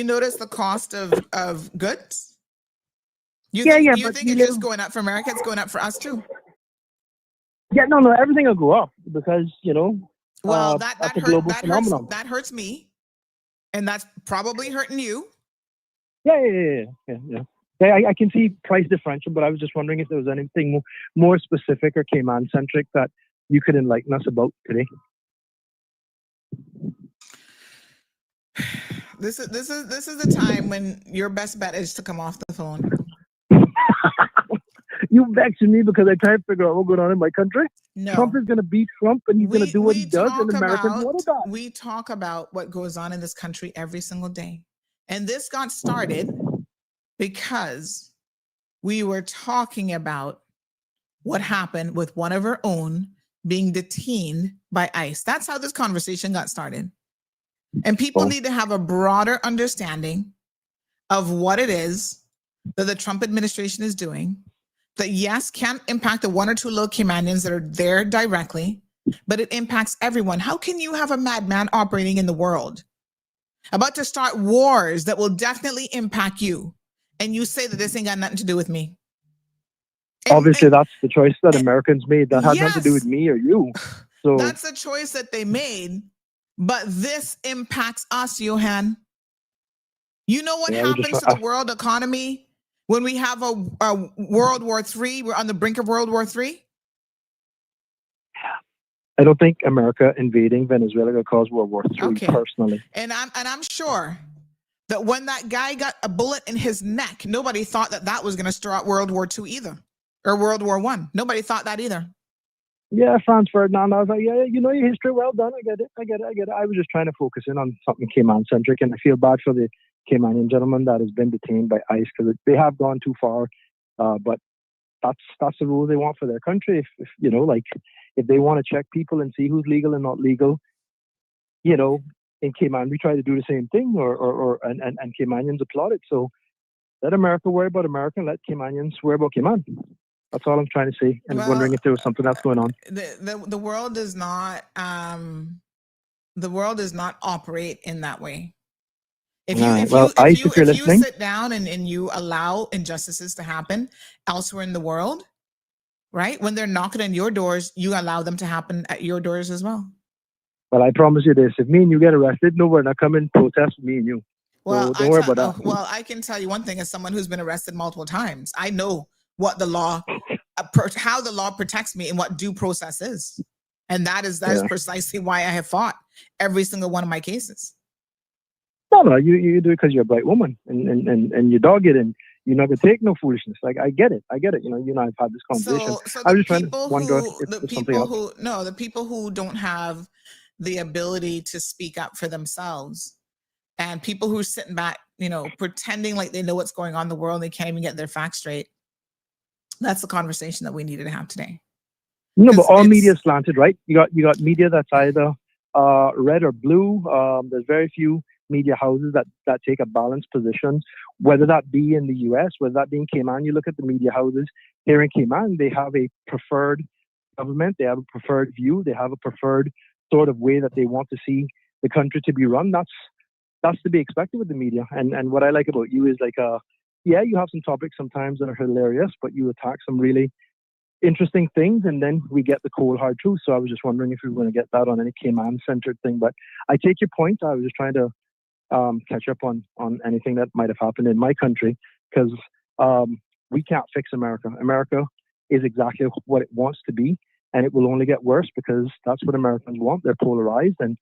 noticed the cost of goods? You but think it's just going up for America? It's going up for us too. Yeah, no, everything will go up because, you know, well, that's a global phenomenon. That hurts me, and that's probably hurting you. Yeah. I can see price differential, but I was just wondering if there was anything more specific or Cayman centric that you could enlighten us about today. This is the time when your best bet is to come off the phone. You vexing me because I try to figure out what's going on in my country. No. Trump is going to be Trump, and he's going to do what he does, and Americans want that. We talk about what goes on in this country every single day. And this got started because we were talking about what happened with one of our own being detained by ICE. That's how this conversation got started. And people need to have a broader understanding of what it is that the Trump administration is doing. That, yes, can impact the one or two little Caymanians that are there directly, but it impacts everyone. How can you have a madman operating in the world about to start wars that will definitely impact you, and you say that this ain't got nothing to do with me? Obviously, that's the choice that Americans made. That has nothing to do with me or you. So that's a choice that they made, but this impacts us, Johan. You know what happens to the world economy when we have a World War III? We're on the brink of World War III. I don't think America invading Venezuela will cause World War III personally. And I'm sure that when that guy got a bullet in his neck, nobody thought that was going to start World War II either, or World War I. Nobody thought that either. Yeah, Franz Ferdinand. I was like, yeah, you know your history well done. I get it. I was just trying to focus in on something Cayman centric, and I feel bad for the Caymanian gentleman that has been detained by ICE because they have gone too far. But that's the rule they want for their country. If you know, like if they want to check people and see who's legal and not legal, you know, in Cayman we try to do the same thing, and Caymanians applaud it. So let America worry about America and let Caymanians worry about Cayman. That's all I'm trying to say. And wondering if there was something else going on. The world does not operate in that way. If you sit down and you allow injustices to happen elsewhere in the world, right? When they're knocking on your doors, you allow them to happen at your doors as well. Well, I promise you this: if me and you get arrested, no, we're not coming to protest with me and you. Well, so don't worry about that. Well, I can tell you one thing: as someone who's been arrested multiple times, I know what the law, how the law protects me, and what due process is, and that is precisely why I have fought every single one of my cases. No, you do it because you're a bright woman, and you dog it, and you're not gonna take no foolishness. Like I get it. You know, you and I've had this conversation. So I was just trying to wonder if there's something else. The people who don't have the ability to speak up for themselves, and people who are sitting back, you know, pretending like they know what's going on in the world, and they can't even get their facts straight. That's the conversation that we needed to have today. No, but all media is slanted, right? You got media that's either red or blue. There's very few media houses that take a balanced position, whether that be in the US, whether that be in Cayman. You look at the media houses here in Cayman, they have a preferred government, they have a preferred view, they have a preferred sort of way that they want to see the country to be run. That's to be expected with the media. And what I like about you is like yeah, you have some topics sometimes that are hilarious, but you attack some really interesting things, and then we get the cold hard truth. So I was just wondering if we were going to get that on any Cayman-centered thing. But I take your point. I was just trying to catch up on anything that might have happened in my country, because we can't fix America. America is exactly what it wants to be, and it will only get worse because that's what Americans want. They're polarized and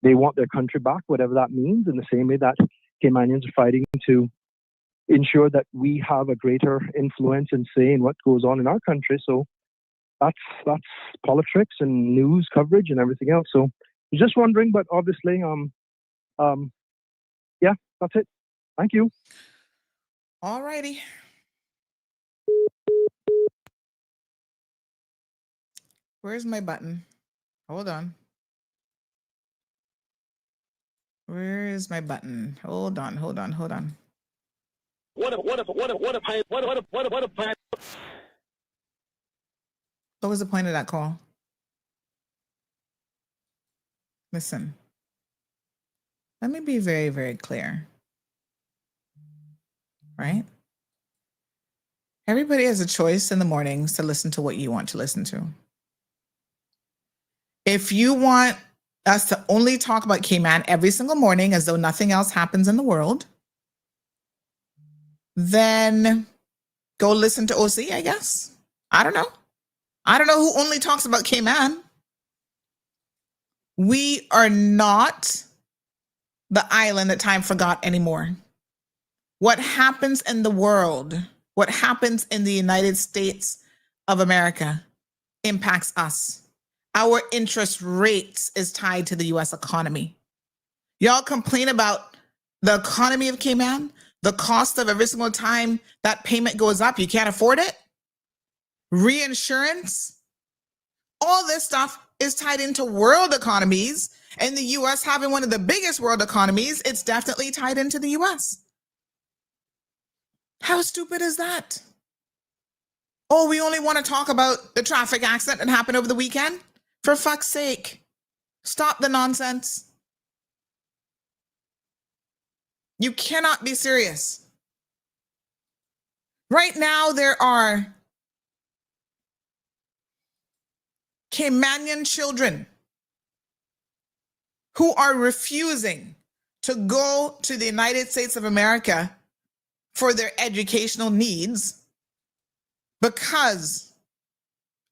they want their country back, whatever that means, in the same way that Caymanians are fighting to ensure that we have a greater influence and say in what goes on in our country. So that's politics and news coverage and everything else. So I was just wondering, but obviously, yeah, that's it. Thank you. All righty. Where's my button? Hold on. Where is my button? Hold on. What was the point of that call? Listen. Let me be very, very clear. Right? Everybody has a choice in the mornings to listen to what you want to listen to. If you want us to only talk about Cayman every single morning as though nothing else happens in the world, then go listen to OC, I guess. I don't know. I don't know who only talks about Cayman. We are not the island that time forgot anymore. What happens in the world, what happens in the United States of America impacts us. Our interest rates is tied to the US economy. Y'all complain about the economy of Cayman, the cost of every single time that payment goes up, you can't afford it. Reinsurance, all this stuff is tied into world economies, and the US having one of the biggest world economies, it's definitely tied into the US. How stupid is that? Oh, we only want to talk about the traffic accident that happened over the weekend? For fuck's sake, stop the nonsense. You cannot be serious. Right now, there are Caymanian children who are refusing to go to the United States of America for their educational needs because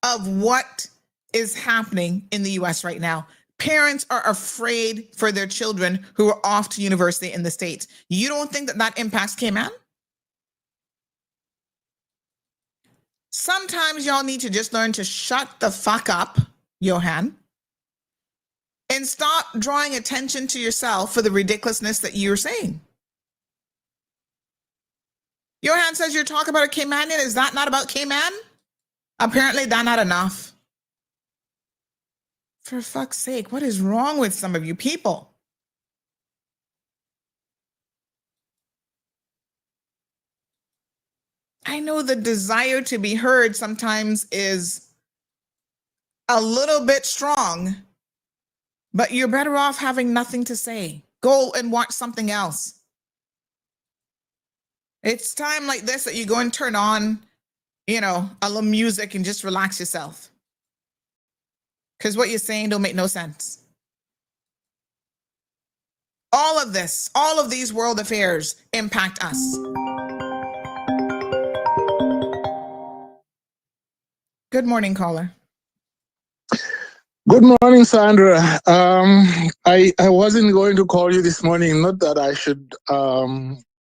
of what is happening in the US right now. Parents are afraid for their children who are off to university in the States. You don't think that that impacts Cayman? Sometimes y'all need to just learn to shut the fuck up, Johan, and stop drawing attention to yourself for the ridiculousness that you're saying. Johan says you're talking about a Caymanian. Is that not about Cayman? Apparently that's not enough. For fuck's sake, what is wrong with some of you people? I know the desire to be heard sometimes is a little bit strong, but you're better off having nothing to say. Go and watch something else. It's time like this that you go and turn on, a little music and just relax yourself. Because what you're saying don't make no sense. All of this, all of these world affairs impact us. Good morning, caller. Good morning, Sandra. I wasn't going to call you this morning. Not that I should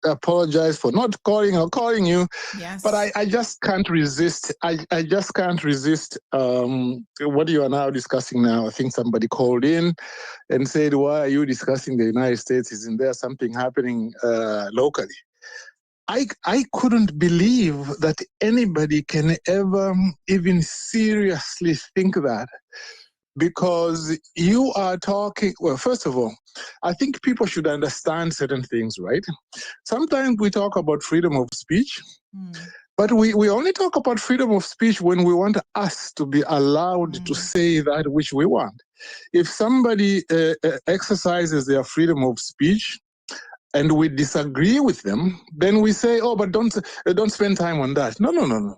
apologize for not calling or calling you, yes. But I just can't resist. I just can't resist what you are now discussing now. I think somebody called in and said, why are you discussing the United States? Isn't there something happening locally? I couldn't believe that anybody can ever even seriously think that. Because you are talking, well, first of all, I think people should understand certain things, right? Sometimes we talk about freedom of speech, but we only talk about freedom of speech when we want us to be allowed to say that which we want. If somebody exercises their freedom of speech and we disagree with them, then we say, oh, but don't spend time on that. No.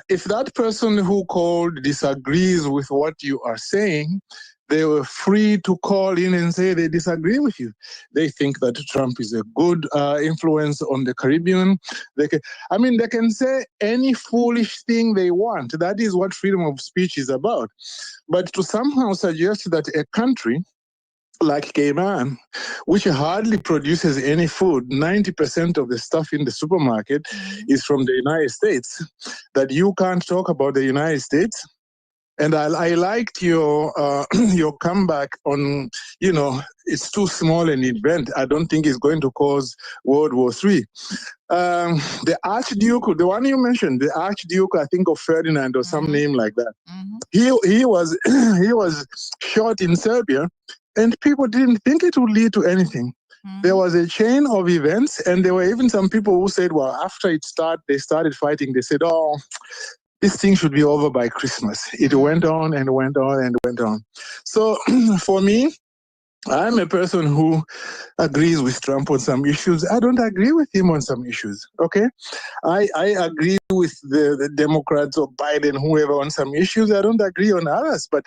If that person who called disagrees with what you are saying, They were free to call in and say they disagree with you. They think that Trump is a good influence on the Caribbean. They can say any foolish thing they want. That is what freedom of speech is about. But to somehow suggest that a country like Cayman, which hardly produces any food, 90% of the stuff in the supermarket is from the United States, that you can't talk about the United States. And I liked your your comeback on, it's too small an event. I don't think it's going to cause World War III. The Archduke, the one you mentioned, the Archduke, I think of Ferdinand or some name like that. He was he was shot in Serbia, and people didn't think it would lead to anything. There was a chain of events, and there were even some people who said, well, after they started fighting, they said, oh, this thing should be over by Christmas. It went on and went on and went on. So for me, I'm a person who agrees with Trump on some issues. I don't agree with him on some issues, okay? I agree with the Democrats or Biden, whoever, on some issues. I don't agree on others. But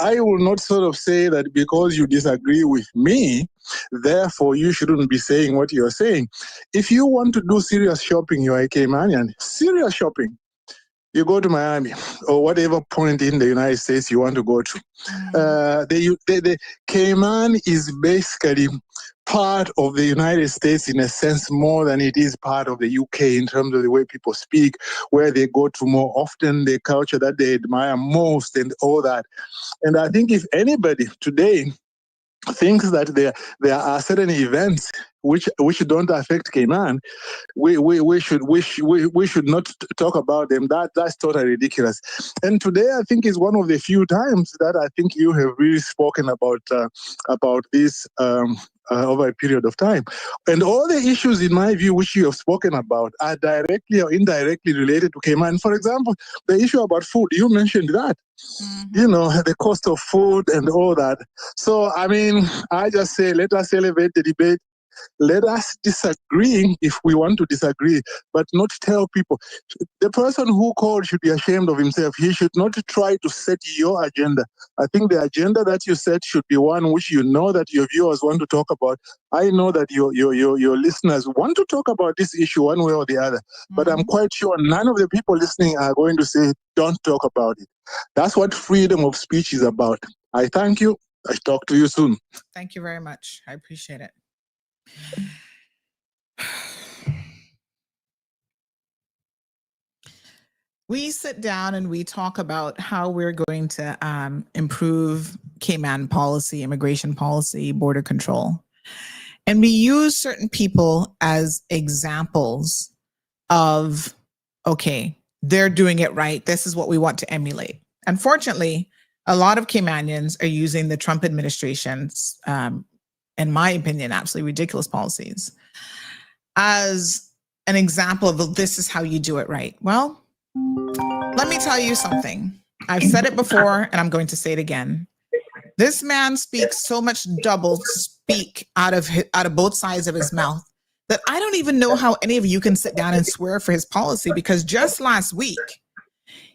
I will not sort of say that because you disagree with me, therefore you shouldn't be saying what you're saying. If you want to do serious shopping, you're a Caymanian. Serious shopping. You go to Miami or whatever point in the United States you want to go to. The Cayman is basically part of the United States in a sense more than it is part of the UK in terms of the way people speak, where they go to more often, the culture that they admire most and all that. And I think if anybody today thinks that there are certain events which don't affect Cayman, we should not talk about them. That's totally ridiculous. And today, I think, is one of the few times that I think you have really spoken about this over a period of time. And all the issues, in my view, which you have spoken about are directly or indirectly related to Cayman. For example, the issue about food, you mentioned that. The cost of food and all that. So, I just say, let us elevate the debate. Let us disagree if we want to disagree, but not tell people. The person who called should be ashamed of himself. He should not try to set your agenda. I think the agenda that you set should be one which you know that your viewers want to talk about. I know that your listeners want to talk about this issue one way or the other, but I'm quite sure none of the people listening are going to say, don't talk about it. That's what freedom of speech is about. I thank you. I'll talk to you soon. Thank you very much. I appreciate it. We sit down and we talk about how we're going to improve Cayman policy, immigration policy, border control. And we use certain people as examples of, okay, they're doing it right. This is what we want to emulate. Unfortunately, a lot of Caymanians are using the Trump administration's, in my opinion, absolutely ridiculous policies as an example of this is how you do it right. Well, let me tell you something. I've said it before and I'm going to say it again. This man speaks so much double speak out of both sides of his mouth that I don't even know how any of you can sit down and swear for his policy, because just last week,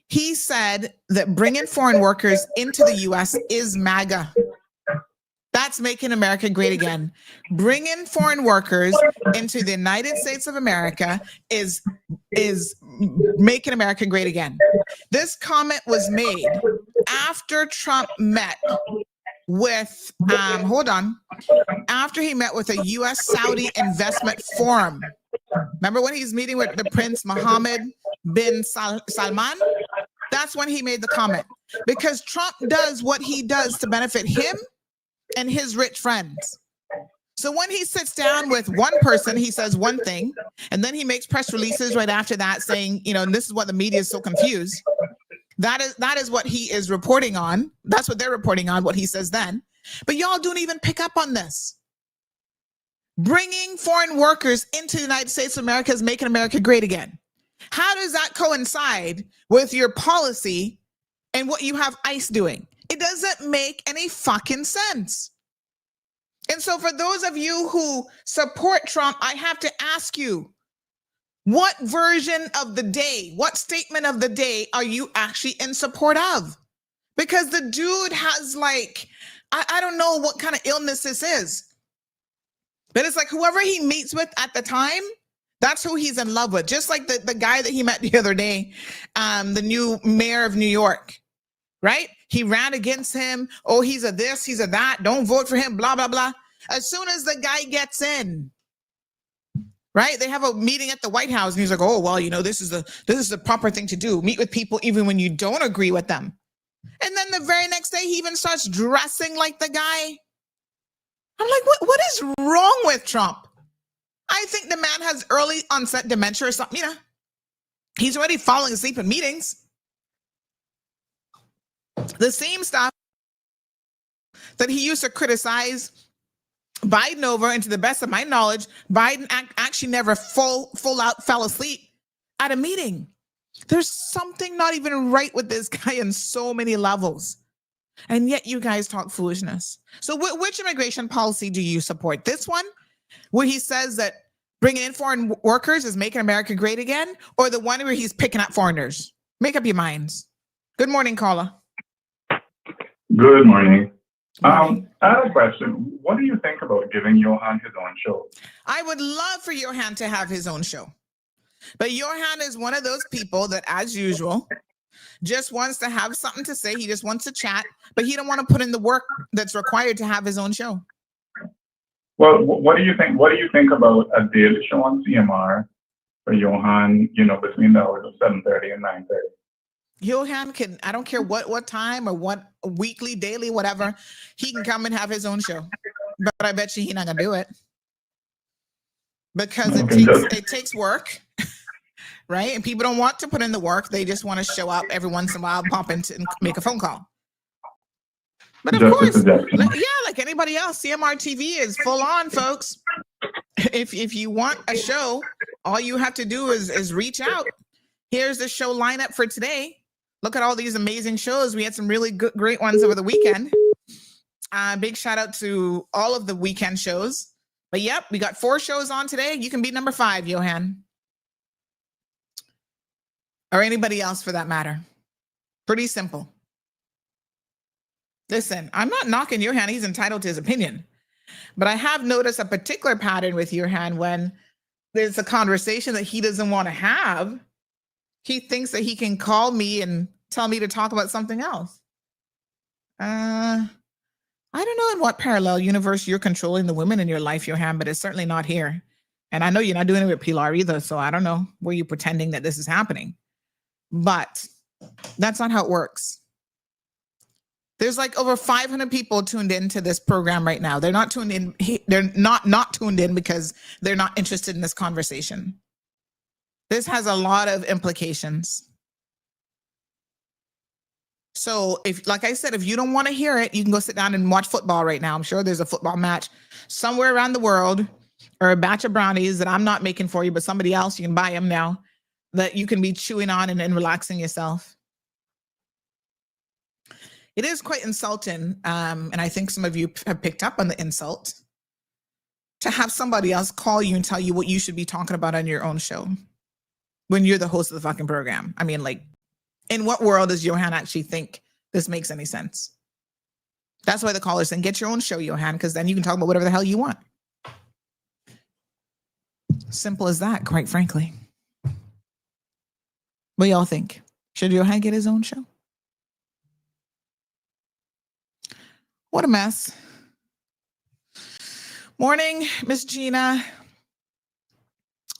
he said that bringing foreign workers into the U.S. is MAGA. That's making America great again. Bringing foreign workers into the United States of America is making America great again. This comment was made after Trump met with, after he met with a U.S.-Saudi investment forum. Remember when he's meeting with the Prince Mohammed bin Salman? That's when he made the comment. Because Trump does what he does to benefit him and his rich friends. So when he sits down with one person, he says one thing, and then he makes press releases right after that saying, and this is what the media is so confused. That is what he is reporting on. That's what they're reporting on, what he says then. But y'all don't even pick up on this. Bringing foreign workers into the United States of America is making America great again. How does that coincide with your policy and what you have ICE doing? It doesn't make any fucking sense. And so for those of you who support Trump, I have to ask you, what version of the day, what statement of the day are you actually in support of? Because the dude has like, I don't know what kind of illness this is. But it's like whoever he meets with at the time, that's who he's in love with. Just like the guy that he met the other day, the new mayor of New York, right? He ran against him. Oh, he's a this, he's a that. Don't vote for him, blah, blah, blah. As soon as the guy gets in, right? They have a meeting at the White House and he's like, oh, well, you know, this is the proper thing to do. Meet with people even when you don't agree with them. And then the very next day, he even starts dressing like the guy. I'm like, what is wrong with Trump? I think the man has early onset dementia or something. You know, he's already falling asleep in meetings. The same stuff that he used to criticize Biden over, and to the best of my knowledge, Biden actually never full out fell asleep at a meeting. There's something not even right with this guy in so many levels. And yet you guys talk foolishness. So which immigration policy do you support? This one, where he says that bringing in foreign workers is making America great again, or the one where he's picking up foreigners? Make up your minds. Good morning, caller. Good morning. I have a question. What do you think about giving Johan his own show? I would love for Johan to have his own show. But Johan is one of those people that, as usual, just wants to have something to say. He just wants to chat, but he don't want to put in the work that's required to have his own show. Well, what do you think? What do you think about a daily show on CMR for Johan, you know, between the hours of 7:30 and 9:30? Johan can, I don't care what time or what weekly, daily, whatever, he can come and have his own show. But I bet you he's not going to do it. Because it takes work, right? And people don't want to put in the work. They just want to show up every once in a while, pop in and make a phone call. But of course, like anybody else, CMR TV is full on, folks. If you want a show, all you have to do is reach out. Here's the show lineup for today. Look at all these amazing shows. We had some really great ones over the weekend. Big shout out to all of the weekend shows. But yep, we got 4 shows on today. You can be number 5, Johan. Or anybody else for that matter. Pretty simple. Listen, I'm not knocking Johan. He's entitled to his opinion. But I have noticed a particular pattern with Johan when there's a conversation that he doesn't want to have. He thinks that he can call me and tell me to talk about something else. I don't know in what parallel universe you're controlling the women in your life, Johan, but it's certainly not here. And I know you're not doing it with Pilar either, so I don't know where you're pretending that this is happening. But that's not how it works. There's like over 500 people tuned into this program right now. They're not tuned in. They're not tuned in because they're not interested in this conversation. This has a lot of implications. So if, like I said, if you don't want to hear it, you can go sit down and watch football right now. I'm sure there's a football match somewhere around the world, or a batch of brownies that I'm not making for you, but somebody else, you can buy them now, that you can be chewing on and relaxing yourself. It is quite insulting, and I think some of you have picked up on the insult, to have somebody else call you and tell you what you should be talking about on your own show when you're the host of the fucking program. I mean, like, in what world does Johan actually think this makes any sense? That's why the caller's saying, get your own show, Johan, because then you can talk about whatever the hell you want. Simple as that, quite frankly. What do y'all think? Should Johan get his own show? What a mess. Morning, Miss Gina.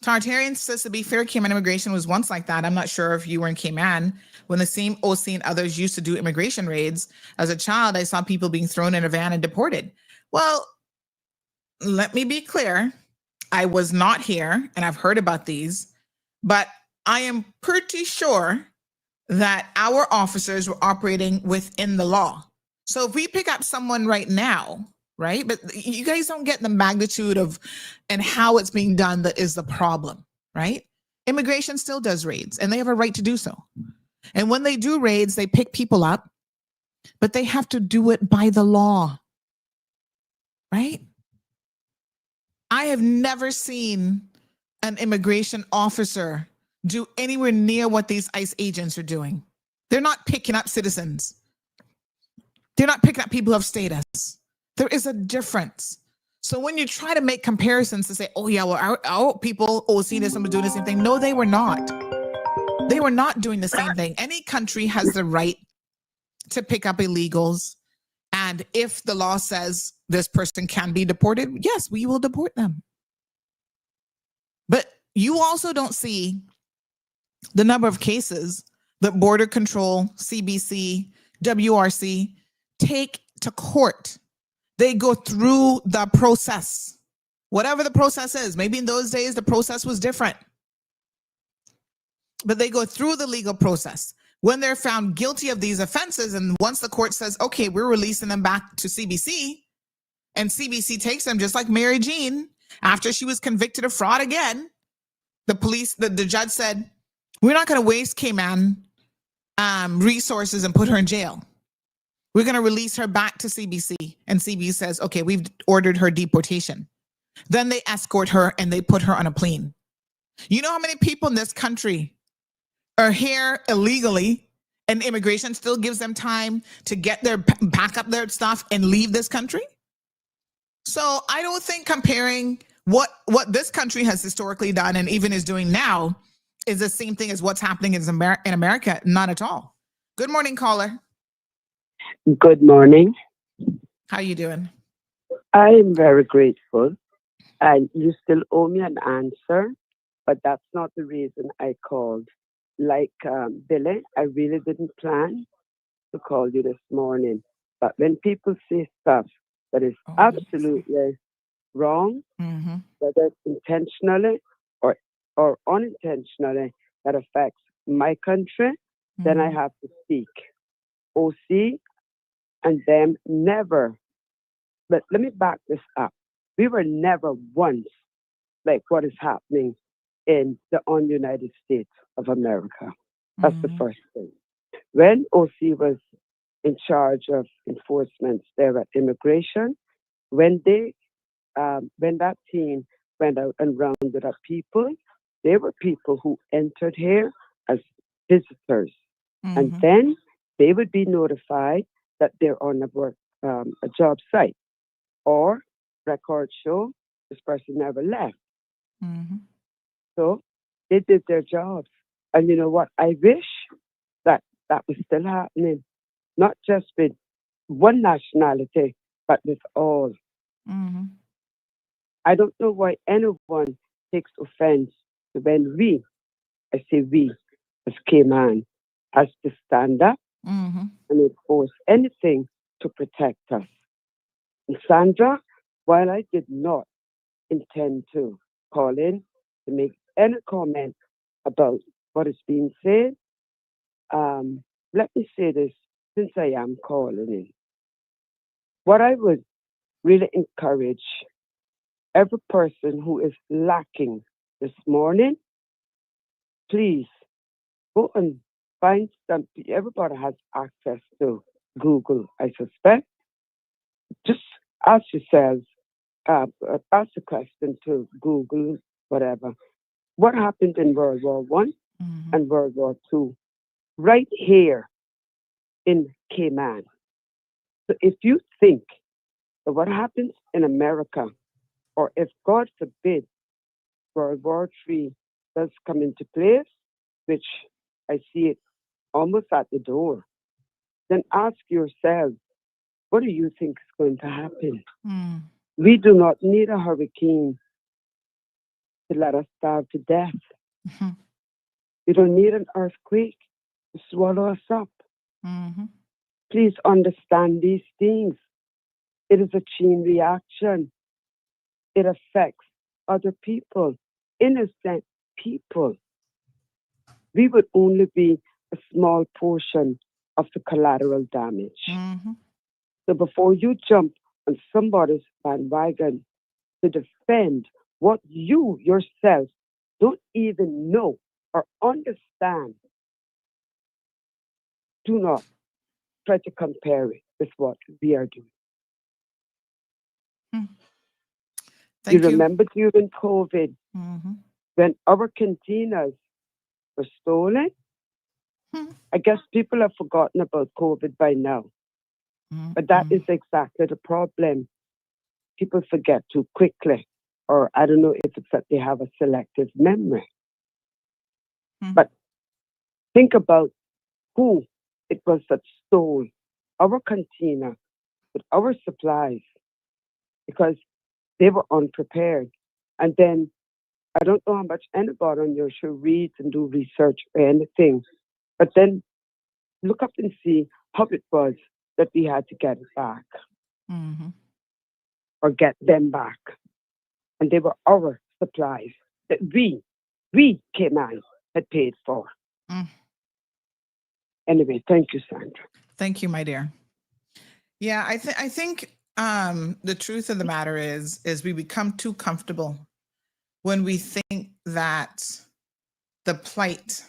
Tartarian says, to be fair, Cayman immigration was once like that. I'm not sure if you were in Cayman when the same OC and others used to do immigration raids. As a child, I saw people being thrown in a van and deported. Well, let me be clear. I was not here, and I've heard about these, but I am pretty sure that our officers were operating within the law. So if we pick up someone right now, right? But you guys don't get the magnitude of and how it's being done that is the problem, right? Immigration still does raids, and they have a right to do so. And when they do raids, they pick people up, but they have to do it by the law, right? I have never seen an immigration officer do anywhere near what these ICE agents are doing. They're not picking up citizens. They're not picking up people of status. There is a difference. So when you try to make comparisons to say, oh yeah, well, our people seeing this and doing the same thing. No, they were not. They were not doing the same thing. Any country has the right to pick up illegals. And if the law says this person can be deported, yes, we will deport them. But you also don't see the number of cases that Border Control, CBC, WRC take to court. They go through the process, whatever the process is. Maybe in those days, the process was different. But they go through the legal process. When they're found guilty of these offenses, and once the court says, okay, we're releasing them back to CBC, and CBC takes them, just like Mary Jean, after she was convicted of fraud again, the judge said, we're not going to waste Cayman resources and put her in jail. We're going to release her back to CBC. And CBC says, okay, we've ordered her deportation. Then they escort her and they put her on a plane. You know how many people in this country are here illegally, and immigration still gives them time to pack up their stuff and leave this country? So I don't think comparing what this country has historically done and even is doing now is the same thing as what's happening in America. Not at all. Good morning, caller. Good morning. How you doing? I am very grateful, and you still owe me an answer, but that's not the reason I called. Like Billy, I really didn't plan to call you this morning, but when people say stuff that is absolutely wrong, whether it's intentionally or unintentionally, that affects my country, then I have to speak. OC and them never, but let me back this up. We were never once like what is happening in the United States of America. That's the first thing. When OC was in charge of enforcement there at immigration, when that team went out and rounded up people, they were people who entered here as visitors. And then they would be notified that they're on a job site, or records show this person never left. So they did their jobs. And you know what? I wish that was still happening, not just with one nationality, but with all. I don't know why anyone takes offense when I say we, as Cayman, has to stand up and enforce anything to protect us. And Sandra, while I did not intend to call in to make any comment about what is being said, let me say this, since I am calling in. What I would really encourage every person who is lacking this morning, please go and find something. Everybody has access to Google, I suspect. Just ask yourselves, ask a question to Google, whatever. What happened in World War I and World War II? Right here in Cayman. So if you think that what happens in America, or if God forbid World War III does come into place, which I see it almost at the door, then ask yourselves, what do you think is going to happen? We do not need a hurricane to let us starve to death. We don't need an earthquake to swallow us up. Please understand these things. It is a chain reaction. It affects other people, innocent people. We would only be a small portion of the collateral damage. So before you jump on somebody's bandwagon to defend what you yourself don't even know or understand, do not try to compare it with what we are doing. You remember during COVID, when our containers were stolen? I guess people have forgotten about COVID by now. But that is exactly the problem. People forget too quickly, or I don't know if it's that they have a selective memory. But think about who it was that stole our container with our supplies because they were unprepared. And then I don't know how much anybody on your show reads and do research or anything, but then look up and see how it was that we had to get it back or get them back. And they were our supplies that we Cayman, had paid for. Anyway, thank you, Sandra. Thank you, my dear. Yeah, I think the truth of the matter is we become too comfortable when we think that the plight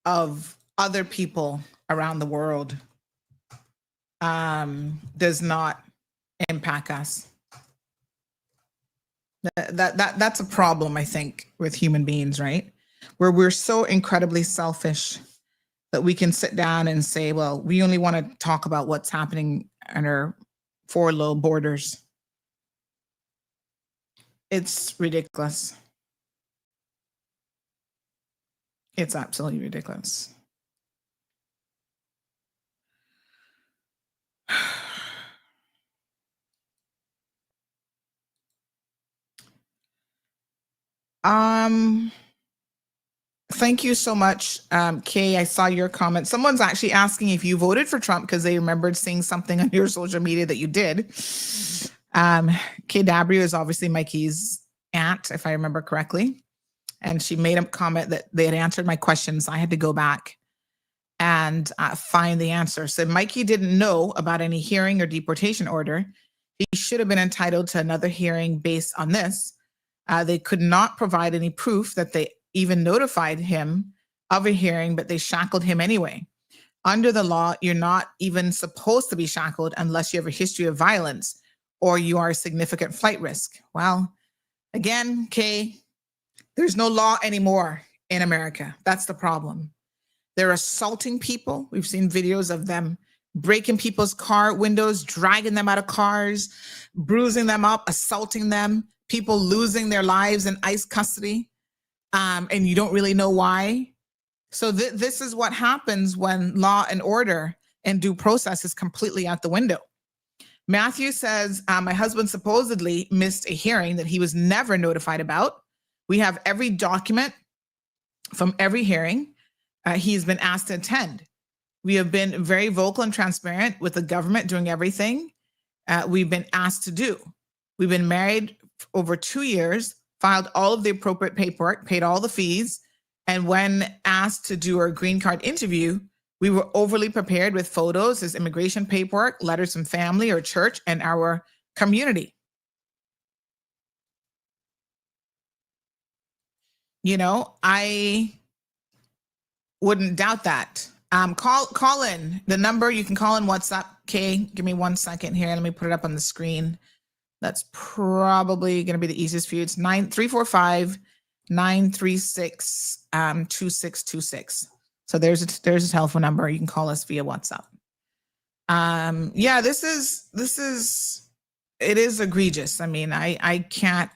of other people around the world does not impact us. That's a problem, I think, with human beings, right? Where we're so incredibly selfish that we can sit down and say, well, we only want to talk about what's happening in our four little borders. It's ridiculous. It's absolutely ridiculous. Thank you so much, Kay. I saw your comment. Someone's actually asking if you voted for Trump because they remembered seeing something on your social media that you did. Kay Dabrio is obviously Mikey's aunt, if I remember correctly. And she made a comment that they had answered my questions. I had to go back and find the answer. So Mikey didn't know about any hearing or deportation order. He should have been entitled to another hearing based on this. They could not provide any proof that they even notified him of a hearing, but they shackled him anyway. Under the law, you're not even supposed to be shackled unless you have a history of violence or you are a significant flight risk. Well, again, Kay, there's no law anymore in America. That's the problem. They're assaulting people. We've seen videos of them breaking people's car windows, dragging them out of cars, bruising them up, assaulting them, people losing their lives in ICE custody. And you don't really know why. So this is what happens when law and order and due process is completely out the window. Matthew says, my husband supposedly missed a hearing that he was never notified about. We have every document from every hearing he's been asked to attend. We have been very vocal and transparent with the government doing everything we've been asked to do. We've been married over 2 years, filed all of the appropriate paperwork, paid all the fees, and when asked to do our green card interview, we were overly prepared with photos, his immigration paperwork, letters from family or church, and our community. You know, I wouldn't doubt that. Call in. The number you can call in WhatsApp. Okay, give me 1 second here. Let me put it up on the screen. That's probably going to be the easiest for you. It's 345-936-2626. So there's a telephone number. You can call us via WhatsApp. Yeah, this is it is egregious. I mean, I can't,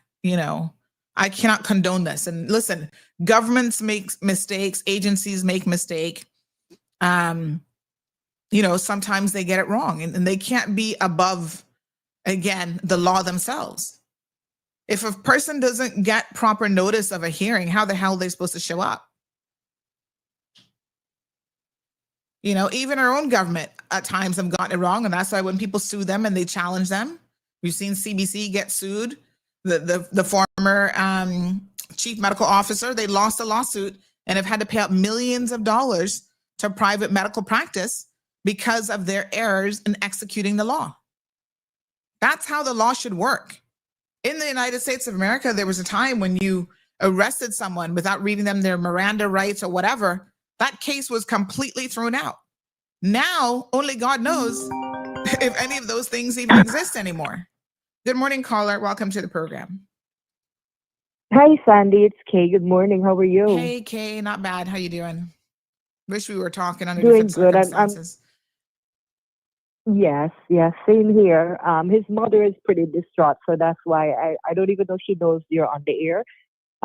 I cannot condone this. And listen, governments make mistakes, agencies make mistake. Sometimes they get it wrong and they can't be above, again, the law themselves. If a person doesn't get proper notice of a hearing, how the hell are they supposed to show up? Even our own government at times have gotten it wrong. And that's why when people sue them and they challenge them, we've seen CBC get sued. The former chief medical officer, they lost a lawsuit and have had to pay out millions of dollars to private medical practice because of their errors in executing the law. That's how the law should work. In the United States of America, there was a time when you arrested someone without reading them their Miranda rights or whatever, that case was completely thrown out. Now, only God knows if any of those things even exist anymore. Good morning, caller. Welcome to the program. Hi, Sandy. It's Kay. Good morning. How are you? Hey, Kay. Not bad. How you doing? Wish we were talking under Doing different good. circumstances. Yes, yes, same here. His mother is pretty distraught, so that's why I don't even know she knows you're on the air.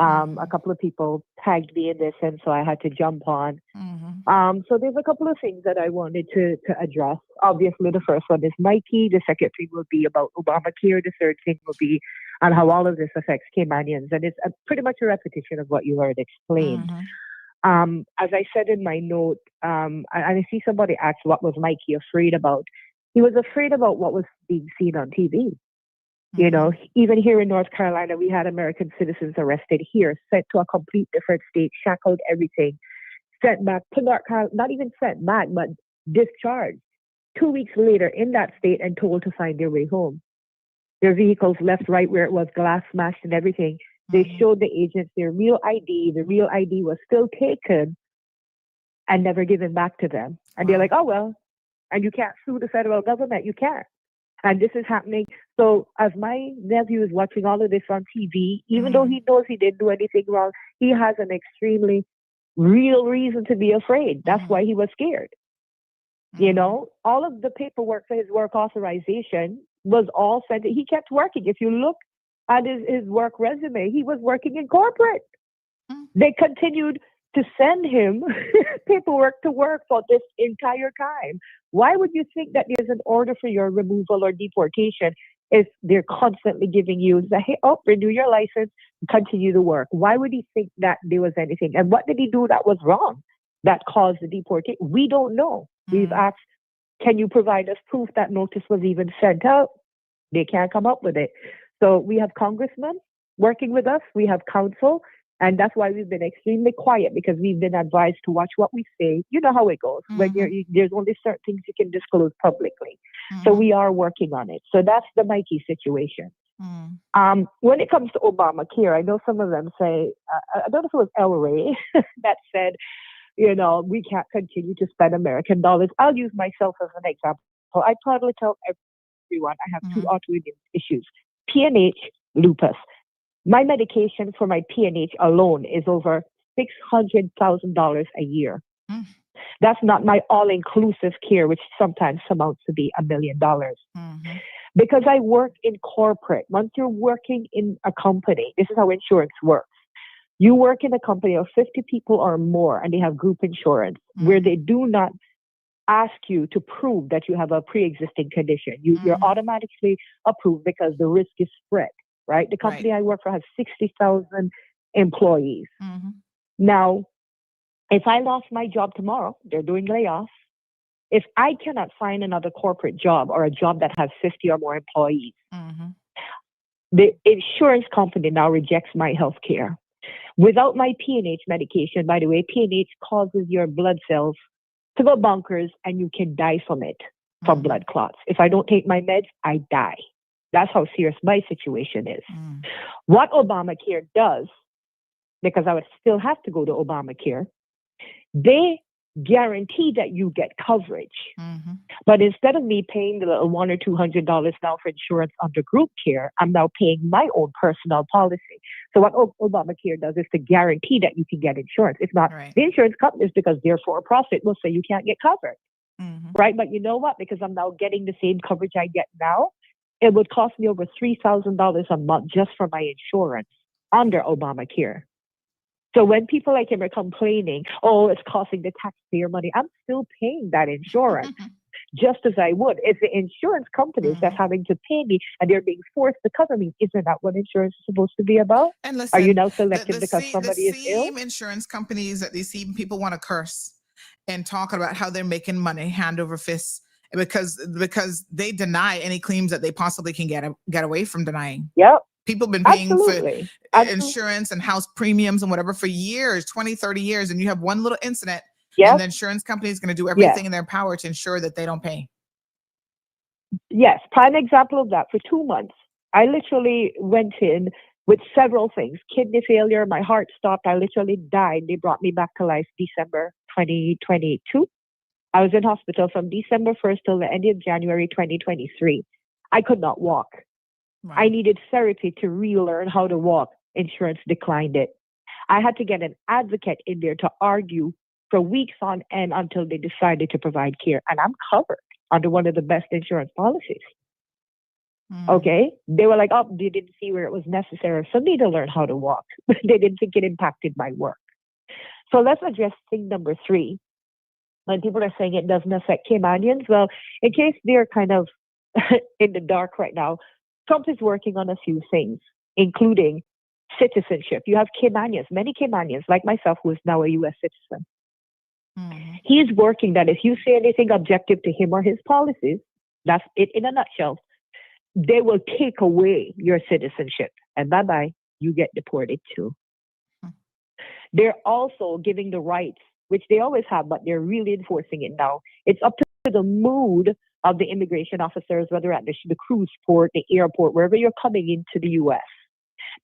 A couple of people tagged me in this, and so I had to jump on. So there's a couple of things that I wanted to address. Obviously, the first one is Nike. The second thing will be about Obamacare. The third thing will be on how all of this affects Caymanians, and it's pretty much a repetition of what you already explained. As I said in my note, I see somebody asked what was Mikey afraid about. He was afraid about what was being seen on TV. You know, even here in North Carolina, we had American citizens arrested here, sent to a complete different state, shackled everything, sent back to North Carolina, not even sent back, but discharged 2 weeks later in that state and told to find their way home. Their vehicles left right where it was, glass smashed and everything. They showed the agents their real ID. The real ID was still taken and never given back to them. And they're like, oh, well, and you can't sue the federal government. You can't. And this is happening. So as my nephew is watching all of this on TV, even though he knows he didn't do anything wrong, he has an extremely real reason to be afraid. That's why he was scared. You know, all of the paperwork for his work authorization was all sent. He kept working. If you look at his work resume, he was working in corporate. They continued to send him paperwork to work for this entire time. Why would you think that there's an order for your removal or deportation if they're constantly giving you the, hey, oh, renew your license, continue to work? Why would he think that there was anything? And what did he do that was wrong that caused the deportation? We don't know. We've asked, can you provide us proof that notice was even sent out? They can't come up with it. So we have congressmen working with us. We have counsel. And that's why we've been extremely quiet, because we've been advised to watch what we say. You know how it goes. When there's only certain things you can disclose publicly. So we are working on it. So that's the Mikey situation. When it comes to Obamacare, I know some of them say, I don't know if it was El Rey that said, you know, we can't continue to spend American dollars. I'll use myself as an example. I probably tell everyone I have two autoimmune issues, PNH, lupus. My medication for my PNH alone is over $600,000 a year. That's not my all-inclusive care, which sometimes amounts to be $1 million. Because I work in corporate. Once you're working in a company, this is how insurance works. You work in a company of 50 people or more, and they have group insurance, where they do not ask you to prove that you have a pre-existing condition. You're automatically approved because the risk is spread. Right? The company I work for has 60,000 employees. Now, if I lost my job tomorrow, they're doing layoffs. If I cannot find another corporate job or a job that has 50 or more employees, the insurance company now rejects my health care. Without my PNH medication, by the way, PNH causes your blood cells to go bonkers and you can die from it, from blood clots. If I don't take my meds, I die. That's how serious my situation is. What Obamacare does, because I would still have to go to Obamacare, they guarantee that you get coverage. But instead of me paying the little $100 or $200 now for insurance under group care, I'm now paying my own personal policy. So what Obamacare does is to guarantee that you can get insurance. If not, the insurance companies, because they're for a profit, will say you can't get covered. Right? But you know what? Because I'm now getting the same coverage I get now, it would cost me over $3,000 a month just for my insurance under Obamacare. So when people like him are complaining, oh, it's costing the taxpayer money, I'm still paying that insurance just as I would. It's the insurance companies that's having to pay me and they're being forced to cover me. Isn't that what insurance is supposed to be about? And listen, are you now selected because somebody is ill? The same insurance companies that these same people want to curse and talk about how they're making money hand over fist because they deny any claims that they possibly can get away from denying. Yep. People have been paying for insurance and house premiums and whatever for years, 20, 30 years, and you have one little incident and the insurance company is going to do everything in their power to ensure that they don't pay. Yes, prime example of that. For 2 months, I literally went in with several things. Kidney failure, my heart stopped, I literally died. They brought me back to life December 2022. I was in hospital from December 1st till the end of January 2023. I could not walk. Wow. I needed therapy to relearn how to walk. Insurance declined it. I had to get an advocate in there to argue for weeks on end until they decided to provide care. And I'm covered. under one of the best insurance policies. Okay, they were like, oh, they didn't see where it was necessary for me to learn how to walk. They didn't think it impacted my work. So let's address thing number 3. When people are saying it doesn't affect Caymanians, well, in case they're kind of in the dark right now, Trump is working on a few things, including citizenship. You have Caymanians, many Caymanians, like myself, who is now a U.S. citizen. He's working that if you say anything objective to him or his policies, that's it in a nutshell, they will take away your citizenship. And bye-bye, you get deported too. They're also giving the rights, which they always have, but they're really enforcing it now. It's up to the mood of the immigration officers, whether at the cruise port, the airport, wherever you're coming into the U.S.,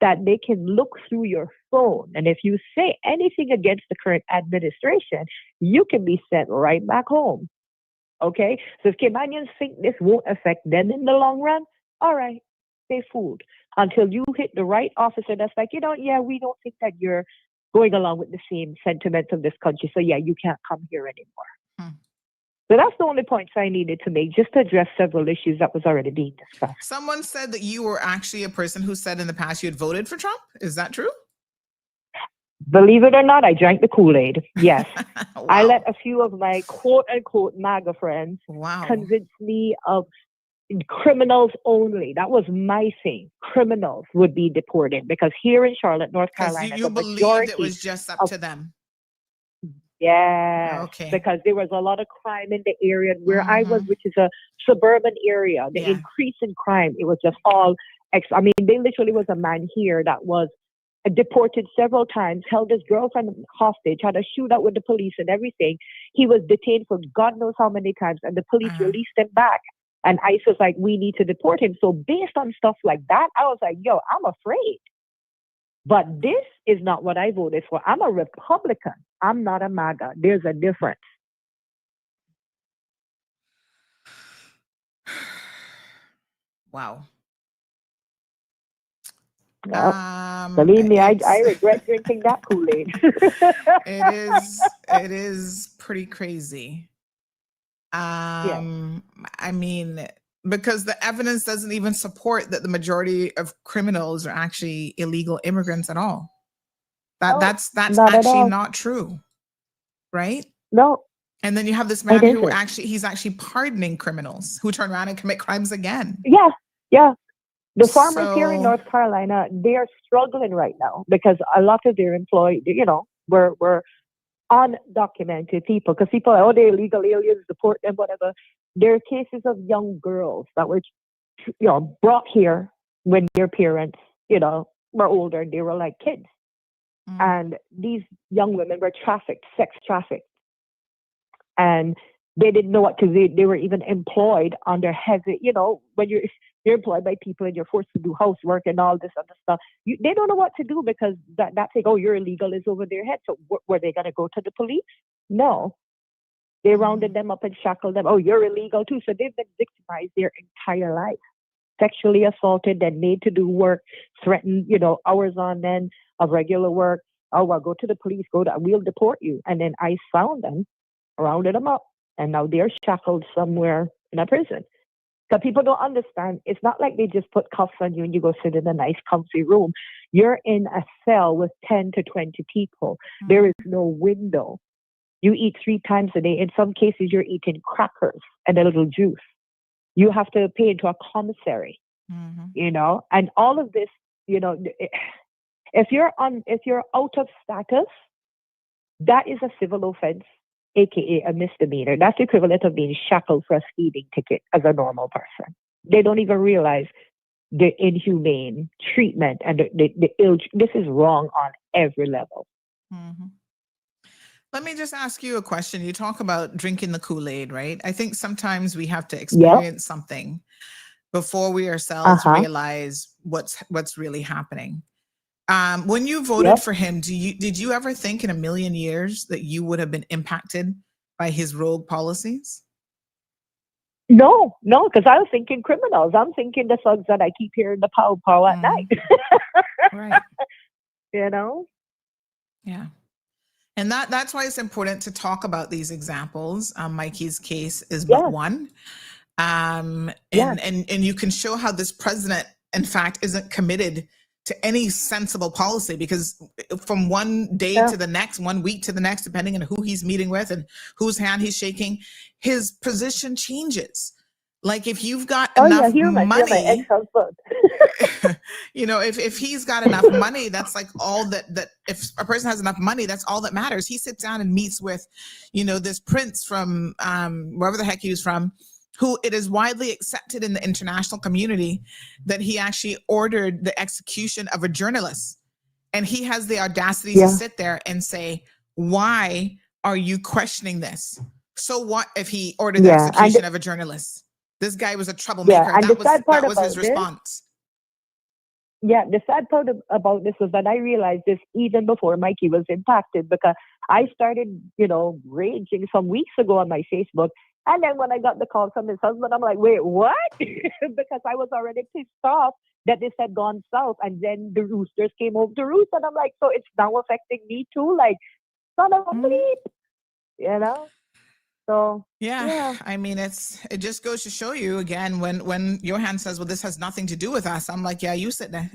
that they can look through your phone. And if you say anything against the current administration, you can be sent right back home. Okay? So if Caymanians think this won't affect them in the long run, all right, stay fooled until you hit the right officer that's like, yeah, we don't think that you're going along with the same sentiments of this country. So yeah, you can't come here anymore. So that's the only points I needed to make, just to address several issues that was already being discussed. Someone said that you were actually a person who said in the past you had voted for Trump. Is that true? Believe it or not, I drank the Kool-Aid. Yes. Wow. I let a few of my quote-unquote MAGA friends convince me of criminals only. That was my thing. Criminals would be deported because here in Charlotte, North Carolina, you believed it was just up to them. Yeah. Okay. Because there was a lot of crime in the area where I was, which is a suburban area. The increase in crime, it was just all. I mean, there literally was a man here that was deported several times, held his girlfriend hostage, had a shootout with the police and everything. He was detained for God knows how many times, and the police released him back. And ICE was like, we need to deport him. So based on stuff like that, I was like, yo, I'm afraid. But this is not what I voted for. I'm a Republican. I'm not a MAGA. There's a difference. Wow. Believe me, I regret drinking that Kool-Aid. It is pretty crazy. I mean, because the evidence doesn't even support that the majority of criminals are actually illegal immigrants at all. That's actually not true, right? No. And then you have this man who he's actually pardoning criminals who turn around and commit crimes again. Yeah, yeah. The farmers here in North Carolina, they are struggling right now because a lot of their employees, were undocumented people. Because people are, they're illegal aliens, deport them, whatever. There are cases of young girls that were, brought here when their parents, were older and they were like kids. And these young women were sex trafficked. And they didn't know what to do. They were even employed under heavy, when you're employed by people and you're forced to do housework and all this other stuff. They don't know what to do because that thing, oh, you're illegal, is over their head. So were they going to go to the police? No. They rounded them up and shackled them. Oh, you're illegal too. So they've been victimized their entire life. Sexually assaulted, then made to do work, threatened, hours on end of regular work. Oh, well, go to the police, we'll deport you. And then ICE found them, rounded them up, and now they're shackled somewhere in a prison. So people don't understand. It's not like they just put cuffs on you and you go sit in a nice, comfy room. You're in a cell with 10 to 20 people. There is no window. You eat 3 times a day. In some cases, you're eating crackers and a little juice. You have to pay into a commissary, and all of this, if you're out of status, that is a civil offense, aka a misdemeanor. That's the equivalent of being shackled for a speeding ticket as a normal person. They don't even realize the inhumane treatment and the ill. This is wrong on every level. Let me just ask you a question. You talk about drinking the Kool-Aid, right? I think sometimes we have to experience something before we ourselves realize what's really happening. When you voted for him, did you ever think in a million years that you would have been impacted by his rogue policies? No, because I was thinking criminals. I'm thinking the thugs that I keep hearing the pow at night. Right. Yeah. And that's why it's important to talk about these examples. Mikey's case is but one. And you can show how this president, in fact, isn't committed to any sensible policy, because from one day to the next, 1 week to the next, depending on who he's meeting with and whose hand he's shaking, his position changes. Like if you've got enough money, you know, if he's got enough money, that's like all that if a person has enough money, that's all that matters. He sits down and meets with, you know, this prince from wherever the heck he was from, who it is widely accepted in the international community that he actually ordered the execution of a journalist. And he has the audacity to sit there and say, why are you questioning this? So what if he ordered the execution of a journalist? This guy was a troublemaker. And that was his response. The sad part about this was that I realized this even before Mikey was impacted, because I started, you know, raging some weeks ago on my Facebook. And then when I got the call from his husband, I'm like, wait, what? Because I was already pissed off that this had gone south. And then the roosters came home to roost. And I'm like, so it's now affecting me too? Like, son of a bleep, you know? So I mean, it just goes to show you again, when Johan says, well, this has nothing to do with us, I'm like, yeah, you sit there.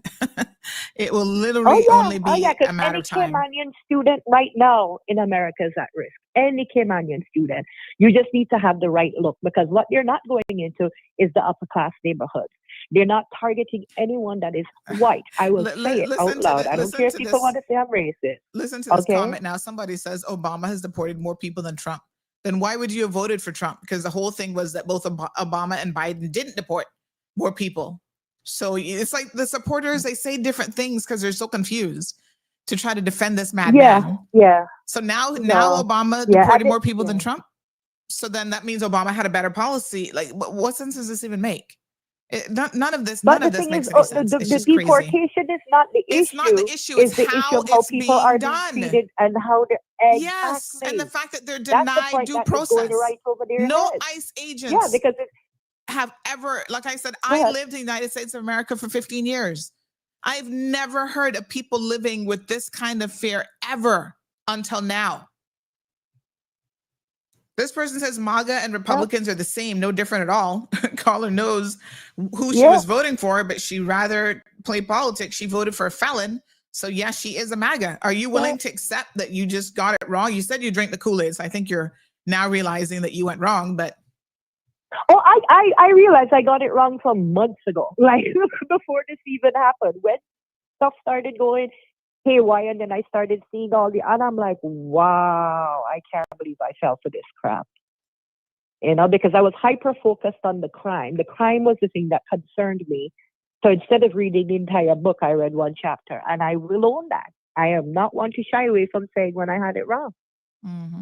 It will literally only be a matter of time. Any Caymanian student right now in America is at risk. Any Caymanian student. You just need to have the right look, because what you're not going into is the upper class neighborhoods. They're not targeting anyone that is white. I will say it out loud. I don't care if people want to say I'm racist. Listen to this comment now. Somebody says Obama has deported more people than Trump. Then why would you have voted for Trump? Because the whole thing was that both Obama and Biden didn't deport more people. So it's like the supporters, they say different things because they're so confused to try to defend this madman. So now Obama deported more people than Trump. So then that means Obama had a better policy. Like, what sense does this even make? None of this makes any sense. The deportation is not the issue. It's not the issue. It's the how issue of how it's people being are done. being treated and how they're Yes, and the fact that they're denied due process. No ICE agents because have ever, like I said, I lived in the United States of America for 15 years. I've never heard of people living with this kind of fear ever until now. This person says MAGA and Republicans are the same, no different at all. Caller knows who she was voting for, but she rather play politics. She voted for a felon. So yes, she is a MAGA. Are you willing to accept that you just got it wrong? You said you drank the Kool-Aid, so I think you're now realizing that you went wrong, but. Oh, I realized I got it wrong from months ago, like before this even happened. When stuff started going haywire, and then I started seeing and I'm like, wow, I can't believe I fell for this crap. You know, because I was hyper focused on the crime. The crime was the thing that concerned me. So instead of reading the entire book, I read one chapter, and I will own that. I am not one to shy away from saying when I had it wrong. Mm-hmm.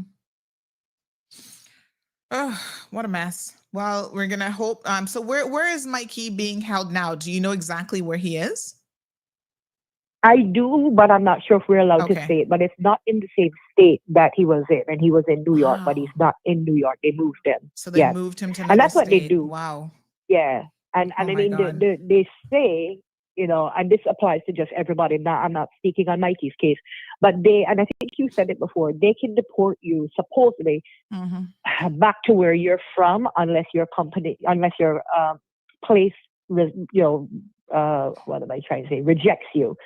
Oh, what a mess. Well, we're gonna hope. So where is Mikey being held now? Do you know exactly where he is? I do, but I'm not sure if we're allowed to say it. But it's not in the same state that he was in, and he was in New York, but he's not in New York. They moved him. So they moved him to another and that's state. what they do. Wow. Yeah. And I mean, they say, you know, and this applies to just everybody. Now, I'm not speaking on Mikey's case, but and I think you said it before, they can deport you supposedly back to where you're from, unless your place, what am I trying to say, rejects you.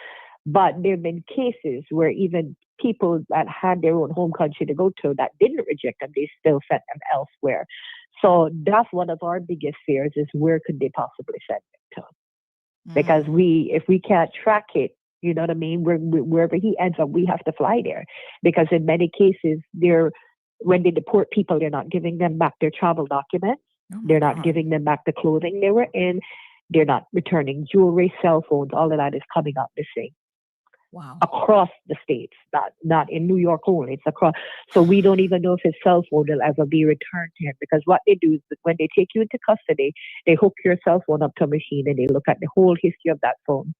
But there have been cases where even people that had their own home country to go to that didn't reject them, they still sent them elsewhere. So that's one of our biggest fears, is where could they possibly send them to? Because if we can't track it, you know what I mean, wherever he ends up, we have to fly there. Because in many cases, when they deport people, they're not giving them back their travel documents. They're not giving them back the clothing they were in. They're not returning jewelry, cell phones, all of that is coming up missing. Wow. Across the states, not in New York only. It's across. So we don't even know if his cell phone will ever be returned to him, because what they do is when they take you into custody, they hook your cell phone up to a machine and they look at the whole history of that phone.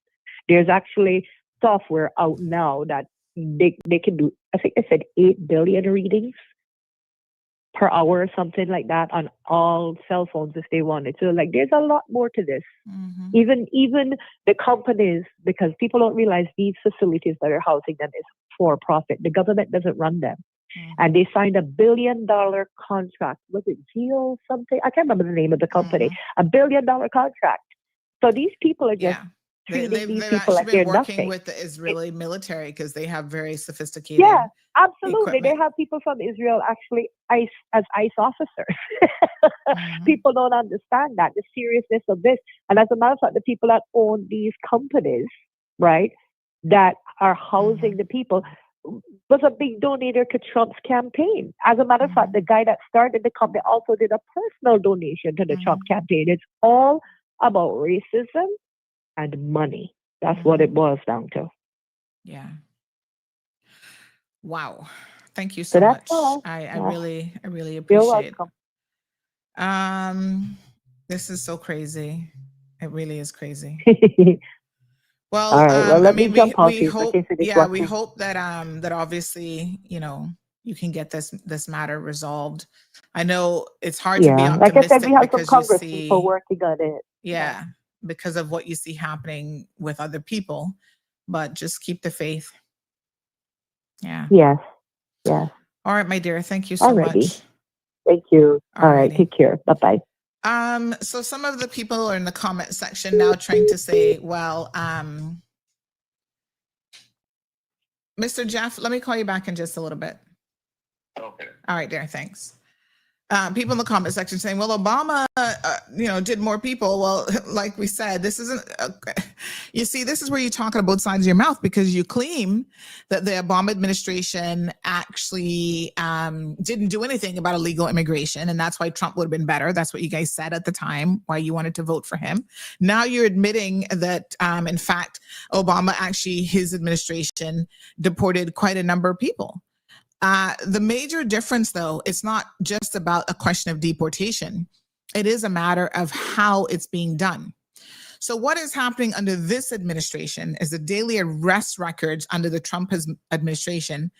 There's actually software out now that they can do, I think they said 8 billion readings per hour or something like that on all cell phones if they wanted to. Like, there's a lot more to this. Even the companies, because people don't realize these facilities that are housing them is for profit. The government doesn't run them. And they signed $1 billion contract. Was it Geo something? I can't remember the name of the company. $1 billion contract. So these people are just treating these people like they're working nothing. with the Israeli military because they have very sophisticated. Yeah, absolutely. Equipment. They have people from Israel actually as ICE officers. People don't understand that, the seriousness of this. And as a matter of fact, the people that own these companies, right, that are housing the people, was a big donator to Trump's campaign. As a matter of fact, the guy that started the company also did a personal donation to the Trump campaign. It's all about racism and money. That's what it boils down to. Yeah. Wow. Thank you so much. I really appreciate it. This is so crazy. It really is crazy. Well, all right. Well, let me jump off we here. hope, we hope that that obviously, you can get this matter resolved. I know it's hard to be optimistic, like I said, we have some Congress you see, people working on it. Yeah, because of what you see happening with other people, but just keep the faith. Yeah. Yes. Yes. All right, my dear. Thank you so much. Thank you. All right. Take care. Bye-bye. So some of the people are in the comment section now trying to say, well, Mr. Jeff, let me call you back in just a little bit. Okay. All right, dear. Thanks. People in the comment section saying, well, Obama, did more people. Well, like we said, this isn't, you see, this is where you talk on both sides of your mouth, because you claim that the Obama administration actually didn't do anything about illegal immigration. And that's why Trump would have been better. That's what you guys said at the time, why you wanted to vote for him. Now you're admitting that, in fact, Obama actually, his administration deported quite a number of people. The major difference, though, it's not just about a question of deportation. It is a matter of how it's being done. So what is happening under this administration is the daily arrest records under the Trump administration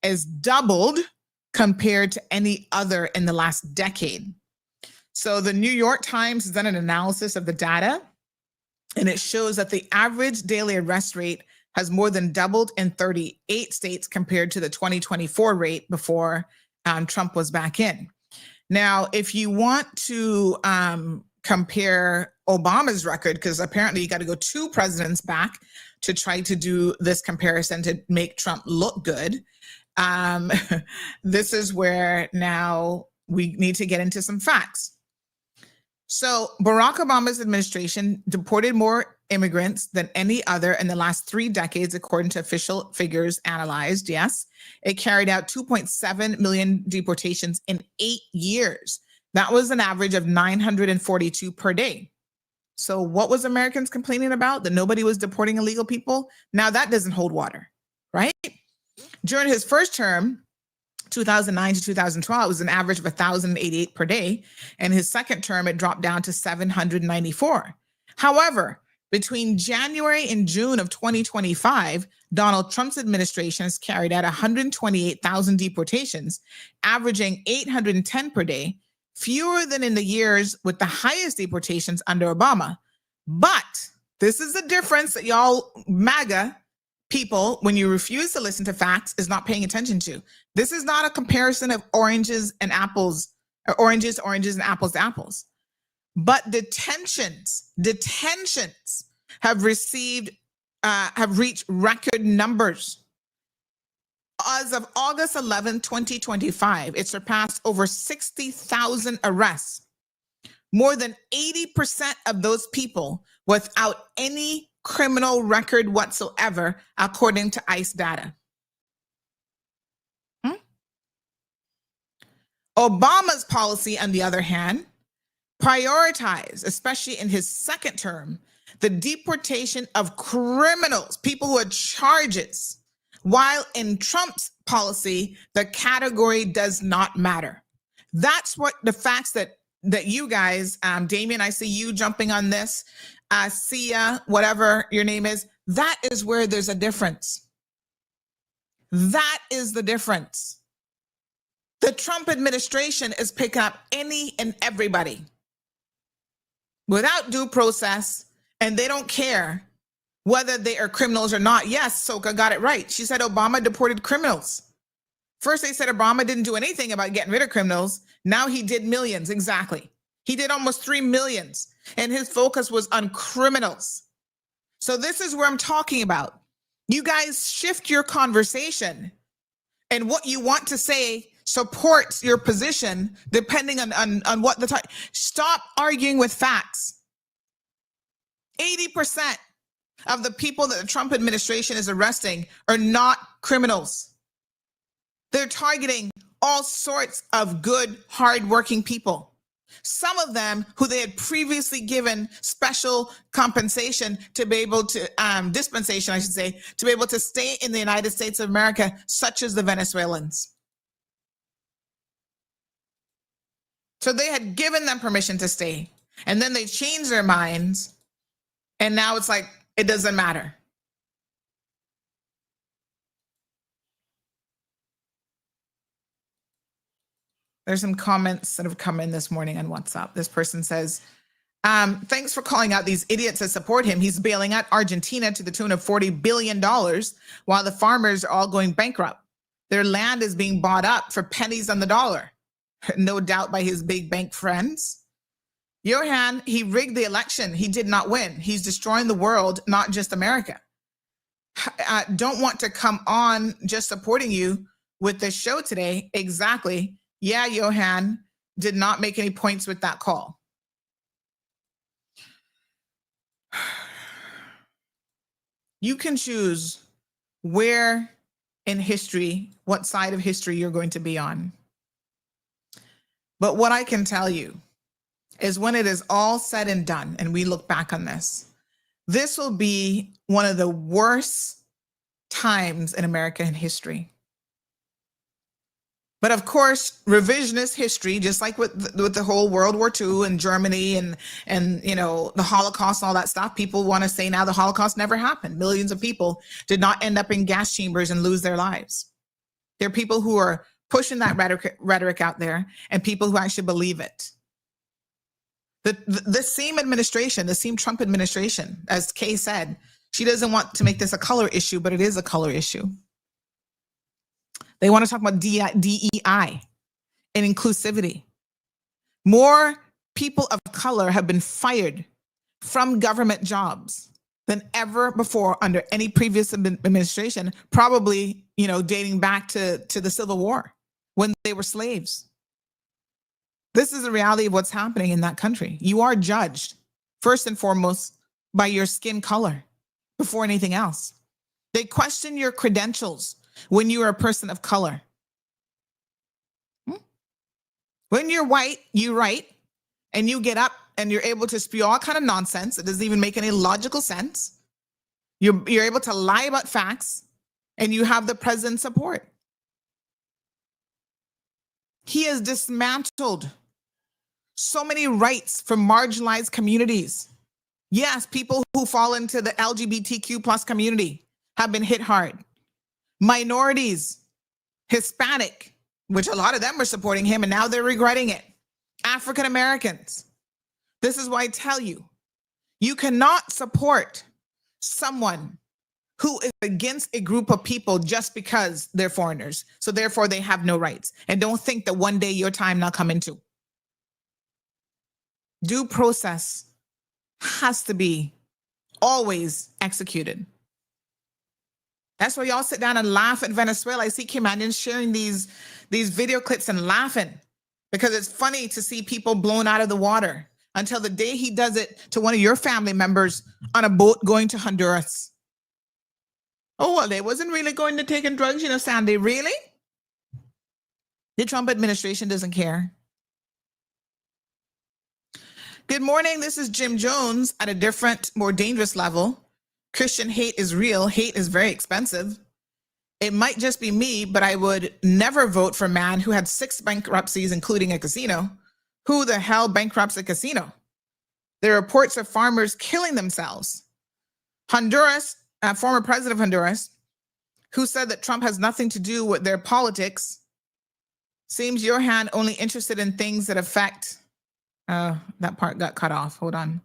is doubled compared to any other in the last decade. So the New York Times has done an analysis of the data, and it shows that the average daily arrest rate has more than doubled in 38 states compared to the 2024 rate before Trump was back in. Now, if you want to compare Obama's record, because apparently you got to go 2 presidents back to try to do this comparison to make Trump look good, this is where now we need to get into some facts. So Barack Obama's administration deported more immigrants than any other in the last 3 decades, according to official figures analyzed. Yes, it carried out 2.7 million deportations in 8 years. That was an average of 942 per day. So what was Americans complaining about? That nobody was deporting illegal people? Now that doesn't hold water, right? During his first term, 2009 to 2012, it was an average of 1,088 per day. And his second term, it dropped down to 794. However, between January and June of 2025, Donald Trump's administration has carried out 128,000 deportations, averaging 810 per day, fewer than in the years with the highest deportations under Obama. But this is the difference that y'all MAGA people, when you refuse to listen to facts, is not paying attention to. This is not a comparison of oranges and apples, or oranges and apples to apples. But detentions have reached record numbers. As of August 11, 2025, it surpassed over 60,000 arrests. More than 80% of those people without any criminal record whatsoever, according to ICE data. Obama's policy, on the other hand, prioritized, especially in his second term, the deportation of criminals, people who had charges, while in Trump's policy, the category does not matter. That's what the facts that you guys, Damien, I see you jumping on this, Sia, whatever your name is, that is where there's a difference. That is the difference. The Trump administration is picking up any and everybody without due process, and they don't care whether they are criminals or not. Yes, Soka got it right. She said Obama deported criminals. First, they said Obama didn't do anything about getting rid of criminals. Now he did millions. Exactly. He did almost 3 million, and his focus was on criminals. So this is where I'm talking about. You guys shift your conversation, and what you want to say supports your position depending on what the time. Stop arguing with facts. 80% of the people that the Trump administration is arresting are not criminals. They're targeting all sorts of good, hardworking people. Some of them who they had previously given special compensation to be able to, dispensation, I should say, to be able to stay in the United States of America, such as the Venezuelans. So they had given them permission to stay, and then they changed their minds, and now it's like, it doesn't matter. There's some comments that have come in this morning on WhatsApp. This person says, thanks for calling out these idiots that support him. He's bailing out Argentina to the tune of $40 billion while the farmers are all going bankrupt. Their land is being bought up for pennies on the dollar, no doubt by his big bank friends. Johan, he rigged the election. He did not win. He's destroying the world, not just America. Don't want to come on just supporting you with this show today. Exactly. Yeah, Johan did not make any points with that call. You can choose where in history, what side of history you're going to be on. But what I can tell you is when it is all said and done, and we look back on this, this will be one of the worst times in American history. But of course, revisionist history, just like with the whole World War II and Germany and you know the Holocaust and all that stuff, people want to say now the Holocaust never happened. Millions of people did not end up in gas chambers and lose their lives. There are people who are pushing that rhetoric out there and people who actually believe it. The same administration, the same Trump administration, as Kay said, she doesn't want to make this a color issue, but it is a color issue. They want to talk about DEI and inclusivity. More people of color have been fired from government jobs than ever before under any previous administration, probably, you know, dating back to the Civil War when they were slaves. This is the reality of what's happening in that country. You are judged, first and foremost, by your skin color before anything else. They question your credentials when you are a person of color. When you're white, you write, and you get up and you're able to spew all kind of nonsense. It doesn't even make any logical sense. You're able to lie about facts, and you have the president's support. He has dismantled so many rights for marginalized communities. Yes, people who fall into the LGBTQ plus community have been hit hard. Minorities, Hispanic, which a lot of them were supporting him and now they're regretting it. African Americans. This is why I tell you, you cannot support someone who is against a group of people just because they're foreigners. So therefore they have no rights. And don't think that one day your time not coming too. Due process has to be always executed. That's why y'all sit down and laugh at Venezuela. I see Caymanians sharing these video clips and laughing because it's funny to see people blown out of the water until the day he does it to one of your family members on a boat going to Honduras. Oh, well, they wasn't really going to taking drugs, you know, Sandy. Really? The Trump administration doesn't care. Good morning. This is Jim Jones at a different, more dangerous level. Christian hate is real. Hate is very expensive. It might just be me, but I would never vote for a man who had 6 bankruptcies, including a casino. Who the hell bankrupts a casino? There are reports of farmers killing themselves. Honduras, former president of Honduras, who said that Trump has nothing to do with their politics, Seems your hand only interested in things that affect. That part got cut off. Hold on.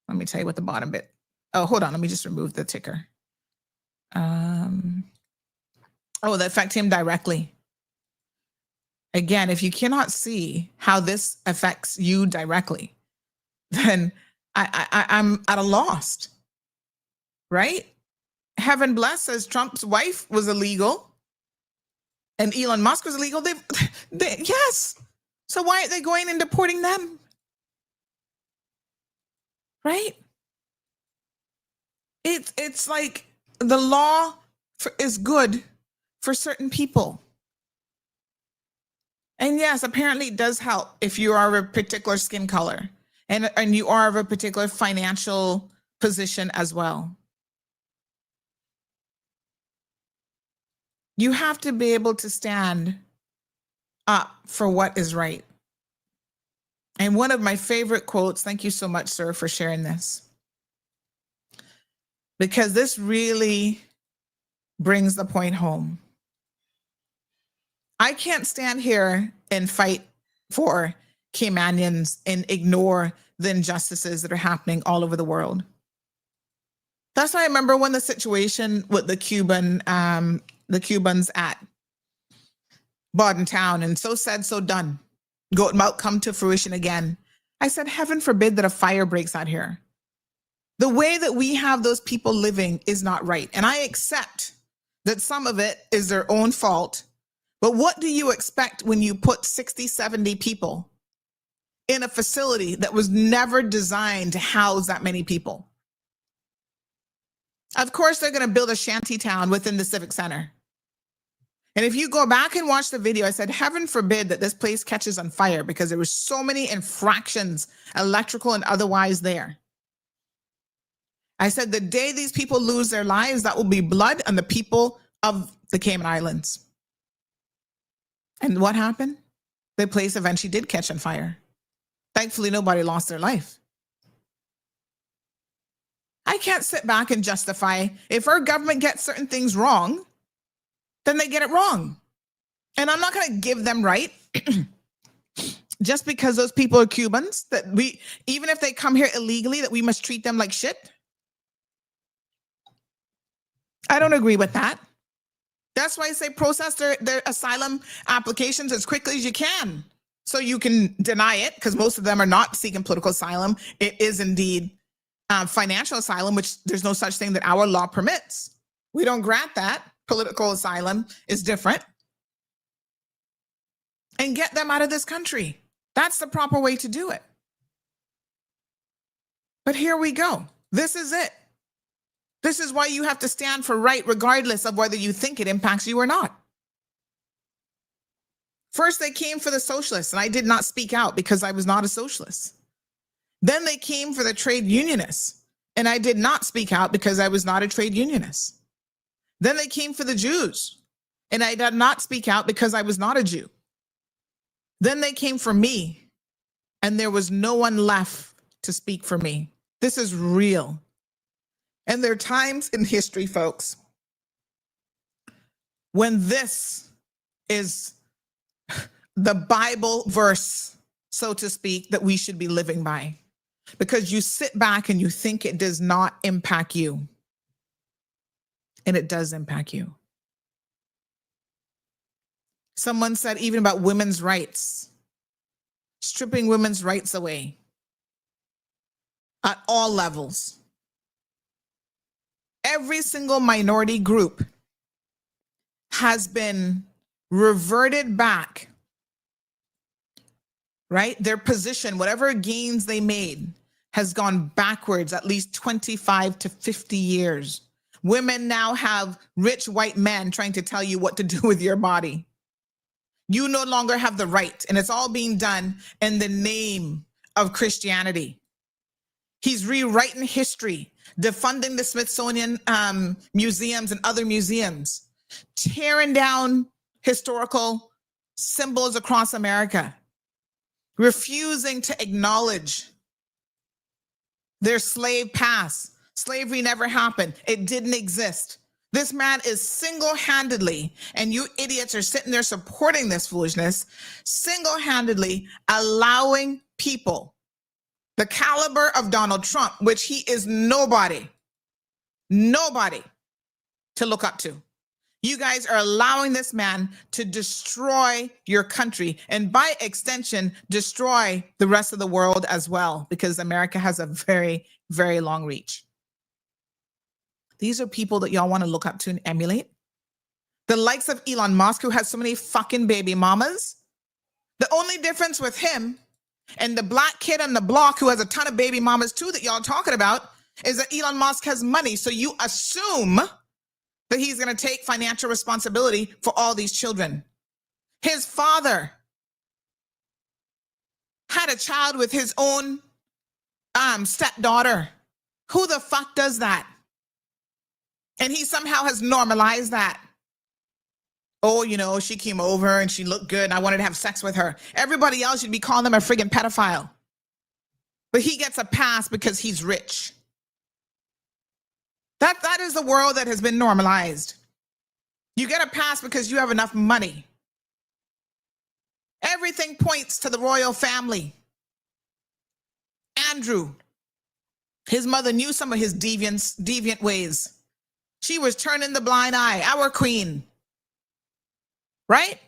Let me tell you what the bottom bit. Oh, hold on. Let me just remove the ticker. That affect him directly. Again, if you cannot see how this affects you directly, then I'm at a loss, right? Heaven bless says Trump's wife was illegal and Elon Musk was illegal. They yes. So why aren't they going and deporting them? Right? It's like the law is good for certain people. And yes, apparently it does help if you are of a particular skin color and you are of a particular financial position as well. You have to be able to stand up for what is right. And one of my favorite quotes, thank you so much, sir, for sharing this, because this really brings the point home. I can't stand here and fight for Caymanians and ignore the injustices that are happening all over the world. That's why I remember when the situation with the Cubans at Bordentown, and so said, so done, might come to fruition again. I said, heaven forbid that a fire breaks out here. The way that we have those people living is not right. And I accept that some of it is their own fault. But what do you expect when you put 60, 70 people in a facility that was never designed to house that many people? Of course, they're going to build a shanty town within the Civic Center. And if you go back and watch the video, I said, heaven forbid that this place catches on fire because there were so many infractions, electrical and otherwise there. I said, the day these people lose their lives, that will be blood on the people of the Cayman Islands. And what happened? The place eventually did catch on fire. Thankfully, nobody lost their life. I can't sit back and justify if our government gets certain things wrong, then they get it wrong. And I'm not going to give them right just because those people are Cubans, that we, even if they come here illegally, that we must treat them like shit. I don't agree with that. That's why I say process their asylum applications as quickly as you can so you can deny it, because most of them are not seeking political asylum. It is indeed financial asylum, which there's no such thing that our law permits. We don't grant that. Political asylum is different. And get them out of this country. That's the proper way to do it. But here we go. This is it. This is why you have to stand for right, regardless of whether you think it impacts you or not. First, they came for the socialists, and I did not speak out because I was not a socialist. Then they came for the trade unionists, and I did not speak out because I was not a trade unionist. Then they came for the Jews, and I did not speak out because I was not a Jew. Then they came for me, and there was no one left to speak for me. This is real. And there are times in history, folks, when this is the Bible verse, so to speak, that we should be living by. Because you sit back and you think it does not impact you. And it does impact you. Someone said even about women's rights, stripping women's rights away at all levels. Every single minority group has been reverted back, right? Their position, whatever gains they made, has gone backwards at least 25 to 50 years. Women now have rich white men trying to tell you what to do with your body. You no longer have the right, and it's all being done in the name of Christianity. He's rewriting history, defunding the Smithsonian museums and other museums, tearing down historical symbols across America, refusing to acknowledge their slave past. Slavery never happened. It didn't exist. This man is single-handedly, and you idiots are sitting there supporting this foolishness, single-handedly allowing people the caliber of Donald Trump, which he is nobody to look up to. You guys are allowing this man to destroy your country and by extension, destroy the rest of the world as well, because America has a very, very long reach. These are people that y'all want to look up to and emulate. The likes of Elon Musk, who has so many fucking baby mamas. The only difference with him and the black kid on the block who has a ton of baby mamas too that y'all talking about is that Elon Musk has money. So you assume that he's going to take financial responsibility for all these children. His father had a child with his own stepdaughter. Who the fuck does that? And he somehow has normalized that. Oh, you know, she came over and she looked good and I wanted to have sex with her. Everybody else should be calling him a friggin' pedophile. But he gets a pass because he's rich. That is the world that has been normalized. You get a pass because you have enough money. Everything points to the royal family. Andrew, his mother knew some of his deviant ways. She was turning the blind eye, our queen. Right?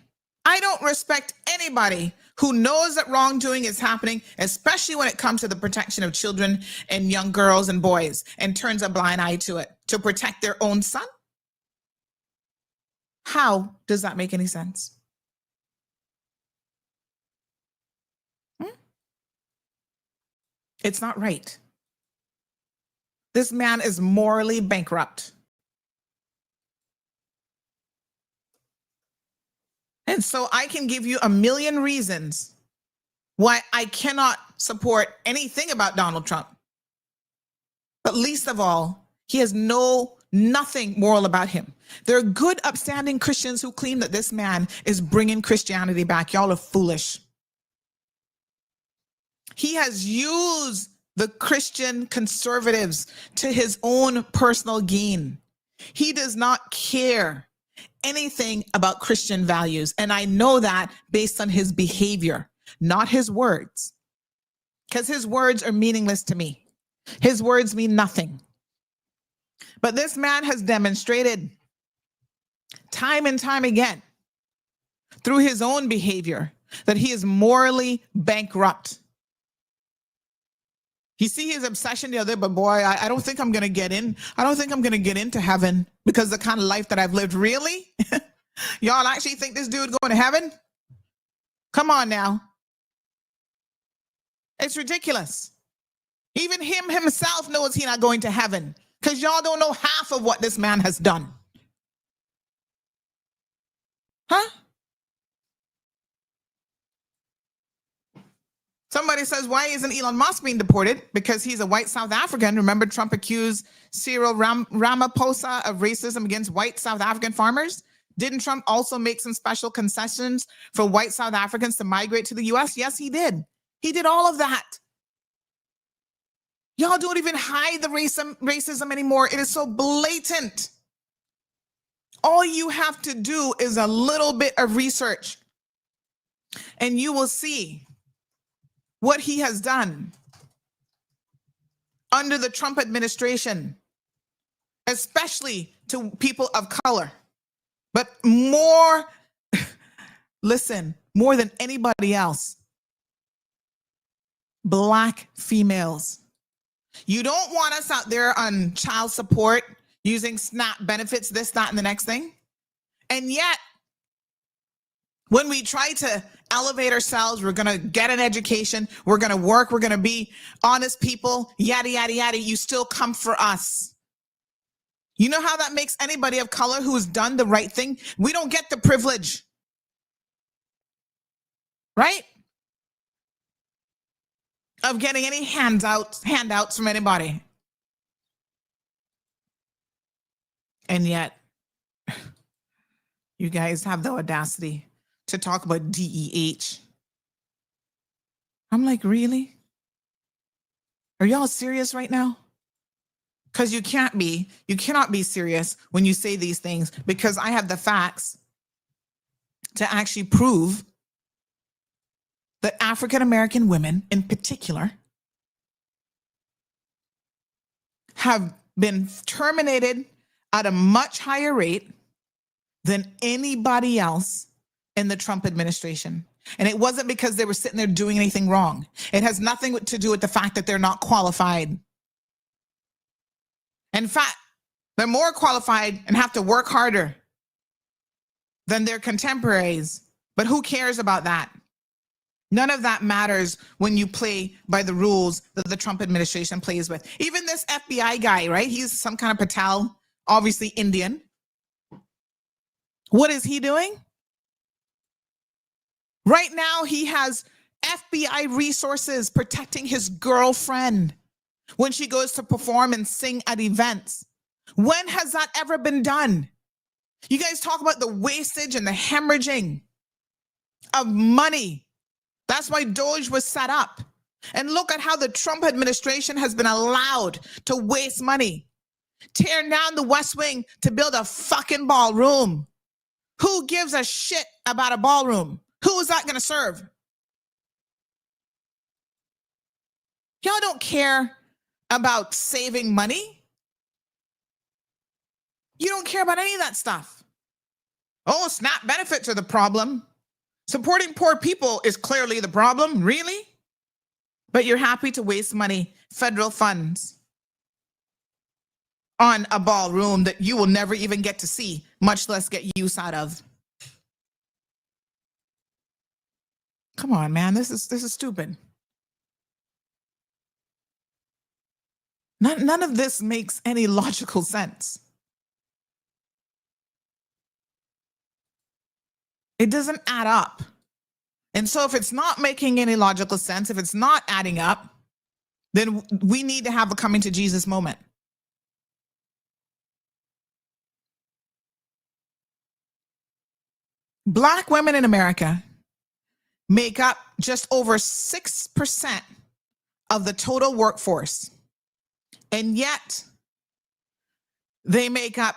I don't respect anybody who knows that wrongdoing is happening, especially when it comes to the protection of children and young girls and boys, and turns a blind eye to it to protect their own son. How does that make any sense? It's not right. This man is morally bankrupt. And so I can give you a million reasons why I cannot support anything about Donald Trump. But least of all, he has nothing moral about him. There are good, upstanding Christians who claim that this man is bringing Christianity back. Y'all are foolish. He has used the Christian conservatives to his own personal gain. He does not care anything about Christian values. And I know that based on his behavior, not his words. Because his words are meaningless to me. His words mean nothing. But this man has demonstrated time and time again through his own behavior that he is morally bankrupt. You see his obsession the other, but boy, I don't think I'm going to get in. I don't think I'm going to get into heaven because the kind of life that I've lived. Really? Y'all actually think this dude going to heaven? Come on now. It's ridiculous. Even him himself knows he's not going to heaven because y'all don't know half of what this man has done. Huh? Somebody says, why isn't Elon Musk being deported? Because he's a white South African. Remember, Trump accused Cyril Ramaphosa of racism against white South African farmers? Didn't Trump also make some special concessions for white South Africans to migrate to the U.S.? Yes, he did. He did all of that. Y'all don't even hide the racism anymore. It is so blatant. All you have to do is a little bit of research, and you will see what he has done under the Trump administration, especially to people of color. But more, listen, more than anybody else, Black females. You don't want us out there on child support, using SNAP benefits, this, that, and the next thing. And yet, when we try to elevate ourselves, we're going to get an education, we're going to work, we're going to be honest people, yada, yada, yada, you still come for us. You know how that makes anybody of color who has done the right thing? We don't get the privilege. Right? Of getting any handouts from anybody. And yet, you guys have the audacity to talk about DEH. I'm like, really? Are y'all serious right now? Because you cannot be serious when you say these things, because I have the facts to actually prove that African American women in particular have been terminated at a much higher rate than anybody else in the Trump administration. And it wasn't because they were sitting there doing anything wrong. It has nothing to do with the fact that they're not qualified. In fact, they're more qualified and have to work harder than their contemporaries. But who cares about that? None of that matters when you play by the rules that the Trump administration plays with. Even this FBI guy, right? He's some kind of Patel, obviously Indian. What is he doing? Right now, he has FBI resources protecting his girlfriend when she goes to perform and sing at events. When has that ever been done? You guys talk about the wastage and the hemorrhaging of money. That's why Doge was set up. And look at how the Trump administration has been allowed to waste money. Tear down the West Wing to build a fucking ballroom. Who gives a shit about a ballroom? Who is that going to serve? Y'all don't care about saving money. You don't care about any of that stuff. Oh, SNAP benefits are the problem. Supporting poor people is clearly the problem. Really? But you're happy to waste money, federal funds, on a ballroom that you will never even get to see, much less get use out of. Come on, man. This is stupid. None of this makes any logical sense. It doesn't add up. And so if it's not making any logical sense, if it's not adding up, then we need to have a coming to Jesus moment. Black women in America make up just over 6% of the total workforce. And yet they make up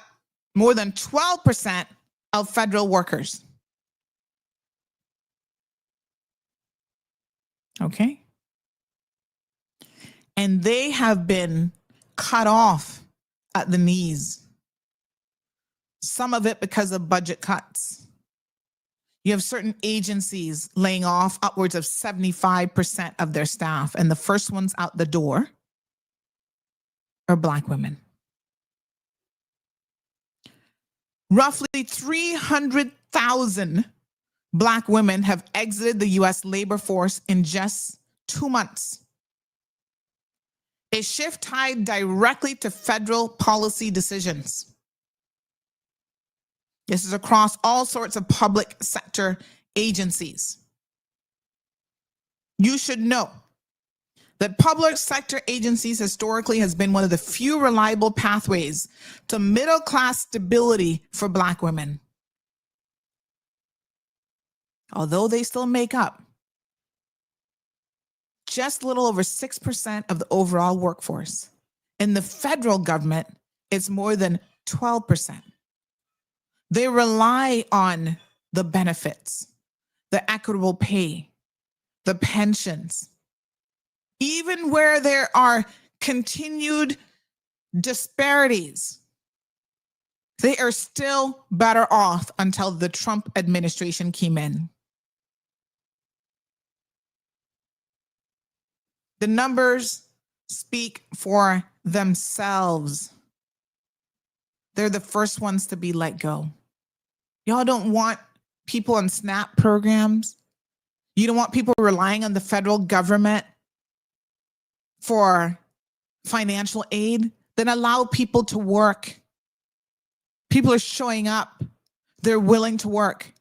more than 12% of federal workers. Okay. And they have been cut off at the knees. Some of it because of budget cuts. You have certain agencies laying off upwards of 75% of their staff, and the first ones out the door are Black women. Roughly 300,000 Black women have exited the U.S. labor force in just 2 months. A shift tied directly to federal policy decisions. This is across all sorts of public sector agencies. You should know that public sector agencies historically has been one of the few reliable pathways to middle-class stability for Black women. Although they still make up just a little over 6% of the overall workforce. In the federal government, it's more than 12%. They rely on the benefits, the equitable pay, the pensions. Even where there are continued disparities, they are still better off until the Trump administration came in. The numbers speak for themselves. They're the first ones to be let go. Y'all don't want people on SNAP programs. You don't want people relying on the federal government for financial aid. Then allow people to work. People are showing up. They're willing to work.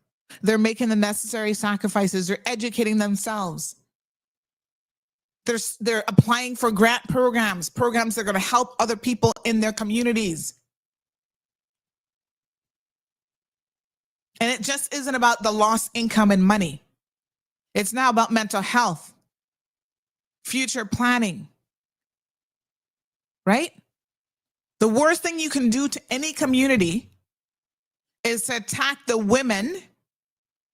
They're making the necessary sacrifices. They're educating themselves. They're applying for grant programs that are going to help other people in their communities. And it just isn't about the lost income and money. It's now about mental health, future planning, right? The worst thing you can do to any community is to attack the women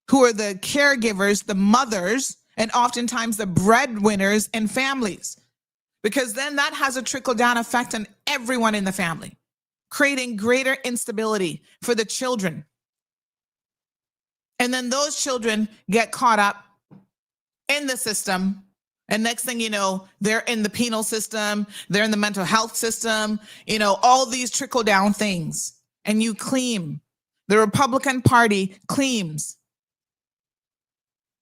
who are the caregivers, the mothers, and oftentimes the breadwinners in families. Because then that has a trickle-down effect on everyone in the family, creating greater instability for the children. And then those children get caught up in the system. And next thing you know, they're in the penal system, they're in the mental health system, all these trickle-down things. And you claim, the Republican Party claims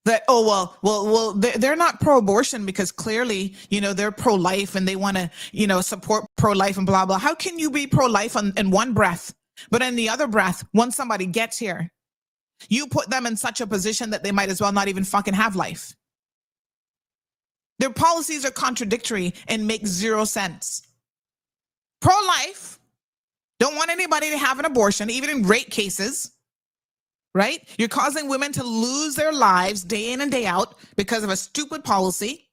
that, well, they're not pro-abortion because clearly, they're pro-life and they want to, support pro-life and blah, blah. How can you be pro-life in one breath, but in the other breath, once somebody gets here, you put them in such a position that they might as well not even fucking have life? Their policies are contradictory and make zero sense. Pro-life, don't want anybody to have an abortion, even in rape cases. Right? You're causing women to lose their lives day in and day out because of a stupid policy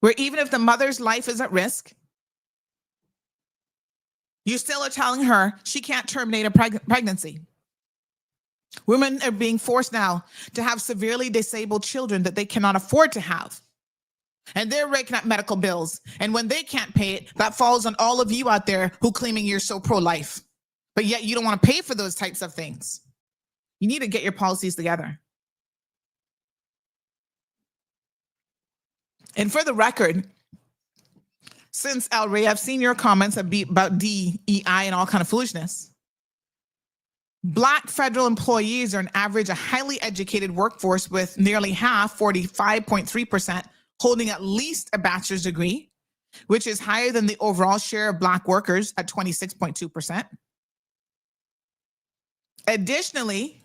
where even if the mother's life is at risk, you still are telling her she can't terminate a pregnancy. Women are being forced now to have severely disabled children that they cannot afford to have. And they're raking up medical bills. And when they can't pay it, that falls on all of you out there who claiming you're so pro-life. But yet you don't want to pay for those types of things. You need to get your policies together. And for the record, since El Rey, I've seen your comments about DEI and all kind of foolishness. Black federal employees are on average a highly educated workforce with nearly half, 45.3%, holding at least a bachelor's degree, which is higher than the overall share of Black workers at 26.2%. Additionally,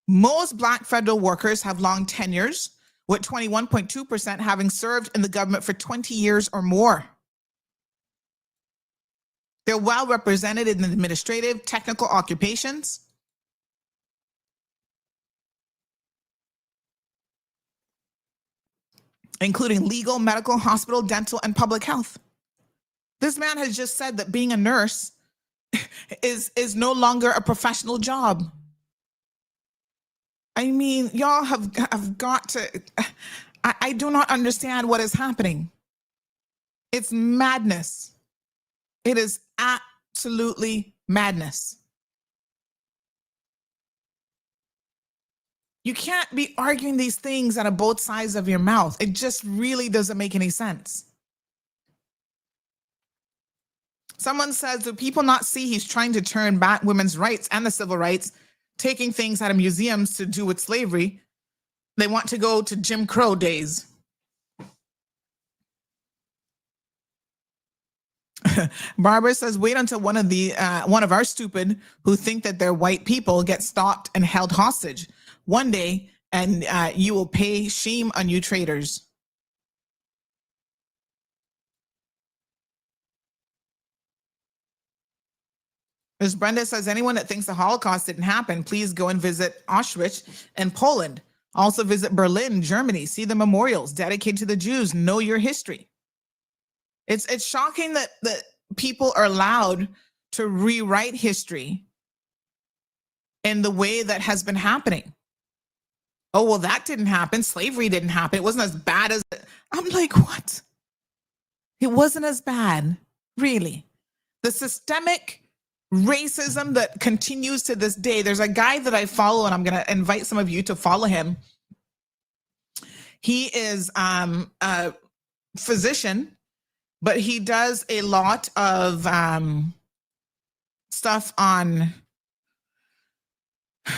most Black federal workers have long tenures, with 21.2% having served in the government for 20 years or more. They're well represented in administrative, technical occupations. Including legal, medical, hospital, dental, and public health. This man has just said that being a nurse is no longer a professional job. I mean, y'all have got to, I do not understand what is happening. It's madness. It is absolutely madness. You can't be arguing these things out of both sides of your mouth. It just really doesn't make any sense. Someone says, do people not see he's trying to turn back women's rights and the civil rights, taking things out of museums to do with slavery? They want to go to Jim Crow days. Barbara says, wait until one of our stupid who think that they're white people get stopped and held hostage one day, and you will pay shame on you traitors. Ms. Brenda says, anyone that thinks the Holocaust didn't happen, please go and visit Auschwitz and Poland. Also visit Berlin, Germany. See the memorials dedicated to the Jews. Know your history. It's shocking that people are allowed to rewrite history in the way that has been happening. Oh, well, that didn't happen. Slavery didn't happen. It wasn't as bad as it. I'm like, what? It wasn't as bad, really. The systemic racism that continues to this day. There's a guy that I follow, and I'm going to invite some of you to follow him. He is a physician, but he does a lot of stuff on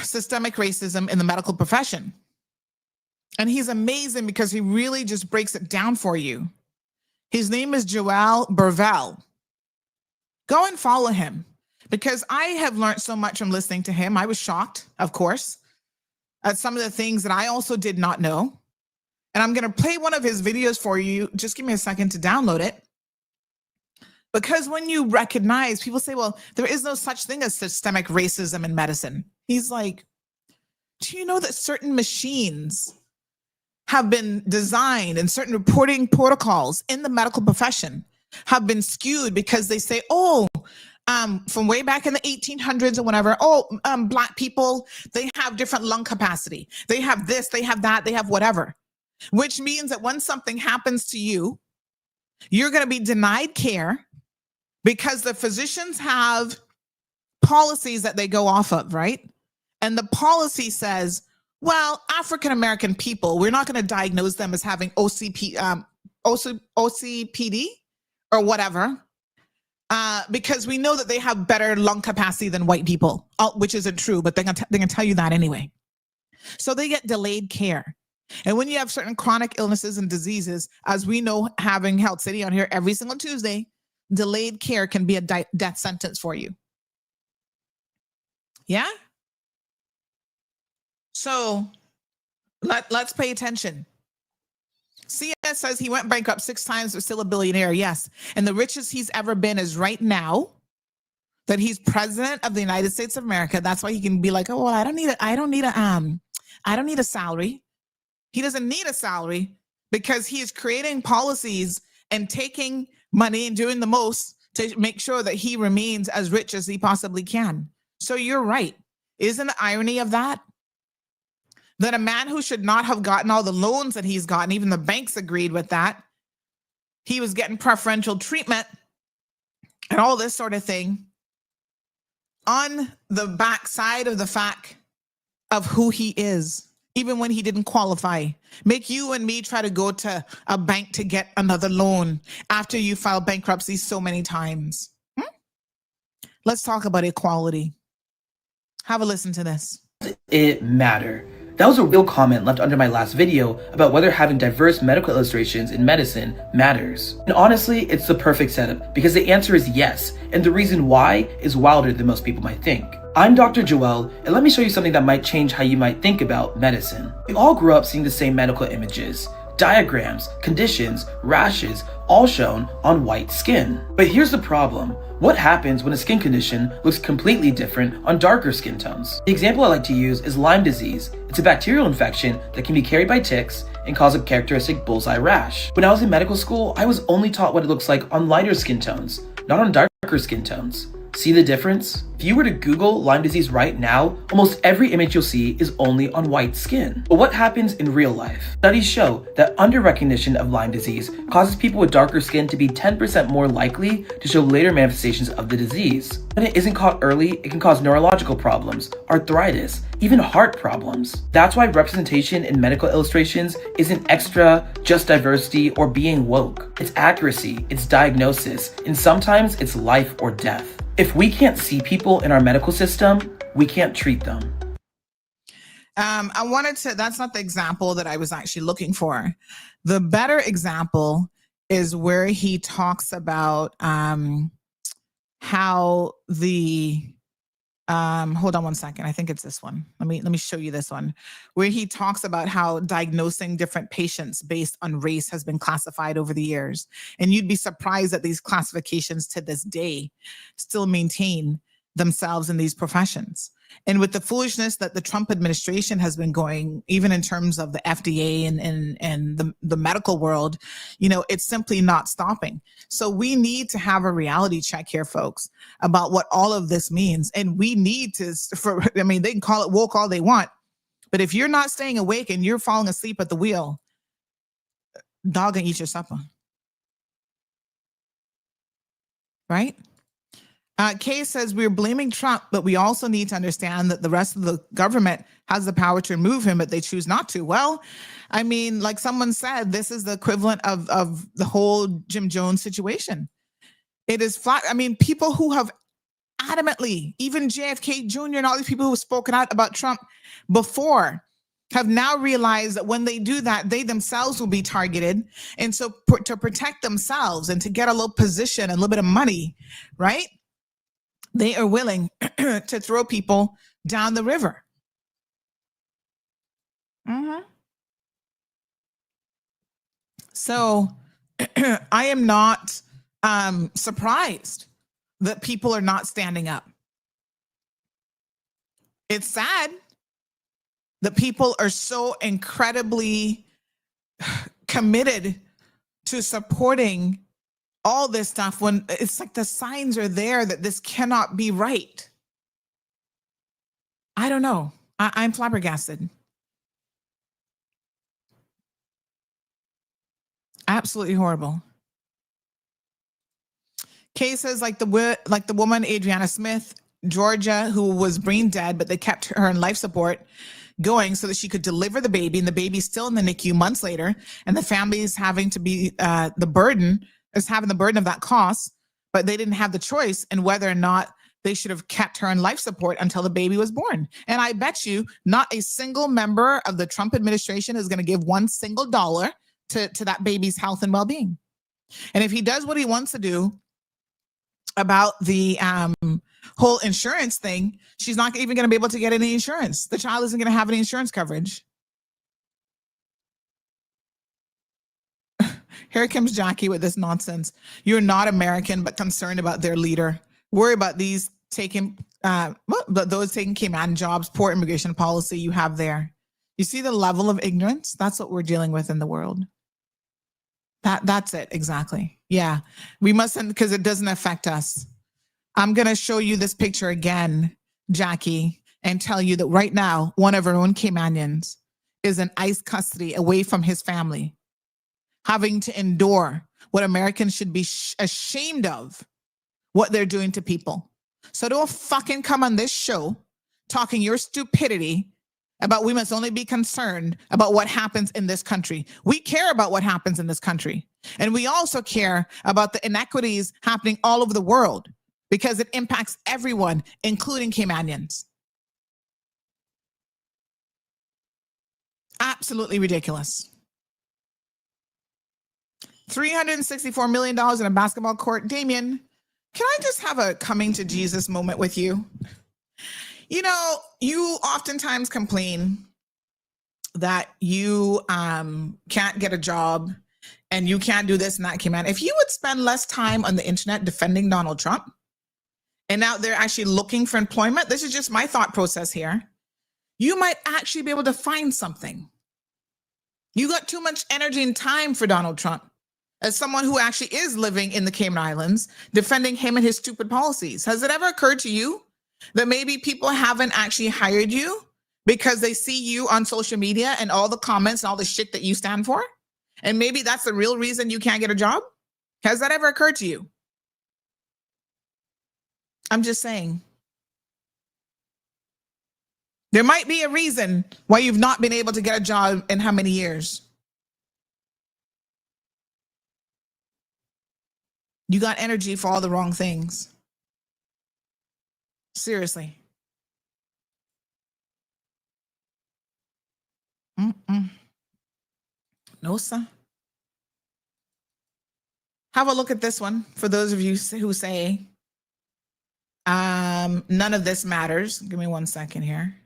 systemic racism in the medical profession. And he's amazing because he really just breaks it down for you. His name is Joel Burvell. Go and follow him because I have learned so much from listening to him. I was shocked, of course, at some of the things that I also did not know. And I'm going to play one of his videos for you. Just give me a second to download it. Because when you recognize, people say, well, there is no such thing as systemic racism in medicine. He's like, do you know that certain machines have been designed and certain reporting protocols in the medical profession have been skewed because they say, oh, from way back in the 1800s or whatever. Black people, they have different lung capacity. They have this, they have that, they have whatever. Which means that when something happens to you, you're going to be denied care because the physicians have policies that they go off of, right? And the policy says, well, African-American people, we're not going to diagnose them as having OCPD or whatever, because we know that they have better lung capacity than white people, which isn't true, but they're going to tell you that anyway. So they get delayed care. And when you have certain chronic illnesses and diseases, as we know, having Health City on here every single Tuesday, delayed care can be a death sentence for you. Yeah? So let's pay attention. CS says he went bankrupt 6 times, but still a billionaire. Yes. And the richest he's ever been is right now that he's president of the United States of America. That's why he can be like, oh, well, I don't need a salary. He doesn't need a salary because he is creating policies and taking money and doing the most to make sure that he remains as rich as he possibly can. So you're right. Isn't the irony of that? That a man who should not have gotten all the loans that he's gotten, even the banks agreed with that, he was getting preferential treatment and all this sort of thing on the backside of the fact of who he is, even when he didn't qualify. Make you and me try to go to a bank to get another loan after you file bankruptcy so many times. Let's talk about equality. Have a listen to this. It matter. That was a real comment left under my last video about whether having diverse medical illustrations in medicine matters. And honestly, it's the perfect setup because the answer is yes, and the reason why is wilder than most people might think. I'm Dr. Joel, and let me show you something that might change how you might think about medicine. We all grew up seeing the same medical images, diagrams, conditions, rashes, all shown on white skin. But here's the problem. What happens when a skin condition looks completely different on darker skin tones? The example I like to use is Lyme disease. It's a bacterial infection that can be carried by ticks and cause a characteristic bullseye rash. When I was in medical school, I was only taught what it looks like on lighter skin tones, not on darker skin tones. See the difference? If you were to Google Lyme disease right now, almost every image you'll see is only on white skin. But what happens in real life? Studies show that under-recognition of Lyme disease causes people with darker skin to be 10% more likely to show later manifestations of the disease. When it isn't caught early, it can cause neurological problems, arthritis, even heart problems. That's why representation in medical illustrations isn't extra, just diversity, or being woke. It's accuracy, it's diagnosis, and sometimes it's life or death. If we can't see people in our medical system, we can't treat them. That's not the example that I was actually looking for. The better example is where he talks about how the, hold on one second. I think it's this one. Let me show you this one, where he talks about how diagnosing different patients based on race has been classified over the years. And you'd be surprised that these classifications to this day still maintain themselves in these professions. And with the foolishness that the Trump administration has been going, even in terms of the FDA and the medical world, it's simply not stopping. So we need to have a reality check here, folks, about what all of this means. And we need to, they can call it woke all they want, but if you're not staying awake and you're falling asleep at the wheel, dog and eat your supper. Right? Kay says we're blaming Trump, but we also need to understand that the rest of the government has the power to remove him, but they choose not to. Well, I mean, like someone said, this is the equivalent of the whole Jim Jones situation. It is flat. I mean, people who have adamantly, even JFK Jr. and all these people who have spoken out about Trump before have now realized that when they do that, they themselves will be targeted. And so to protect themselves and to get a little position and a little bit of money, right? They are willing to throw people down the river. So I am not surprised that people are not standing up. It's sad that people are so incredibly committed to supporting all this stuff when it's like the signs are there that this cannot be right. I don't know. I'm flabbergasted. Absolutely horrible. Cases like the woman Adriana Smith, Georgia, who was brain dead, but they kept her in life support going so that she could deliver the baby, and the baby's still in the NICU months later, and the family is having to be having the burden of that cost, but they didn't have the choice in whether or not they should have kept her in life support until the baby was born. And I bet you not a single member of the Trump administration is going to give $1 single to that baby's health and well-being. And if he does what he wants to do about the whole insurance thing, she's not even going to be able to get any insurance. The child isn't going to have any insurance coverage. Here comes Jackie with this nonsense. You're not American, but concerned about their leader. Worry about these taking, those taking Cayman jobs, poor immigration policy you have there. You see the level of ignorance? That's what we're dealing with in the world. That's it, exactly. Yeah, we mustn't, because it doesn't affect us. I'm going to show you this picture again, Jackie, and tell you that right now, one of our own Caymanians is in ICE custody away from his family, having to endure what Americans should be ashamed of, what they're doing to people. So don't fucking come on this show talking your stupidity about we must only be concerned about what happens in this country. We care about what happens in this country. And we also care about the inequities happening all over the world because it impacts everyone, including Caymanians. Absolutely ridiculous. $364 million in a basketball court. Damien, can I just have a coming to Jesus moment with you? You know, you oftentimes complain that you can't get a job and you can't do this and that, Cayman. If you would spend less time on the internet defending Donald Trump and out there actually looking for employment, this is just my thought process here, you might actually be able to find something. You got too much energy and time for Donald Trump. As someone who actually is living in the Cayman Islands, defending him and his stupid policies, has it ever occurred to you that maybe people haven't actually hired you because they see you on social media and all the comments and all the shit that you stand for? And maybe that's the real reason you can't get a job? Has that ever occurred to you? I'm just saying. There might be a reason why you've not been able to get a job in how many years? You got energy for all the wrong things. Seriously. No, sir. Have a look at this one for those of you who say none of this matters. Give me 1 second here.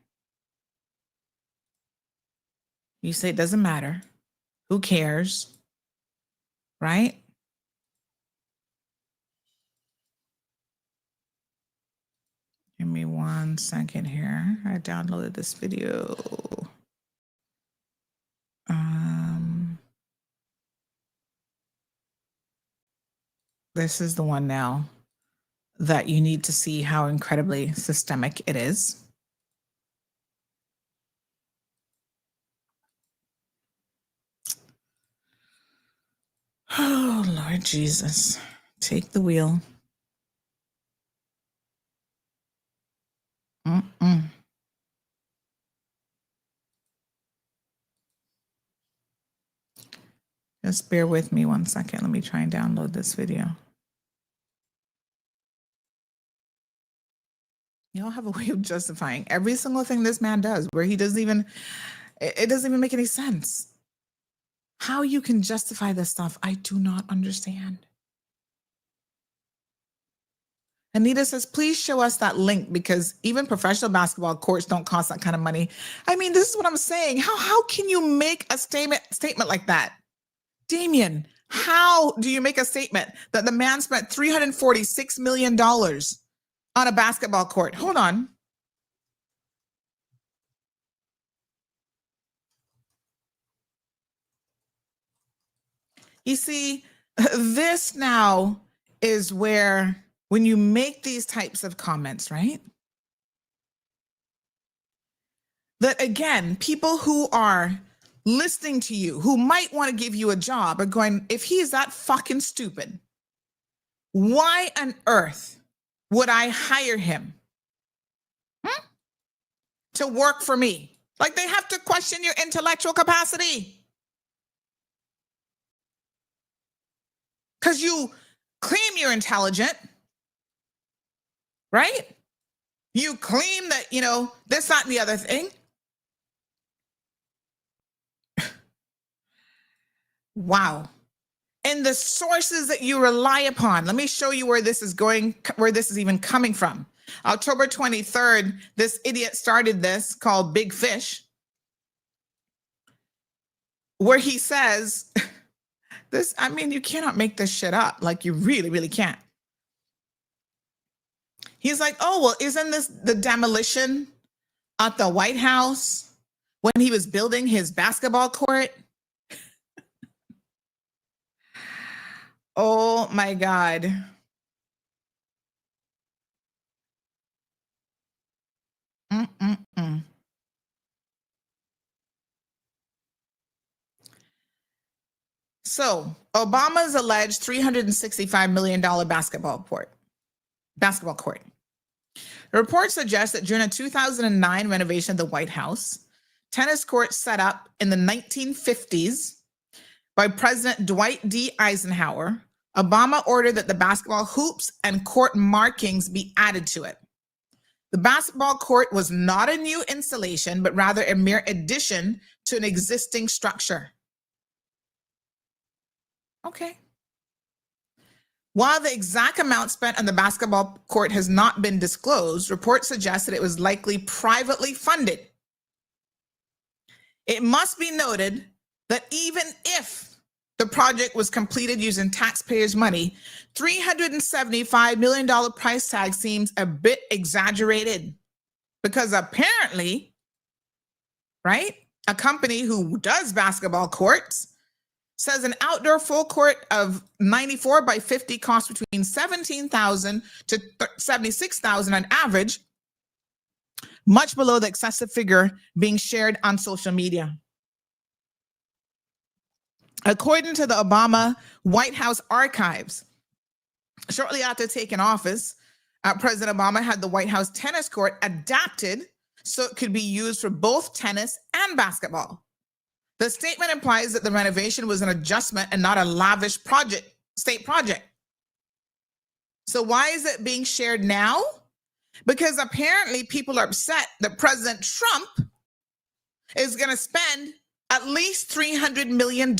You say it doesn't matter. Who cares? Right? Give me 1 second here. I downloaded this video. This is the one now that you need to see how incredibly systemic it is. Oh, Lord Jesus. Take the wheel. Just bear with me 1 second. Let me try and download this video. You all have a way of justifying every single thing this man does where he doesn't even, it doesn't even make any sense. How you can justify this stuff, I do not understand. Anita says, please show us that link because even professional basketball courts don't cost that kind of money. I mean, this is what I'm saying. How can you make a statement like that? Damien, how do you make a statement that the man spent $346 million on a basketball court? Hold on. You see, This now is where, when you make these types of comments, right? That again, people who are listening to you, who might want to give you a job, are going, if he is that fucking stupid, why on earth would I hire him to work for me? Like, they have to question your intellectual capacity. Because you claim you're intelligent, right? You claim that, you know, this, that, and the other thing. Wow. And the sources that you rely upon, let me show you where this is going, where this is even coming from. October 23rd, this idiot started this called Big Fish, where he says this, I mean, you cannot make this shit up. Like, you really, really can't. He's like, oh, well, isn't this the demolition at the White House when he was building his basketball court? Oh my God. Mm-mm-mm. So Obama's alleged $365 million basketball court. The report suggests that during a 2009 renovation of the White House, tennis courts set up in the 1950s by President Dwight D. Eisenhower, Obama ordered that the basketball hoops and court markings be added to it. The basketball court was not a new installation, but rather a mere addition to an existing structure. Okay. While the exact amount spent on the basketball court has not been disclosed, reports suggest that it was likely privately funded. It must be noted that even if the project was completed using taxpayers' money, $375 million price tag seems a bit exaggerated, because apparently, right, a company who does basketball courts says an outdoor full court of 94 by 50 costs between $17,000 to $76,000 on average, much below the excessive figure being shared on social media. According to the Obama White House archives, shortly after taking office, President Obama had the White House tennis court adapted so it could be used for both tennis and basketball. The statement implies that the renovation was an adjustment and not a lavish state project. So why is it being shared now? Because apparently people are upset that President Trump is going to spend at least $300 million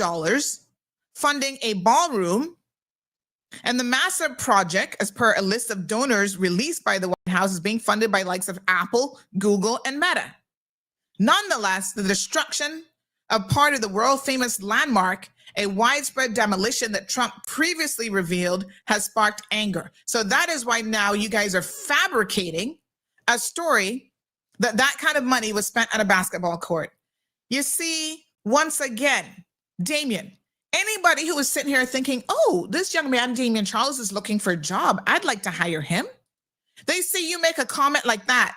funding a ballroom, and the massive project, as per a list of donors released by the White House, is being funded by likes of Apple, Google, and Meta. Nonetheless, the destruction of part of the world-famous landmark, a widespread demolition that Trump previously revealed, has sparked anger. So that is why now you guys are fabricating a story that that kind of money was spent on a basketball court. You see, once again, Damien, anybody who is sitting here thinking, oh, this young man, Damien Charles, is looking for a job, I'd like to hire him. They see you make a comment like that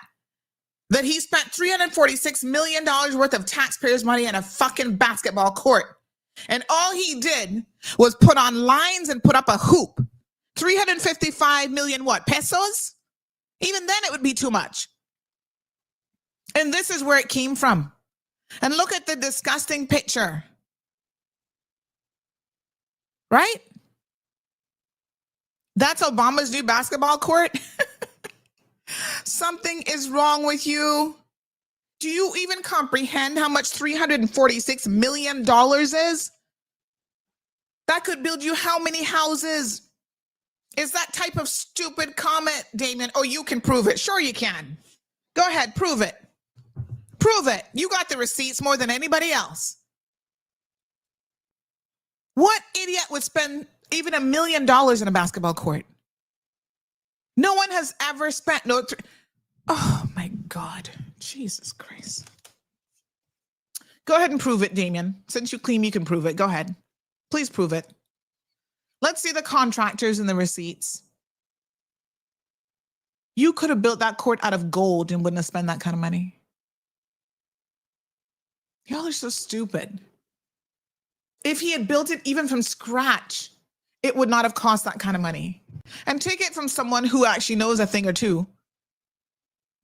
he spent $346 million worth of taxpayers' money on a fucking basketball court. And all he did was put on lines and put up a hoop. 355 million what, pesos? Even then it would be too much. And this is where it came from. And look at the disgusting picture. Right? That's Obama's new basketball court. Something is wrong with you. Do you even comprehend how much $346 million is? That could build you how many houses? Is that type of stupid comment, Damien? Oh, you can prove it. Sure you can. Go ahead, prove it. Prove it. You got the receipts more than anybody else. What idiot would spend even $1 million in a basketball court? No one has ever spent oh my God, Jesus Christ. Go ahead and prove it, Damien. Since you claim you can prove it, go ahead. Please prove it. Let's see the contractors and the receipts. You could have built that court out of gold and wouldn't have spent that kind of money. Y'all are so stupid. If he had built it even from scratch, it would not have cost that kind of money. And take it from someone who actually knows a thing or two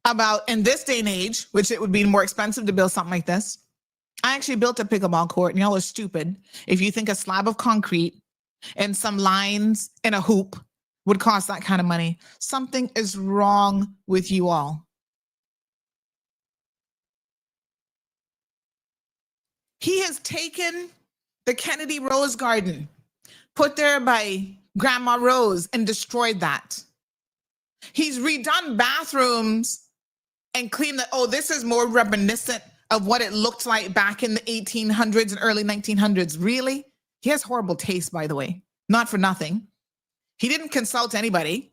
about, in this day and age, which it would be more expensive to build something like this. I actually built a pickleball court, and y'all are stupid if you think a slab of concrete and some lines and a hoop would cost that kind of money. Something is wrong with you all. He has taken the Kennedy Rose Garden, put there by Grandma Rose, and destroyed that. He's redone bathrooms and cleaned the, oh, this is more reminiscent of what it looked like back in the 1800s and early 1900s. Really? He has horrible taste, by the way. Not for nothing. He didn't consult anybody.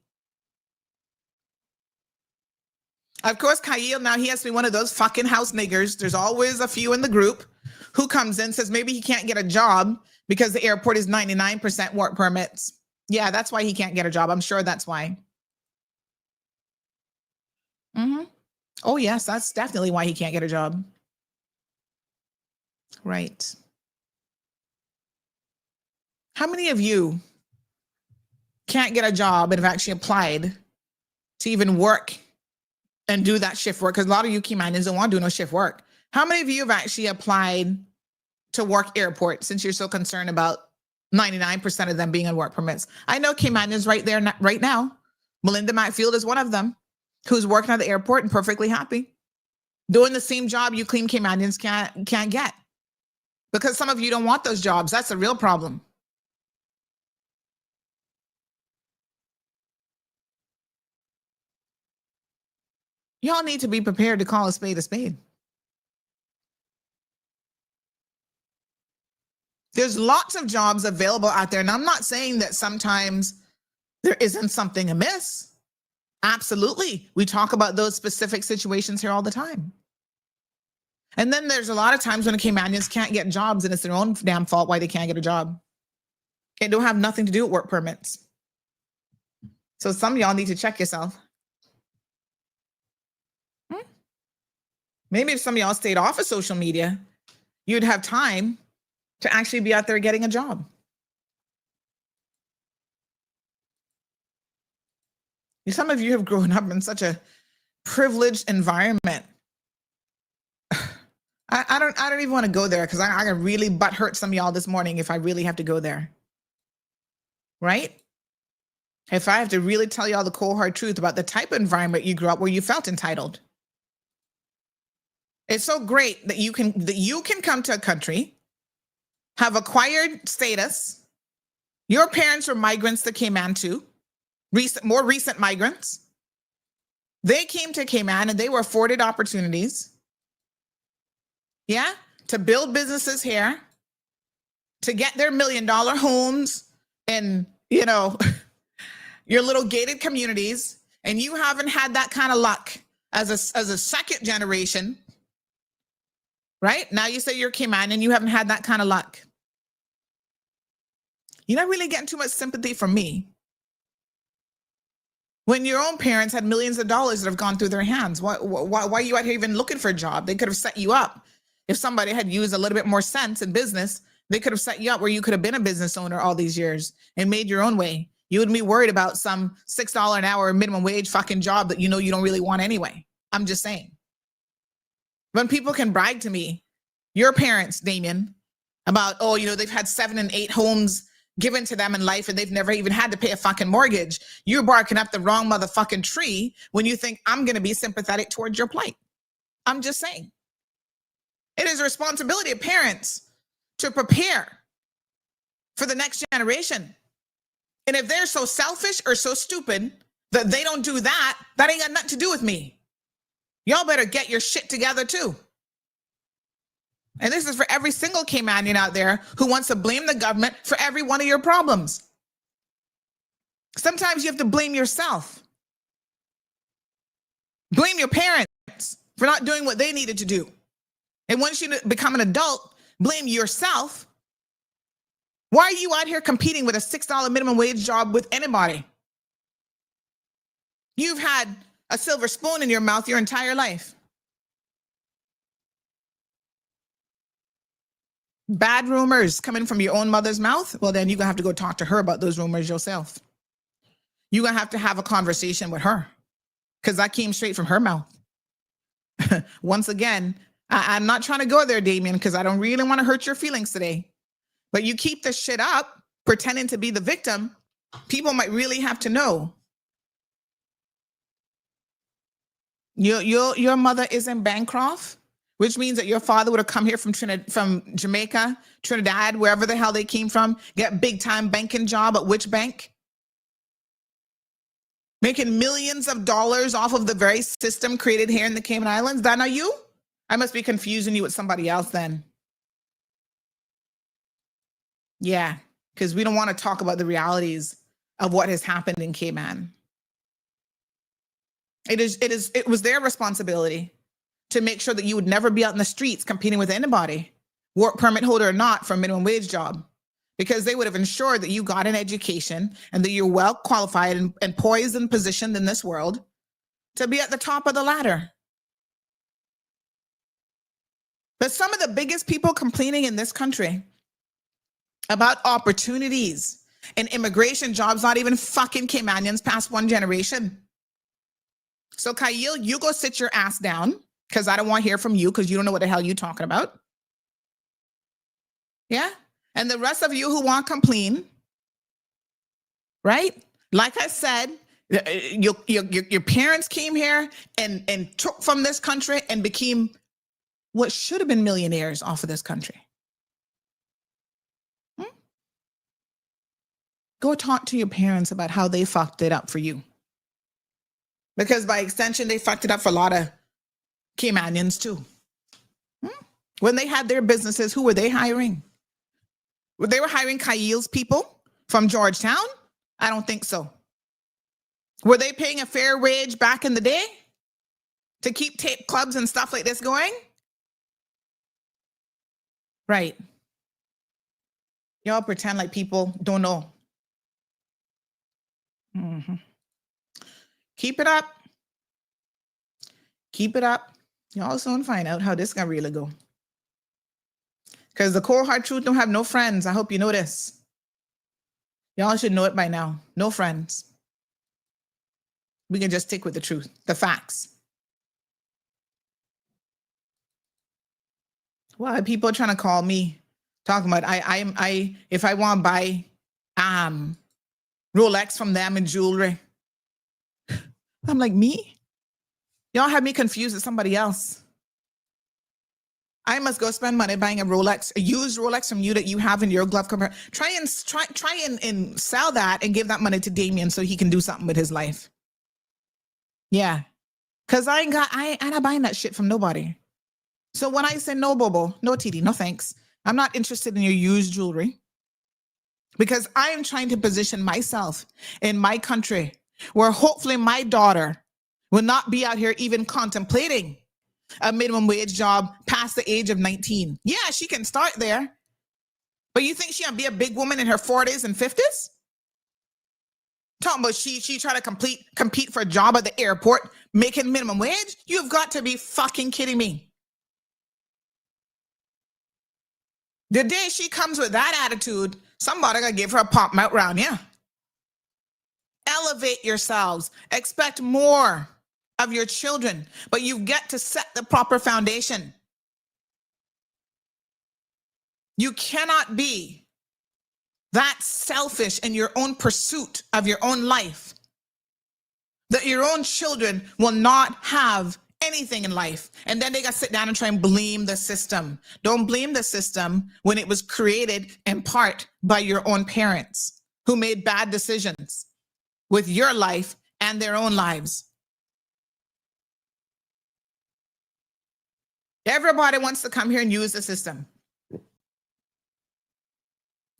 Of course, Kyle, now he has to be one of those fucking house niggers. There's always a few in the group who comes in, says maybe he can't get a job because the airport is 99% work permits. Yeah, that's why he can't get a job. I'm sure that's why. Oh, yes, that's definitely why he can't get a job. Right. How many of you can't get a job and have actually applied to even work and do that shift work? Because a lot of you Caymanians don't want to do no shift work. How many of you have actually applied to work airport since you're so concerned about 99% of them being on work permits? I know Caymanians right there right now. Melinda Macfield is one of them who's working at the airport and perfectly happy, doing the same job you clean Caymanians can't get. Because some of you don't want those jobs. That's a real problem. Y'all need to be prepared to call a spade a spade. There's lots of jobs available out there. And I'm not saying that sometimes there isn't something amiss. Absolutely. We talk about those specific situations here all the time. And then there's a lot of times when the Caymanians can't get jobs and it's their own damn fault why they can't get a job. It don't have nothing to do with work permits. So some of y'all need to check yourself. Maybe if some of y'all stayed off of social media, you'd have time to actually be out there getting a job. Some of you have grown up in such a privileged environment. I don't even want to go there because I can really butt hurt some of y'all this morning if I really have to go there. Right? If I have to really tell y'all the cold hard truth about the type of environment you grew up where you felt entitled. It's so great that you can come to a country, have acquired status. Your parents were migrants that came into more recent migrants. They came to Cayman and they were afforded opportunities. Yeah, to build businesses here, to get their $1 million homes and, you know, your little gated communities. And you haven't had that kind of luck as a second generation. Right? Now you say you're Caymanian and you haven't had that kind of luck. You're not really getting too much sympathy from me. When your own parents had millions of dollars that have gone through their hands, why are you out here even looking for a job? They could have set you up. If somebody had used a little bit more sense in business, they could have set you up where you could have been a business owner all these years and made your own way. You wouldn't be worried about some $6 an hour minimum wage fucking job that you know you don't really want anyway. I'm just saying. When people can brag to me, your parents, Damien, about, oh, you know, they've had 7 and 8 homes given to them in life and they've never even had to pay a fucking mortgage. You're barking up the wrong motherfucking tree when you think I'm going to be sympathetic towards your plight. I'm just saying. It is a responsibility of parents to prepare for the next generation. And if they're so selfish or so stupid that they don't do that, that ain't got nothing to do with me. Y'all better get your shit together too. And this is for every single Caymanian out there who wants to blame the government for every one of your problems. Sometimes you have to blame yourself. Blame your parents for not doing what they needed to do. And once you become an adult, blame yourself Why are you out here competing with a $6 minimum wage job with anybody? You've had a silver spoon in your mouth your entire life. Bad rumors coming from your own mother's mouth? Well, then you're going to have to go talk to her about those rumors yourself. You're going to have a conversation with her because that came straight from her mouth. Once again, I'm not trying to go there, Damien, because I don't really want to hurt your feelings today. But you keep this shit up, pretending to be the victim, people might really have to know. Your mother is in Bancroft, which means that your father would have come here from Jamaica, Trinidad, wherever the hell they came from, get big time banking job at which bank? Making millions of dollars off of the very system created here in the Cayman Islands. That not you? I must be confusing you with somebody else then. Yeah, because we don't want to talk about the realities of what has happened in Cayman. It was their responsibility to make sure that you would never be out in the streets competing with anybody, work permit holder or not, for a minimum wage job, because they would have ensured that you got an education and that you're well qualified and poised and positioned in this world to be at the top of the ladder. But some of the biggest people complaining in this country about opportunities and immigration jobs, not even fucking Caymanians past one generation. So Kyle, you go sit your ass down, because I don't want to hear from you because you don't know what the hell you're talking about. Yeah? And the rest of you who want to complain, right? Like I said, your parents came here and took from this country and became what should have been millionaires off of this country. Go talk to your parents about how they fucked it up for you. Because by extension, they fucked it up for a lot of Caymanians too. When they had their businesses, who were they hiring? They were hiring Kyle's people from Georgetown? I don't think so. Were they paying a fair wage back in the day to keep tape clubs and stuff like this going? Right. Y'all pretend like people don't know. Keep it up. Keep it up. Y'all soon find out how this gonna really go. Because the cold hard truth don't have no friends. I hope you know this. Y'all should know it by now. No friends. We can just stick with the truth, the facts. Well, people are trying to call me, talking about if I want to buy Rolex from them and jewelry. I'm like, me? Y'all have me confused with somebody else. I must go spend money buying a Rolex, a used Rolex from you that you have in your glove compartment. Try and sell that and give that money to Damien so he can do something with his life. Yeah. Cause I'm not buying that shit from nobody. So when I say no, Bobo, no TD, no thanks. I'm not interested in your used jewelry. Because I am trying to position myself in my country where hopefully my daughter will not be out here even contemplating a minimum wage job past the age of 19. Yeah, she can start there. But you think she'll be a big woman in her 40s and 50s? Talking about she try to compete for a job at the airport making minimum wage? You've got to be fucking kidding me. The day she comes with that attitude, somebody gonna give her a pop mouth round, yeah. Elevate yourselves. Expect more of your children, but you've got to set the proper foundation. You cannot be that selfish in your own pursuit of your own life that your own children will not have anything in life. And then they got to sit down and try and blame the system. Don't blame the system when it was created in part by your own parents who made bad decisions with your life and their own lives. Everybody wants to come here and use the system.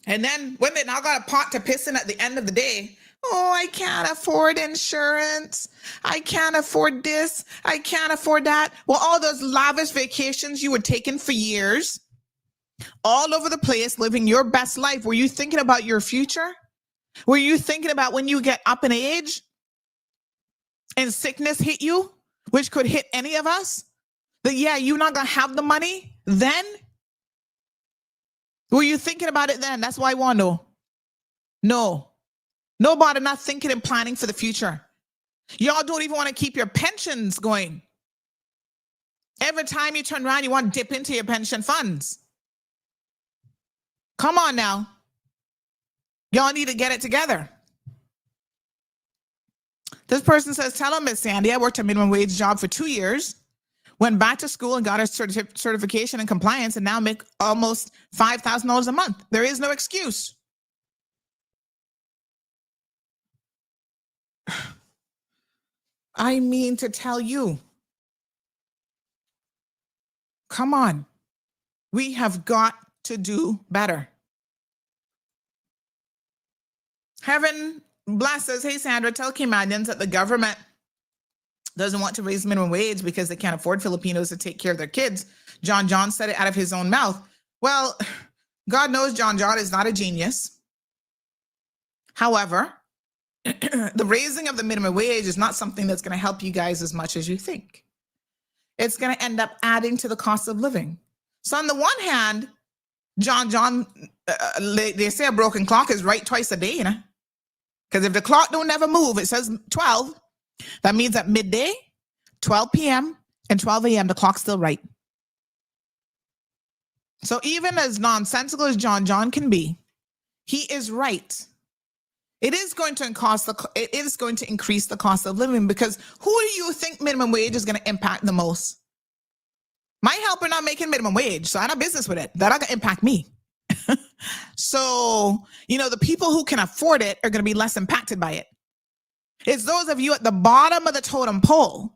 And then when they now got a pot to piss in at the end of the day, oh, I can't afford insurance. I can't afford this. I can't afford that. Well, all those lavish vacations you were taking for years, all over the place, living your best life. Were you thinking about your future? Were you thinking about when you get up in age and sickness hit you, which could hit any of us? That, yeah, you're not going to have the money then? Were you thinking about it then? That's why I want to know. No. Nobody not thinking and planning for the future. Y'all don't even want to keep your pensions going. Every time you turn around, you want to dip into your pension funds. Come on now. Y'all need to get it together. This person says, tell him, Miss Sandy, I worked a minimum wage job for 2 years, went back to school and got a certification in compliance, and now make almost $5,000 a month. There is no excuse. I mean to tell you, come on. We have got to do better. Heaven blesses. Hey, Sandra, tell Caymanians that the government doesn't want to raise minimum wage because they can't afford Filipinos to take care of their kids. John said it out of his own mouth. Well, God knows John is not a genius. However, the raising of the minimum wage is not something that's going to help you guys as much as you think. It's going to end up adding to the cost of living. So on the one hand, they say a broken clock is right twice a day, you know? Because if the clock don't never move, it says 12. That means at midday, 12 p.m. and 12 a.m., the clock's still right. So even as nonsensical as John can be, he is right. It is going to increase the cost of living, because who do you think minimum wage is going to impact the most? My helper not making minimum wage, so I have business with it. That not going to impact me. So, the people who can afford it are going to be less impacted by it. It's those of you at the bottom of the totem pole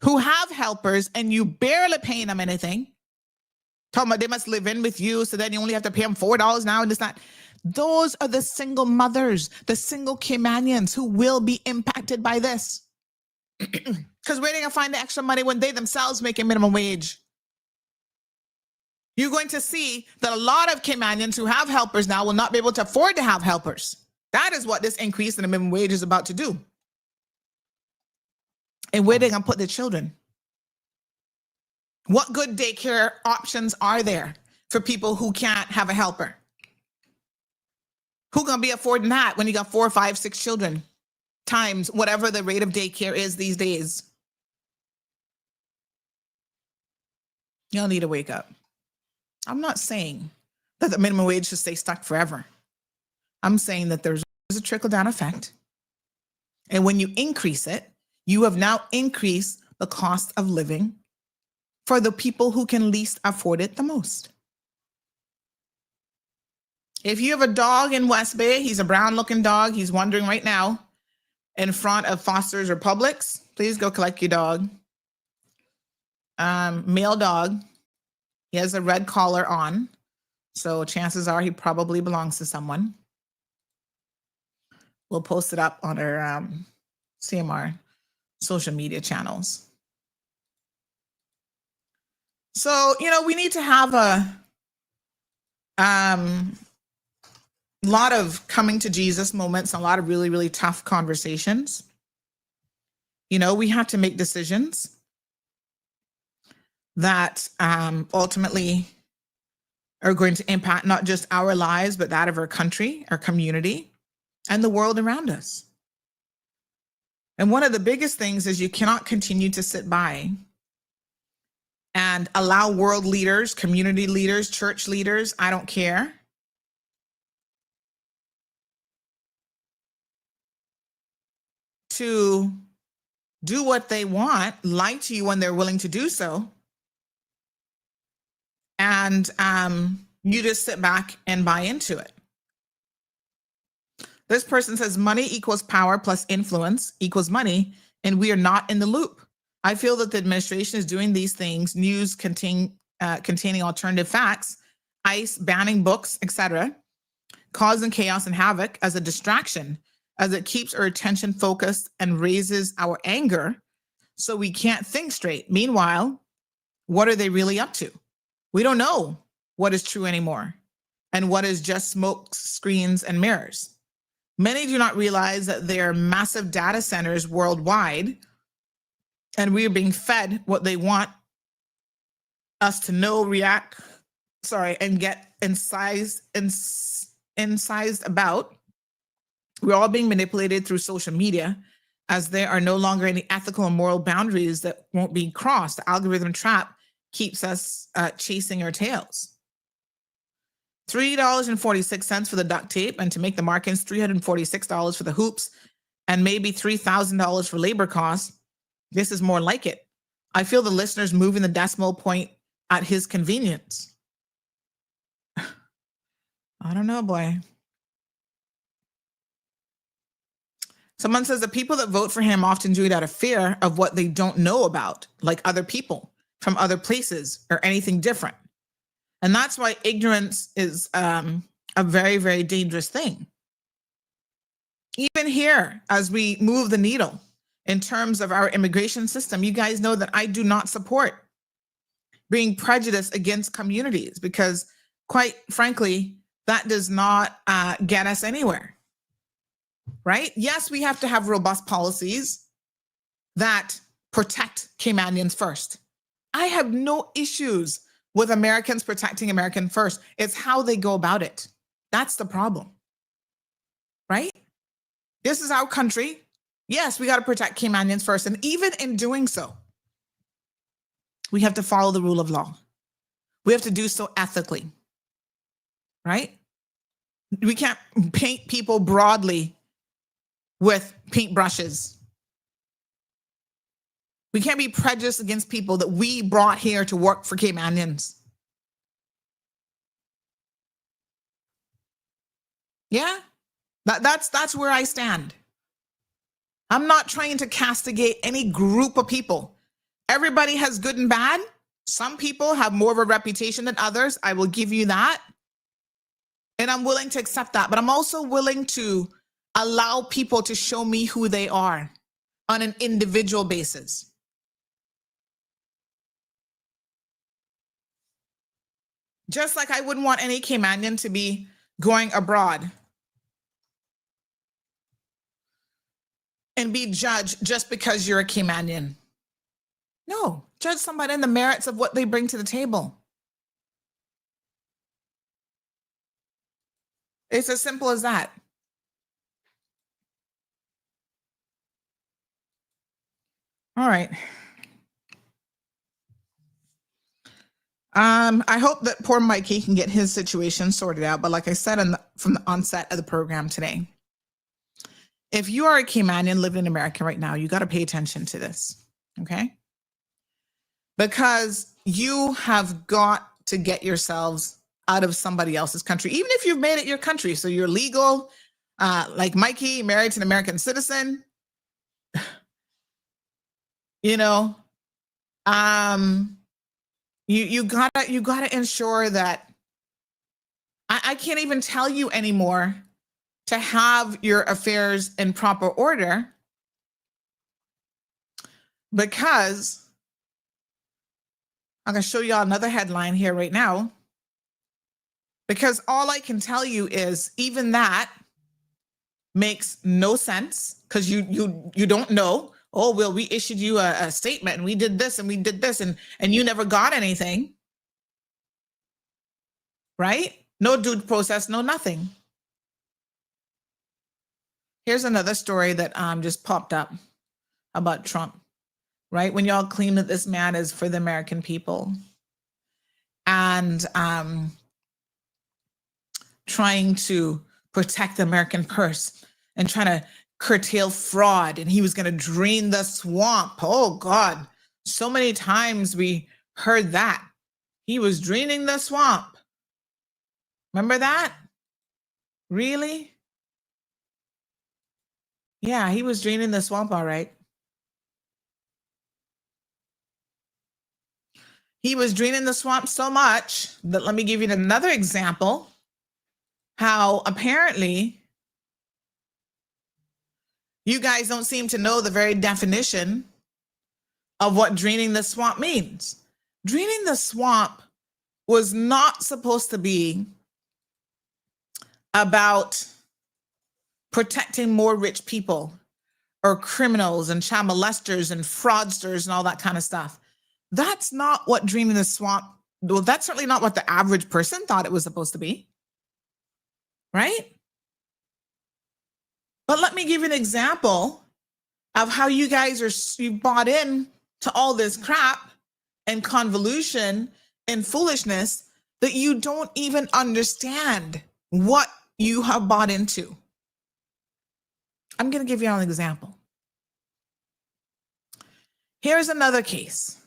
who have helpers and you barely paying them anything. Talking about they must live in with you, so then you only have to pay them $4 now and it's not. Those are the single mothers, the single Caymanians who will be impacted by this. Because where are they going to find the extra money when they themselves make a minimum wage? You're going to see that a lot of Caymanians who have helpers now will not be able to afford to have helpers. That is what this increase in the minimum wage is about to do. And where are they going to put their children? What good daycare options are there for people who can't have a helper? Who going to be affording that when you got 4, 5, 6 children times whatever the rate of daycare is these days? Y'all need to wake up. I'm not saying that the minimum wage should stay stuck forever. I'm saying that there's a trickle-down effect. And when you increase it, you have now increased the cost of living for the people who can least afford it the most. If you have a dog in West Bay, he's a brown-looking dog. He's wandering right now in front of Foster's or Publix. Please go collect your dog. Male dog. He has a red collar on, so chances are he probably belongs to someone. We'll post it up on our CMR social media channels. So, we need to have a lot of coming to Jesus moments, a lot of really, really tough conversations. We have to make decisions that ultimately are going to impact not just our lives, but that of our country, our community, and the world around us. And one of the biggest things is you cannot continue to sit by and allow world leaders, community leaders, church leaders, I don't care, to do what they want, lie to you when they're willing to do so, and you just sit back and buy into it. This person says money equals power plus influence equals money, and we are not in the loop. I feel that the administration is doing these things, news containing alternative facts, ICE banning books, etc., causing chaos and havoc as a distraction, as it keeps our attention focused and raises our anger so we can't think straight. Meanwhile, what are they really up to? We don't know what is true anymore and what is just smoke screens and mirrors. Many do not realize that there are massive data centers worldwide, and we are being fed what they want us to know, react, and get incised about. We're all being manipulated through social media, as there are no longer any ethical and moral boundaries that won't be crossed. The algorithm trap keeps us chasing our tails. $3.46 for the duct tape, and to make the markings, $346 for the hoops, and maybe $3,000 for labor costs. This is more like it. I feel the listener's moving the decimal point at his convenience. I don't know, boy. Someone says the people that vote for him often do it out of fear of what they don't know about, like other people from other places or anything different. And that's why ignorance is a very, very dangerous thing. Even here, as we move the needle in terms of our immigration system, you guys know that I do not support being prejudiced against communities, because quite frankly, that does not get us anywhere, right? Yes, we have to have robust policies that protect Caymanians first. I have no issues with Americans protecting American first. It's how they go about it. That's the problem, right? This is our country. Yes, we got to protect Caymanians first. And even in doing so, we have to follow the rule of law. We have to do so ethically, right? We can't paint people broadly with paintbrushes. We can't be prejudiced against people that we brought here to work for Caymanians. Yeah, that's where I stand. I'm not trying to castigate any group of people. Everybody has good and bad. Some people have more of a reputation than others. I will give you that. And I'm willing to accept that. But I'm also willing to allow people to show me who they are on an individual basis. Just like I wouldn't want any Caymanian to be going abroad and be judged just because you're a Caymanian. No, judge somebody on the merits of what they bring to the table. It's as simple as that. All right. I hope that poor Mikey can get his situation sorted out. But like I said from the onset of the program today, if you are a Caymanian living in America right now, you got to pay attention to this, okay? Because you have got to get yourselves out of somebody else's country, even if you've made it your country. So you're legal, like Mikey, married to an American citizen. You know, you gotta ensure that I can't even tell you anymore to have your affairs in proper order, because I'm gonna show y'all another headline here right now, because all I can tell you is even that makes no sense, because you don't know. Oh, well, we issued you a statement and we did this and we did this and you never got anything, right? No due process, no nothing. Here's another story that just popped up about Trump, right? When y'all claim that this man is for the American people and trying to protect the American purse and trying to curtail fraud, and he was going to drain the swamp. Oh God, so many times we heard that. He was draining the swamp. Remember that? Really? Yeah, he was draining the swamp, all right. He was draining the swamp so much that, let me give you another example, how apparently you guys don't seem to know the very definition of what draining the swamp means. Draining the swamp was not supposed to be about protecting more rich people or criminals and child molesters and fraudsters and all that kind of stuff. That's not what Draining the Swamp, well, that's certainly not what the average person thought it was supposed to be, right? But let me give you an example of how you guys you bought in to all this crap and convolution and foolishness that you don't even understand what you have bought into. I'm going to give you an example. Here's another case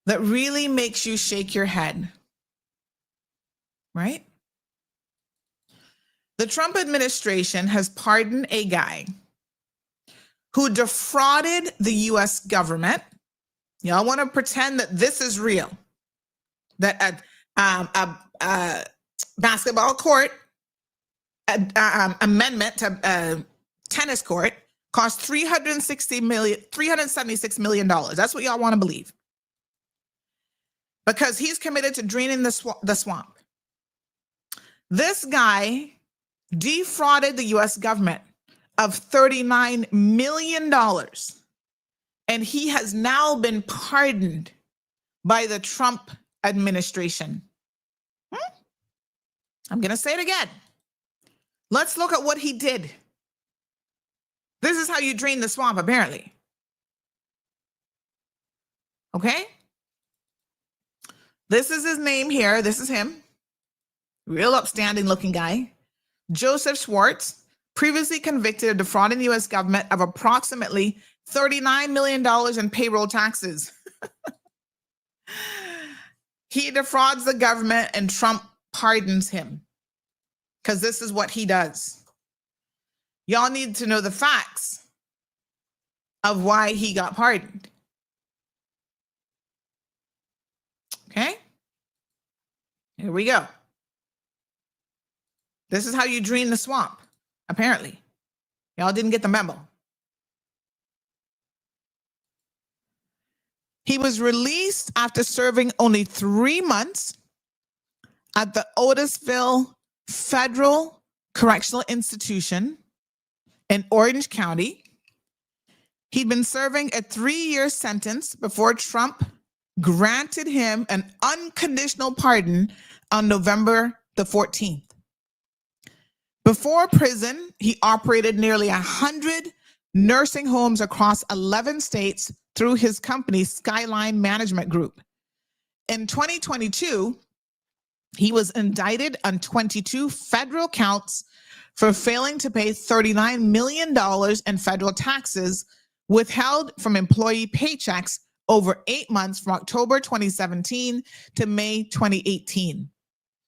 that really makes you shake your head, right? The Trump administration has pardoned a guy who defrauded the US government. Y'all want to pretend that this is real, that a basketball court amendment to a tennis court cost $376 million. That's what y'all want to believe. Because he's committed to draining the swamp. This guy defrauded the US government of $39 million. And he has now been pardoned by the Trump administration. I'm going to say it again. Let's look at what he did. This is how you drain the swamp, apparently. Okay? This is his name here. This is him. Real upstanding looking guy. Joseph Schwartz, previously convicted of defrauding the U.S. government of approximately $39 million in payroll taxes. He defrauds the government and Trump pardons him because this is what he does. Y'all need to know the facts of why he got pardoned. Okay? Here we go. This is how you drain the swamp, apparently. Y'all didn't get the memo. He was released after serving only 3 months at the Otisville Federal Correctional Institution in Orange County. He'd been serving a 3-year sentence before Trump granted him an unconditional pardon on November the 14th. Before prison, he operated nearly 100 nursing homes across 11 states through his company, Skyline Management Group. In 2022, he was indicted on 22 federal counts for failing to pay $39 million in federal taxes withheld from employee paychecks over 8 months from October 2017 to May 2018.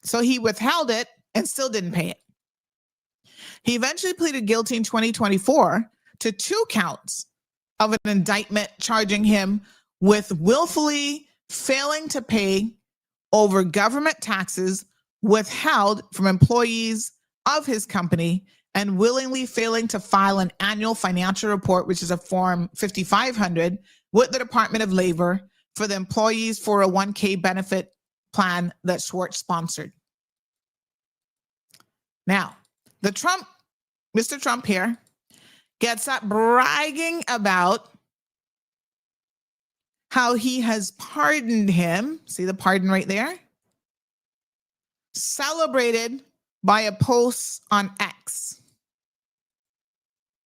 So he withheld it and still didn't pay it. He eventually pleaded guilty in 2024 to 2 counts of an indictment charging him with willfully failing to pay over government taxes withheld from employees of his company and willingly failing to file an annual financial report, which is a Form 5500, with the Department of Labor for the employees' 401k benefit plan that Schwartz sponsored. Now, Mr. Trump here, gets up bragging about how he has pardoned him. See the pardon right there? Celebrated by a post on X.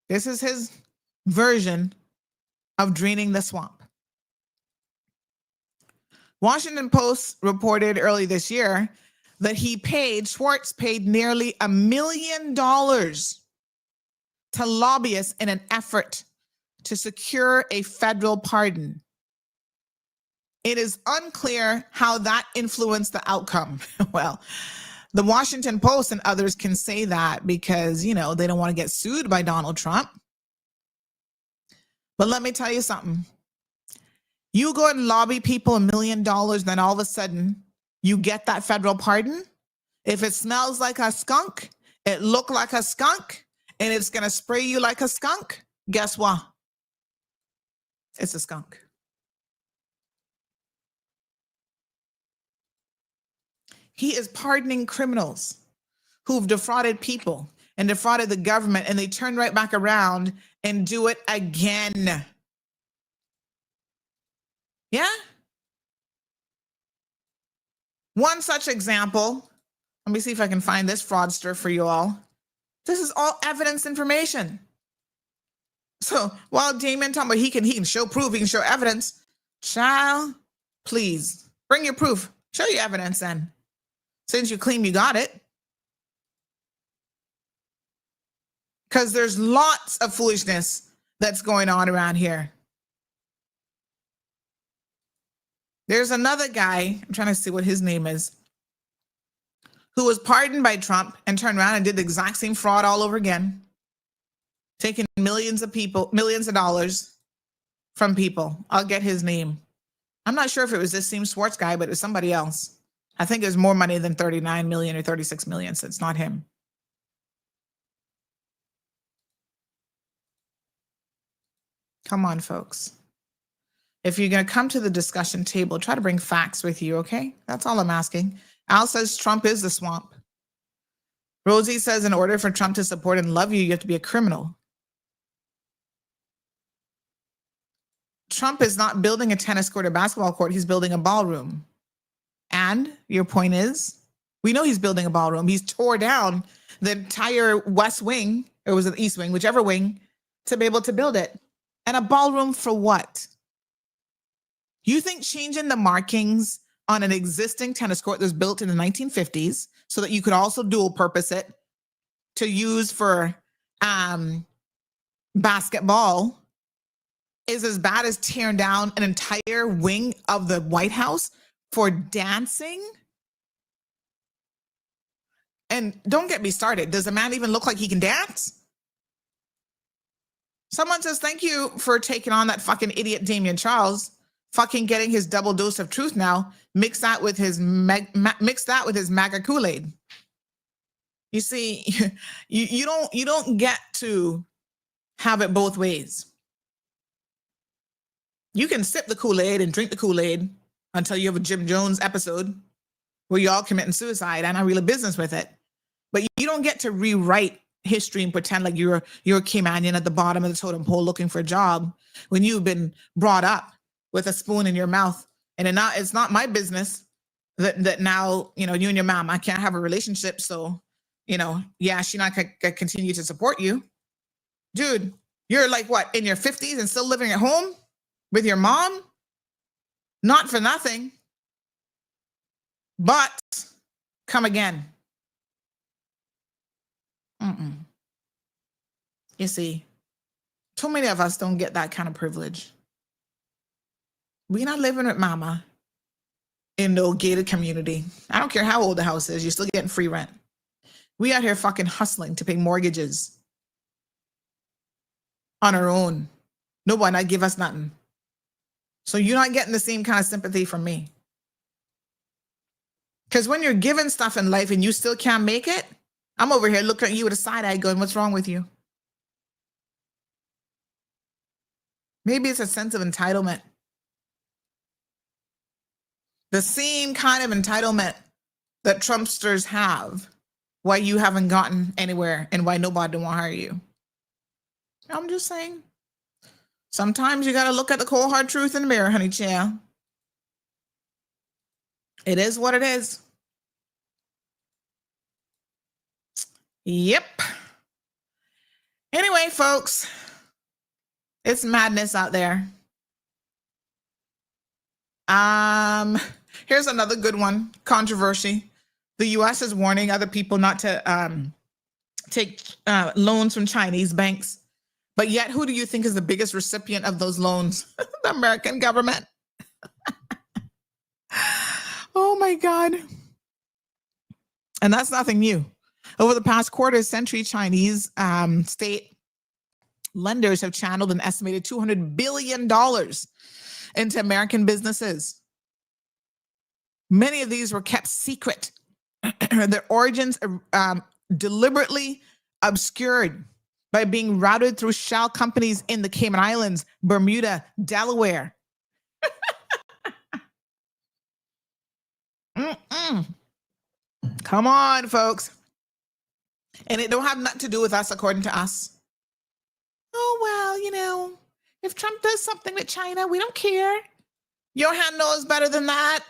This is his version of draining the swamp. Washington Post reported early this year that Schwartz paid nearly $1 million to lobbyists in an effort to secure a federal pardon. It is unclear how that influenced the outcome. Well, the Washington Post and others can say that because, they don't want to get sued by Donald Trump. But let me tell you something. You go and lobby people $1 million, then all of a sudden you get that federal pardon. If it smells like a skunk, it look like a skunk, and it's going to spray you like a skunk, guess what? It's a skunk. He is pardoning criminals who've defrauded people and defrauded the government, and they turn right back around and do it again. Yeah? One such example, let me see if I can find this fraudster for you all. This is all evidence information. So while Damien talking about he can show proof, he can show evidence, child, please bring your proof. Show your evidence then. Since you claim you got it. Because there's lots of foolishness that's going on around here. There's another guy, I'm trying to see what his name is, who was pardoned by Trump and turned around and did the exact same fraud all over again, taking millions of dollars from people. I'll get his name. I'm not sure if it was this same Schwartz guy, but it was somebody else. I think it was more money than 39 million or 36 million, so it's not him. Come on, folks. If you're going to come to the discussion table, try to bring facts with you, okay? That's all I'm asking. Al says Trump is the swamp. Rosie says in order for Trump to support and love you, you have to be a criminal. Trump is not building a tennis court or basketball court. He's building a ballroom. And your point is, we know he's building a ballroom. He's tore down the entire West Wing, or was it East Wing, whichever wing, to be able to build it. And a ballroom for what? You think changing the markings on an existing tennis court that was built in the 1950s so that you could also dual purpose it to use for basketball is as bad as tearing down an entire wing of the White House for dancing? And don't get me started. Does the man even look like he can dance? Someone says, thank you for taking on that fucking idiot Damian Charles, fucking getting his double dose of truth now. Mix that with his MAGA Kool-Aid. You see, you don't get to have it both ways. You can sip the Kool-Aid and drink the Kool-Aid until you have a Jim Jones episode where you're all committing suicide and are really business with it. But you don't get to rewrite history and pretend like you're a Caymanian at the bottom of the totem pole looking for a job when you've been brought up with a spoon in your mouth. And it's not my business that now, you and your mom, I can't have a relationship. So, she's not going to continue to support you. Dude, you're like what, in your 50s and still living at home with your mom? Not for nothing. But come again. You see, too many of us don't get that kind of privilege. We're not living with mama in no gated community. I don't care how old the house is, you're still getting free rent. We out here fucking hustling to pay mortgages on our own. No one not give us nothing. So you're not getting the same kind of sympathy from me. Because when you're given stuff in life and you still can't make it, I'm over here looking at you with a side eye going, what's wrong with you? Maybe it's a sense of entitlement. The same kind of entitlement that Trumpsters have, why you haven't gotten anywhere and why nobody won't hire you. I'm just saying. Sometimes you got to look at the cold hard truth in the mirror, honey child. It is what it is. Yep. Anyway, folks, it's madness out there. Here's another good one. Controversy. The U.S. is warning other people not to take loans from Chinese banks. But yet, who do you think is the biggest recipient of those loans? The American government. Oh, my God. And that's nothing new. Over the past quarter century, Chinese state lenders have channeled an estimated $200 billion into American businesses. Many of these were kept secret. Their origins are deliberately obscured by being routed through shell companies in the Cayman Islands, Bermuda, Delaware. Come on, folks. And it don't have nothing to do with us, according to us. Oh, well, you know, if Trump does something with China, we don't care. Your hand knows better than that.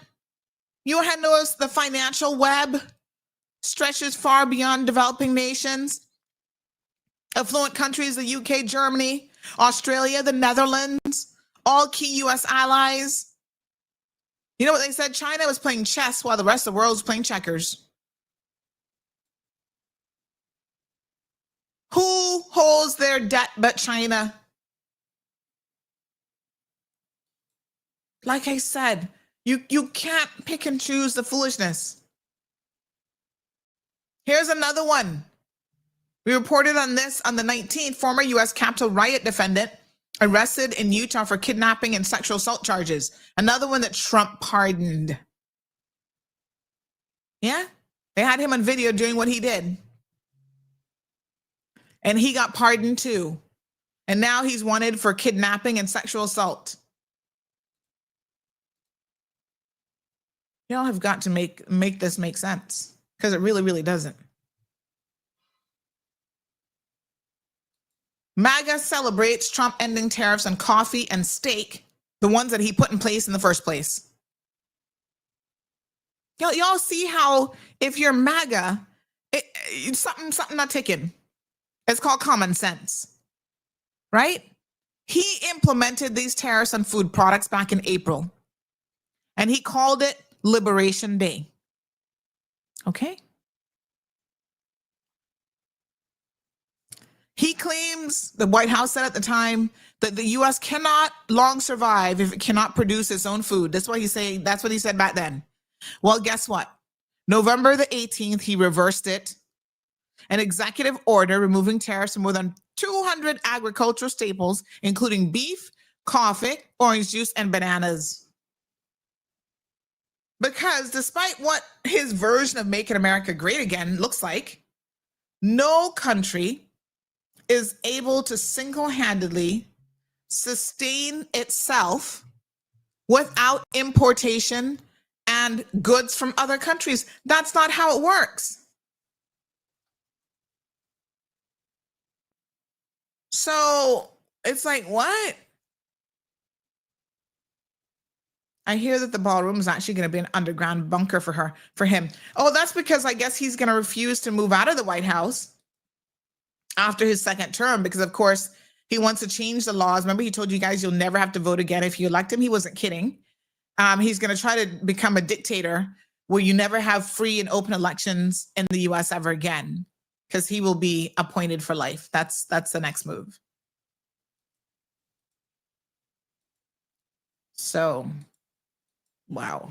Your hand knows the financial web stretches far beyond developing nations. Affluent countries, the UK, Germany, Australia, the Netherlands, all key US allies. You know what they said? China was playing chess while the rest of the world was playing checkers. Who holds their debt but China? Like I said, you can't pick and choose the foolishness. Here's another one. We reported on this on the 19th. Former U.S. Capitol riot defendant arrested in Utah for kidnapping and sexual assault charges. Another one that Trump pardoned. Yeah, they had him on video doing what he did. And he got pardoned too. And now he's wanted for kidnapping and sexual assault. Y'all have got to make this make sense, because it really, really doesn't. MAGA celebrates Trump ending tariffs on coffee and steak, the ones that he put in place in the first place. Y'all see how if you're MAGA, it's something not ticking. It's called common sense, right? He implemented these tariffs on food products back in April, and he called it Liberation Day. Okay? He claims, the White House said at the time, that the U.S. cannot long survive if it cannot produce its own food. That's what he said back then. Well, guess what? November the 18th, he reversed it. An executive order removing tariffs on more than 200 agricultural staples, including beef, coffee, orange juice, and bananas. Because despite what his version of Making America Great Again looks like, no country is able to single-handedly sustain itself without importation and goods from other countries. That's not how it works. So it's like, what? I hear that the ballroom is actually going to be an underground bunker for him. Oh, that's because I guess he's going to refuse to move out of the White House after his second term, because of course he wants to change the laws. Remember, he told you guys you'll never have to vote again if you elect him. He wasn't kidding. He's going to try to become a dictator where you never have free and open elections in the US ever again, because he will be appointed for life. That's the next move. So, wow.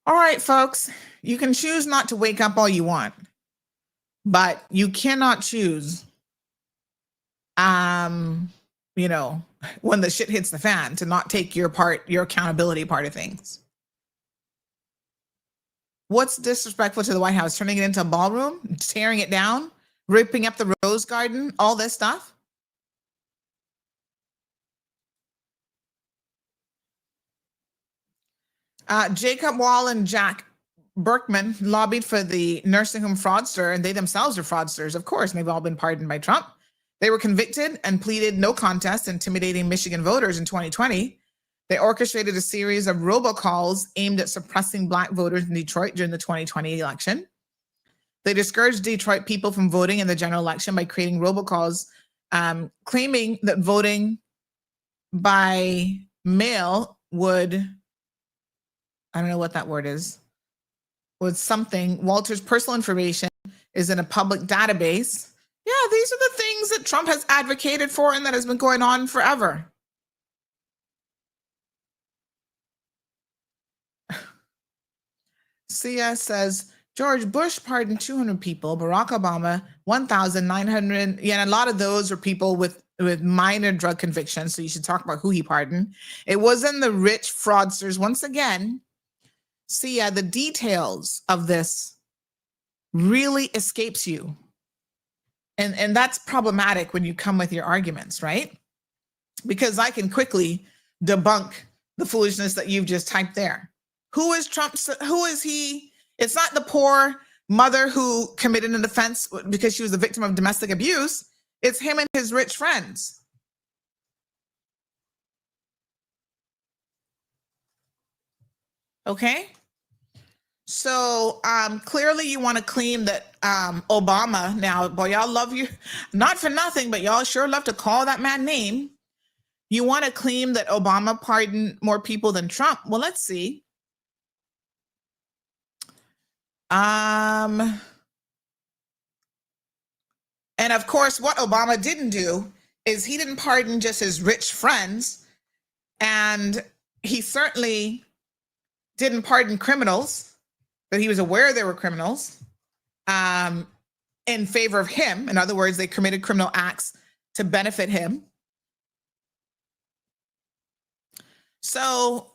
All right, folks, you can choose not to wake up all you want, but you cannot choose, you know, when the shit hits the fan, to not take your part, your accountability part of things. What's disrespectful to the White House? Turning it into a ballroom, tearing it down, ripping up the Rose Garden, all this stuff? Jacob Wall and Jack Berkman lobbied for the nursing home fraudster, and they themselves are fraudsters, of course, and they've all been pardoned by Trump. They were convicted and pleaded no contest, intimidating Michigan voters in 2020. They orchestrated a series of robocalls aimed at suppressing Black voters in Detroit during the 2020 election. They discouraged Detroit people from voting in the general election by creating robocalls, claiming that voting by mail would, I don't know what that word is, was something. Walter's personal information is in a public database. Yeah, these are the things that Trump has advocated for and that has been going on forever. Sia says, George Bush pardoned 200 people, Barack Obama 1,900. Yeah, and a lot of those are people with minor drug convictions, so you should talk about who he pardoned. It wasn't the rich fraudsters. Once again, see, the details of this really escapes you. And that's problematic when you come with your arguments, right? Because I can quickly debunk the foolishness that you've just typed there. Who is Trump? Who is he? It's not the poor mother who committed an offense because she was a victim of domestic abuse. It's him and his rich friends. Okay? So clearly you want to claim that Obama, now, boy, y'all love you, not for nothing, but y'all sure love to call that man name. You want to claim that Obama pardoned more people than Trump. Well, let's see. And of course, what Obama didn't do is he didn't pardon just his rich friends, and he certainly didn't pardon criminals, but he was aware they were criminals in favor of him. In other words, they committed criminal acts to benefit him. So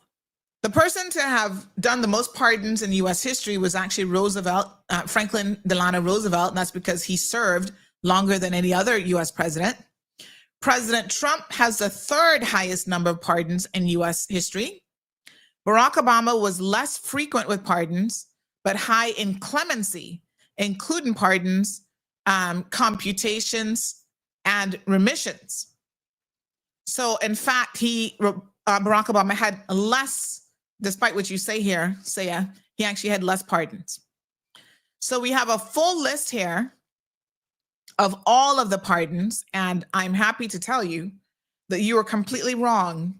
the person to have done the most pardons in U.S. history was actually Roosevelt, Franklin Delano Roosevelt, and that's because he served longer than any other U.S. president. President Trump has the third highest number of pardons in U.S. history. Barack Obama was less frequent with pardons, but high in clemency, including pardons, computations, and remissions. So, in fact, Barack Obama had less, despite what you say here, Saya, he actually had less pardons. So we have a full list here of all of the pardons, and I'm happy to tell you that you are completely wrong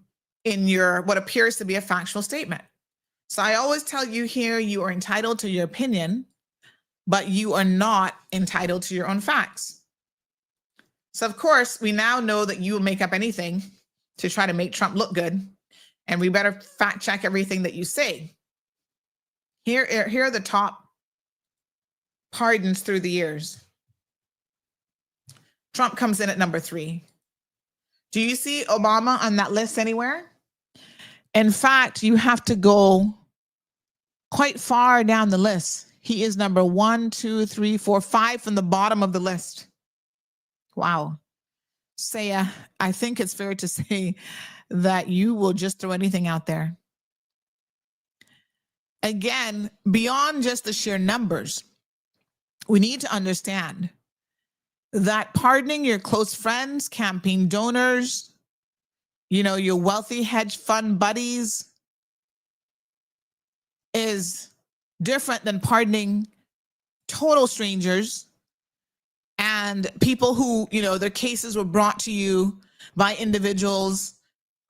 in your what appears to be a factual statement. So I always tell you here, you are entitled to your opinion, but you are not entitled to your own facts. So of course, we now know that you will make up anything to try to make Trump look good, and we better fact check everything that you say. Here are the top pardons through the years. Trump comes in at number 3. Do you see Obama on that list anywhere? In fact, you have to go quite far down the list. He is number 1, 2, 3, 4, 5 from the bottom of the list. Wow. Saya, I think it's fair to say that you will just throw anything out there. Again, beyond just the sheer numbers, we need to understand that pardoning your close friends, campaign donors, your wealthy hedge fund buddies is different than pardoning total strangers and people who, their cases were brought to you by individuals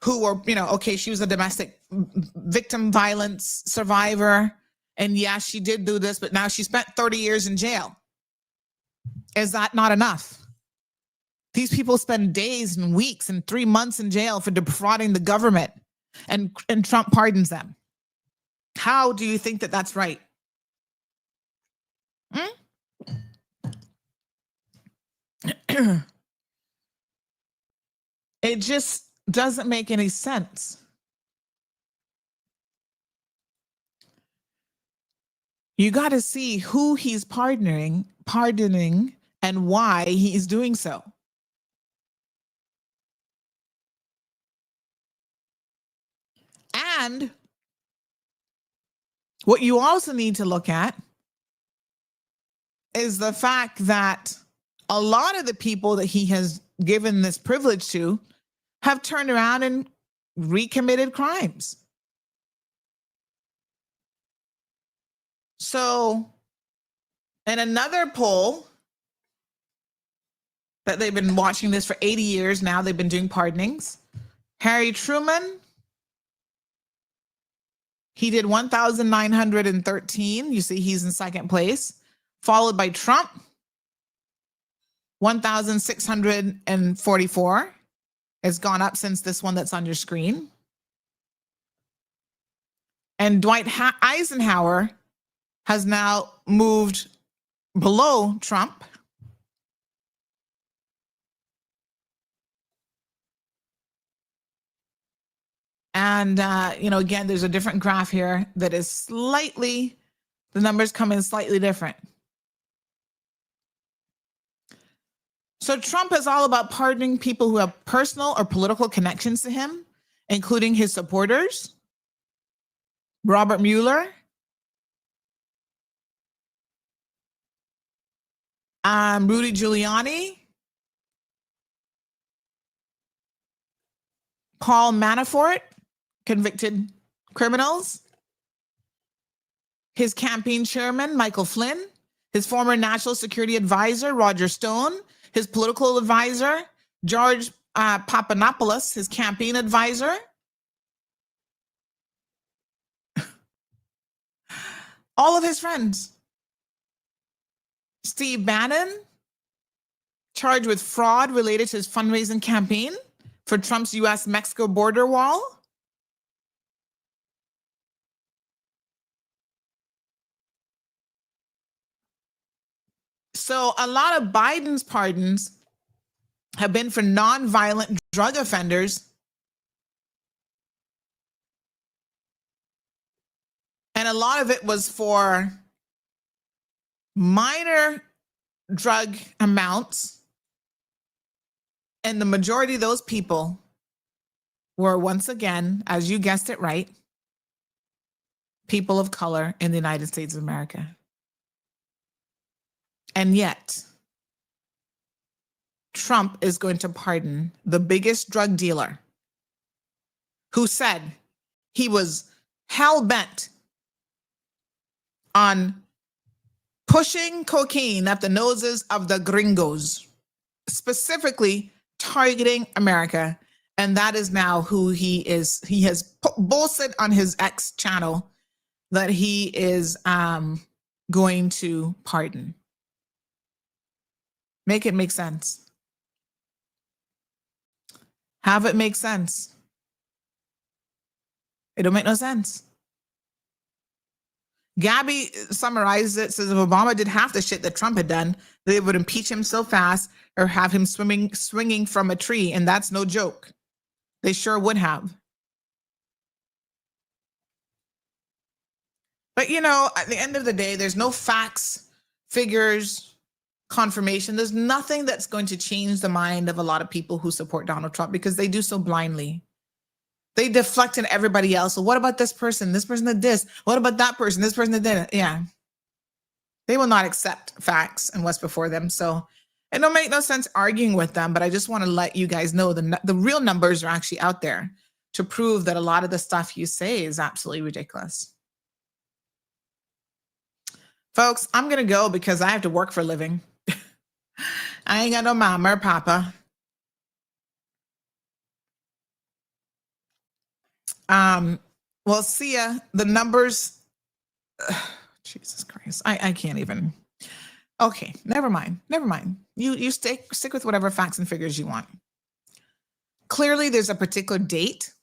who were, okay, she was a domestic victim violence survivor. And yes, she did do this, but now she spent 30 years in jail. Is that not enough? These people spend days and weeks and 3 months in jail for defrauding the government, and Trump pardons them. How do you think that that's right? It just doesn't make any sense. You got to see who he's pardoning, and why he's doing so. And what you also need to look at is the fact that a lot of the people that he has given this privilege to have turned around and recommitted crimes. So, in another poll that they've been watching this for 80 years now, they've been doing pardonings. Harry Truman, he did 1,913. You see, he's in second place, followed by Trump, 1,644. It's gone up since this one that's on your screen. And Dwight Eisenhower has now moved below Trump. And, again, there's a different graph here that is the numbers come in slightly different. So Trump is all about pardoning people who have personal or political connections to him, including his supporters, Robert Mueller, Rudy Giuliani, Paul Manafort, convicted criminals, his campaign chairman, Michael Flynn, his former national security advisor, Roger Stone, his political advisor, George Papadopoulos, his campaign advisor, all of his friends. Steve Bannon, charged with fraud related to his fundraising campaign for Trump's U.S.-Mexico border wall. So a lot of Biden's pardons have been for nonviolent drug offenders. And a lot of it was for minor drug amounts. And the majority of those people were, once again, as you guessed it right, people of color in the United States of America. And yet, Trump is going to pardon the biggest drug dealer who said he was hell-bent on pushing cocaine up the noses of the gringos, specifically targeting America. And that is now who he is. He has boasted on his X channel that he is going to pardon. Make it make sense. Have it make sense. It don't make no sense. Gabby summarized it, says if Obama did half the shit that Trump had done, they would impeach him so fast or have him swinging from a tree. And that's no joke. They sure would have. But, you know, at the end of the day, there's no facts, figures, confirmation. There's nothing that's going to change the mind of a lot of people who support Donald Trump because they do so blindly. They deflect in everybody else. So what about this person? This person did this. What about that person? This person that did it. Yeah. They will not accept facts and what's before them. So it don't make no sense arguing with them, but I just want to let you guys know the real numbers are actually out there to prove that a lot of the stuff you say is absolutely ridiculous. Folks, I'm going to go because I have to work for a living. I ain't got no mama or papa. Well, see ya. The numbers. Jesus Christ. I can't even. Okay, never mind. Never mind. You stick with whatever facts and figures you want. Clearly, there's a particular date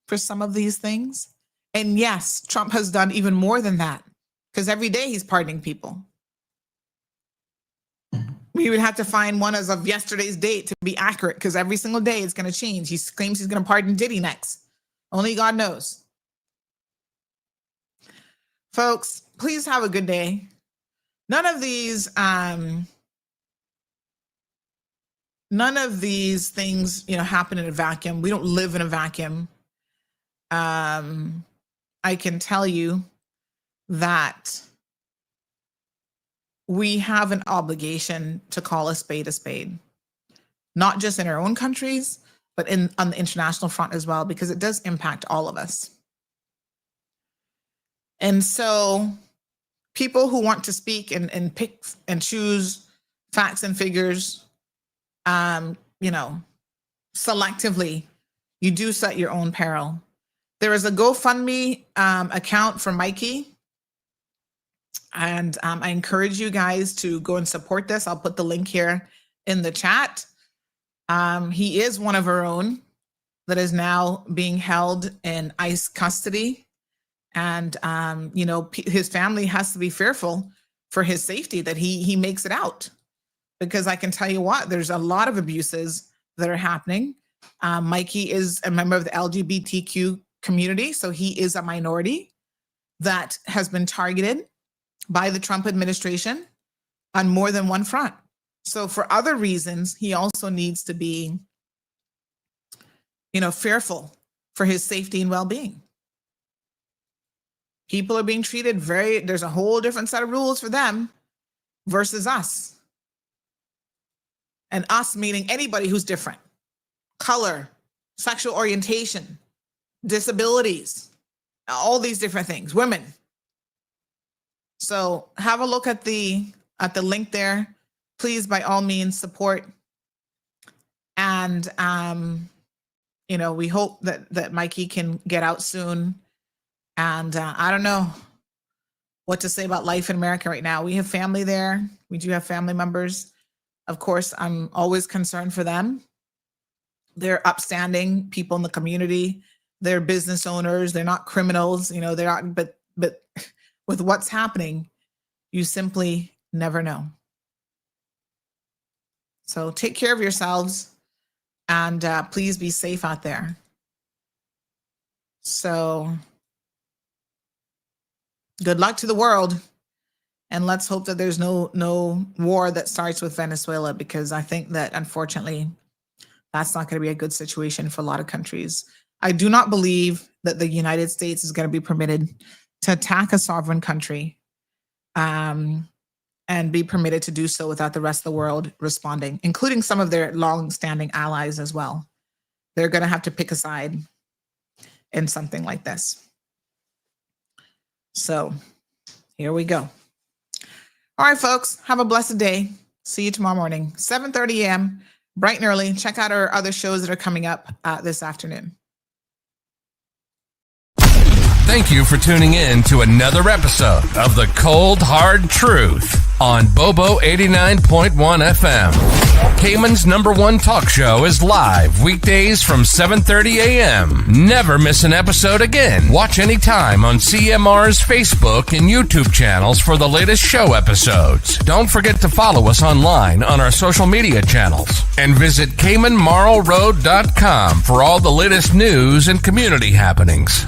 for some of these things. And yes, Trump has done even more than that because every day he's pardoning people. We would have to find one as of yesterday's date to be accurate because every single day it's going to change. He claims he's going to pardon Diddy next. Only God knows. Folks, please have a good day. None of these things, happen in a vacuum. We don't live in a vacuum. I can tell you that we have an obligation to call a spade, not just in our own countries, but on the international front as well, because it does impact all of us. And so people who want to speak and pick and choose facts and figures, selectively, you do set your own peril. There is a GoFundMe account for Mikey. And I encourage you guys to go and support this. I'll put the link here in the chat. He is one of our own that is now being held in ICE custody. And, his family has to be fearful for his safety that he makes it out. Because I can tell you what, there's a lot of abuses that are happening. Mikey is a member of the LGBTQ community. So he is a minority that has been targeted by the Trump administration on more than one front. So for other reasons, he also needs to be, fearful for his safety and well-being. People are being treated there's a whole different set of rules for them versus us. And us meaning anybody who's different. Color, sexual orientation, disabilities, all these different things, women. So have a look at the link there. Please, by all means, support. And, we hope that Mikey can get out soon. And I don't know what to say about life in America right now. We have family there. We do have family members. Of course, I'm always concerned for them. They're upstanding people in the community. They're business owners. They're not criminals. They're not, but with what's happening, you simply never know. So take care of yourselves and please be safe out there. So good luck to the world. And let's hope that there's no war that starts with Venezuela, because I think that, unfortunately, that's not going to be a good situation for a lot of countries. I do not believe that the United States is going to be permitted to attack a sovereign country and be permitted to do so without the rest of the world responding, including some of their long-standing allies as well. They're going to have to pick a side in something like this. So here we go. All right, folks, have a blessed day. See you tomorrow morning, 7:30 a.m., bright and early. Check out our other shows that are coming up this afternoon. Thank you for tuning in to another episode of The Cold Hard Truth on Bobo 89.1 FM. Cayman's #1 talk show is live weekdays from 7:30 a.m. Never miss an episode again. Watch anytime on CMR's Facebook and YouTube channels for the latest show episodes. Don't forget to follow us online on our social media channels. And visit CaymanMarlRoad.com for all the latest news and community happenings.